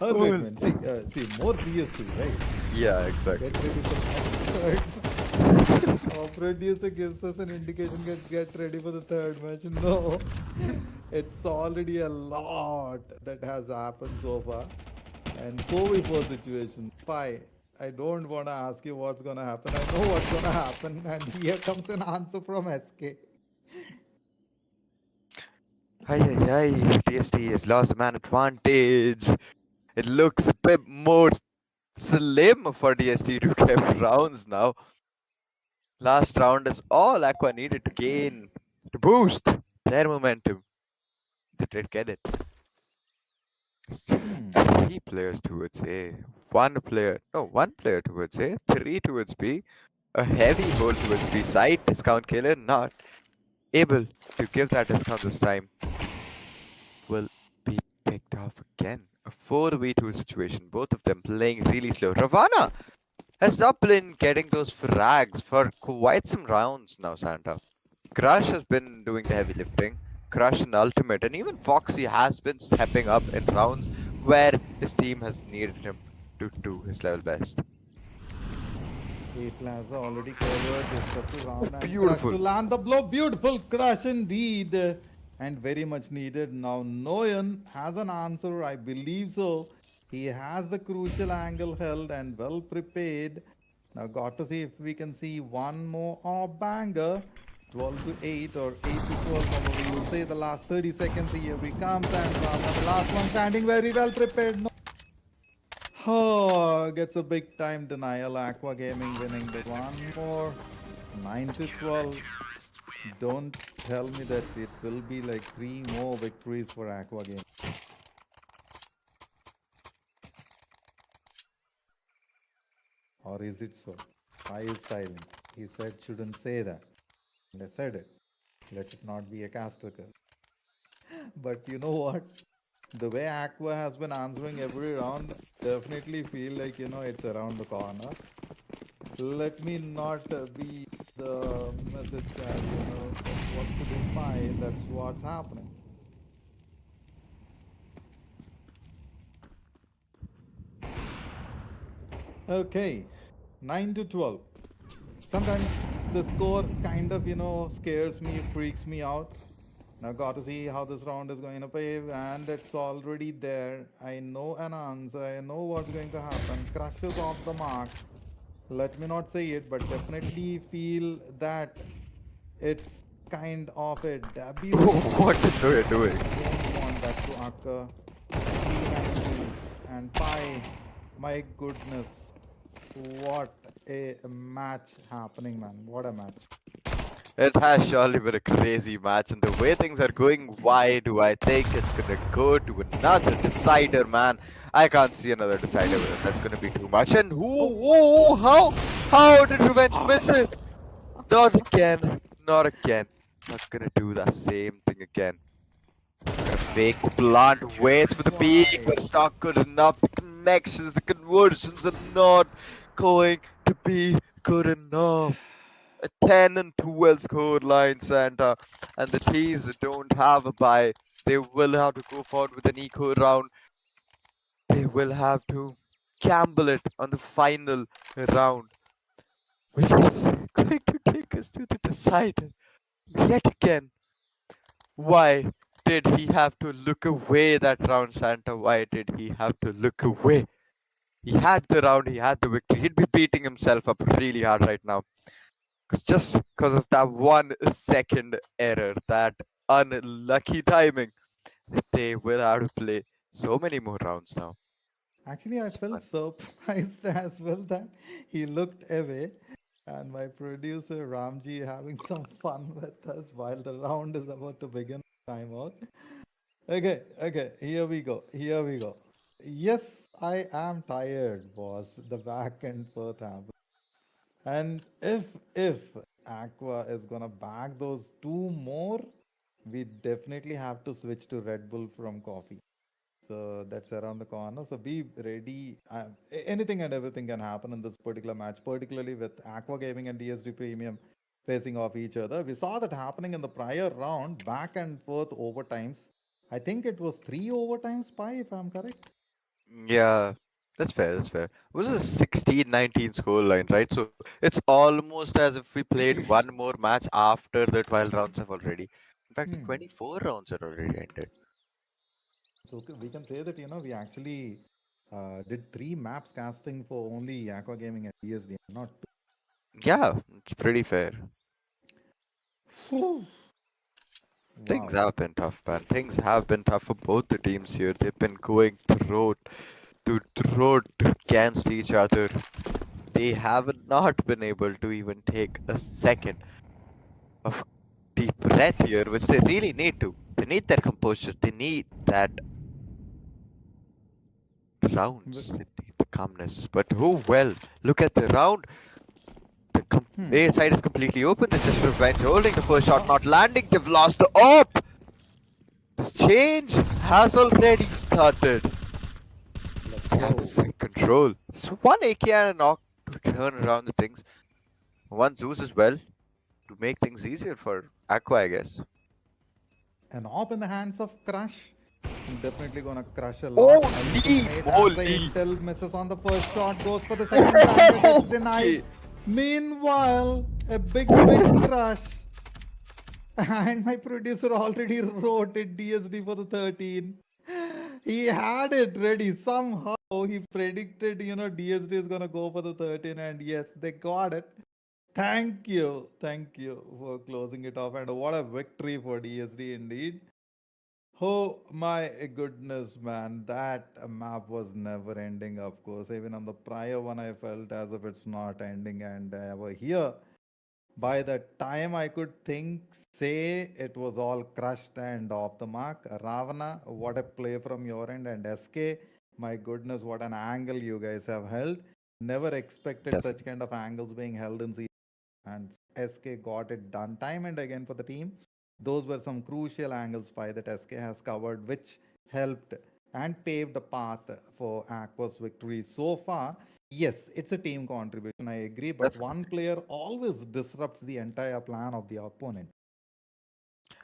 Oh, wait, man. See, more PS2, right? Yeah, exactly. Get ready for the third. Producer gives us an indication. Get ready for the third match. No, it's already a lot that has happened so far. And 4v4 situation. Pi, I don't want to ask you what's going to happen. I know what's going to happen. And here comes an answer from SK. Ay, ay, ay. TST has lost the man advantage. It looks a bit more slim for DST to get rounds now. Last round is all Aqua needed to gain, to boost their momentum. They did get it. Hmm. Three players towards A, one player towards A, three towards B, a heavy hold towards B side, discount killer not able to give that discount this time, will be picked off again. A 4v2 situation, both of them playing really slow. Ravana has not been getting those frags for quite some rounds now, Santa. Crush has been doing the heavy lifting. Crush and Ultimate, and even Foxy has been stepping up in rounds where his team has needed him to do his level best. A Plaza already covered is set to Oh, round and Crush to beautiful. land the blow. Beautiful Crush indeed. And very much needed. Now Noyan has an answer, I believe so. He has the crucial angle held and well prepared. Now got to see if we can see one more banger. 12 to 8 or 8 to 12, however you say the last 30 seconds. Here we come and Rama, the last one standing very well prepared. Oh, gets a big time denial. Aqua Gaming winning big one more. 9 to 12. Don't tell me that it will be like three more victories for Aqua Gaming. Or is it so? Why is silent? He said shouldn't say that. And I said it. Let it not be a casticle. But you know what? The way Aqua has been answering every round, definitely feel like it's around the corner. Let me not be the message that that's what to be fine, that's what's happening. Okay, 9 to 12. Sometimes the score kind of scares me, freaks me out. Now got to see how this round is going to play, and it's already there. I know an answer, I know what's going to happen. Crushes off the mark. Let me not say it, but definitely feel that it's kind of a debut. What is Noya doing? Don't want that to occur. 390 and Pi. My goodness. What a match happening, man. What a match. It has surely been a crazy match, and the way things are going, why do I think it's gonna go to another decider, man? I can't see another decider with it. That's gonna be too much. And how did Revenge miss it? Not again, not again. Not gonna do the same thing again. Gonna fake blunt, waits for the That's peak, why. but it's not good enough. The connections, the conversions are not going to be good enough. A 10 and 12 score line, Santa, and the teams that don't have a bye, they will have to go forward with an eco round. They will have to gamble it on the final round, which is going to take us to the decider yet again. Why did he have to look away that round, Santa? Why did he have to look away? He had the round, he had the victory. He'd be beating himself up really hard right now. Just because of that 1 second error, that unlucky timing, they will have to play so many more rounds now. Actually, I It's felt fun. surprised as well that he looked away. And my producer Ramji having some fun with us while the round is about to begin. Time out. Okay, here we go. Here we go. Yes, I am tired, boss. The back and forth happens. And if Aqua is gonna back those two more, we definitely have to switch to Red Bull from coffee. So that's around the corner. So be ready. Anything and everything can happen in this particular match, particularly with Aqua Gaming and DSD Premium facing off each other. We saw that happening in the prior round, back and forth overtimes. I think it was three overtimes, Pi, if I'm correct. Yeah, that's fair, that's fair. It was a 16-19 score line, right? So it's almost as if we played one more match after the 12 rounds have already. In fact, the Hmm. 24 rounds are already ended. So we can say that we actually did 3 maps casting for only Aqua Gaming and DSD, not two. Yeah, it's pretty fair. Whew. Things Wow. have been tough, man. Things have been tough for both the teams here. They've been going throat to throat against each other. They have not been able to even take a second of deep breath here, which they really need to. They need that composure. They need that But, rounds. They need the calmness. But who well? Look at the round. The A side is completely open. This is Revenge holding the first shot, not landing. They've lost the op. This change has already started. let's They have go. this in control. So one AK and a knock to turn around the things. One Zeus as well to make things easier for Aqua, I guess. An op in the hands of Crush. Definitely gonna crush a lot. Elusive Holy nade as the moly! intel misses on the first shot, goes for the second time, but it's denied. Okay. Meanwhile, a big crush. And my producer already wrote it DSD for the 13. He had it ready somehow. He predicted, DSD is gonna go for the 13, and yes, they got it. Thank you for closing it off, and what a victory for DSD indeed. Oh my goodness, man, that map was never ending, of course. Even on the prior one, I felt as if it's not ending, and over here, by the time I could think, say it was all crushed and off the mark. Ravana, what a play from your end, and SK, my goodness, what an angle you guys have held. Never expected such Definitely. kind of angles being held in season, and SK got it done time and again for the team. Those were some crucial angles by that SK has covered, which helped and paved the path for Aqua's victory so far. Yes, it's a team contribution, I agree, but one Definitely. player always disrupts the entire plan of the opponent.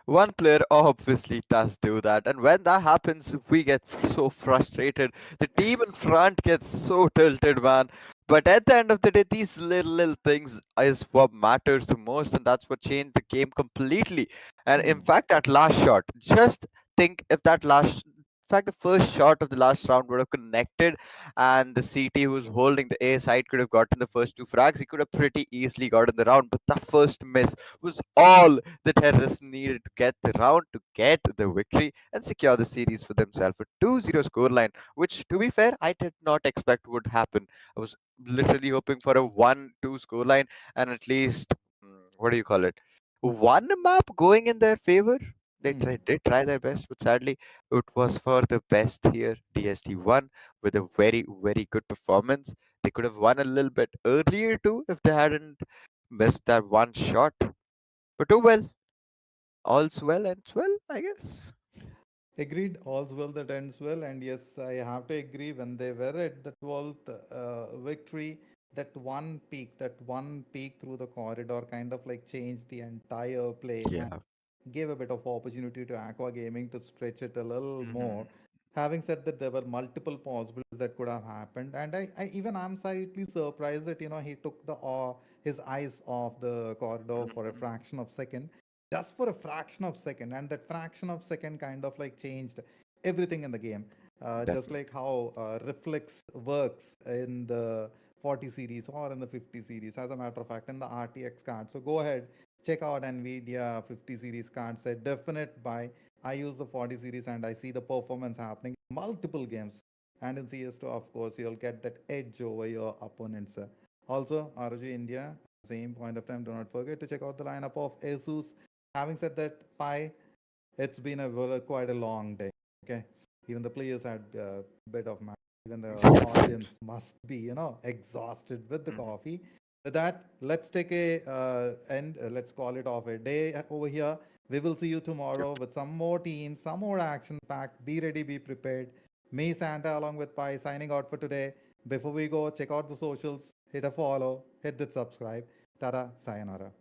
One player obviously does do that, and when that happens, we get so frustrated. The team in front gets so tilted, man. But at the end of the day, these little things is what matters the most, and that's what changed the game completely. And in Hmm. fact, that last shot, just think if that last. In fact, the first shot of the last round would have connected, and the CT who's holding the A side could have gotten the first two frags. He could have pretty easily gotten the round, but the first miss was all the terrorists needed to get the round, to get the victory, and secure the series for themselves. A 2-0 scoreline, which, to be fair, I did not expect would happen. I was literally hoping for a 1-2 scoreline and at least, what do you call it? One map going in their favor. Hmm. Did try their best, but sadly, it was for the best here. DST won with a very good performance. They could have won a little bit earlier too if they hadn't missed that one shot. But oh well, all's well ends well, I guess. Agreed, all's well that ends well. And yes, I have to agree when they were at the 12th victory, that one peak through the corridor kind of like changed the entire play and Yeah. gave a bit of opportunity to Aqua Gaming to stretch it a little more. Hmm. Having said that, there were multiple possibilities that could have happened, and I even I'm slightly surprised that he took his eyes off the corridor for a Hmm. fraction of second, just for a fraction of second, and that fraction of second kind of like changed everything in the game. Just Definitely. like how Reflex works in the 40 series or in the 50 series, as a matter of fact, in the RTX card. So go ahead, check out NVIDIA 50 series cards. A definite buy. I use the 40 series and I see the performance happening in multiple games. And in CS2, of course, you'll get that edge over your opponents. Also, ROG India, same point of time, do not forget to check out the lineup of ASUS. Having said that, Pi, it's been quite a long day. Okay, even the players had a bit of match. Even the audience must be, exhausted with the Mhm. coffee. With that, let's take a end. Let's call it off a day over here. We will see you Yep. tomorrow with some more teams, some more action packed. Be ready, be prepared. Me, Santa, along with Pi, signing out for today. Before we go, check out the socials, hit a follow, hit the subscribe. Tada, sayonara.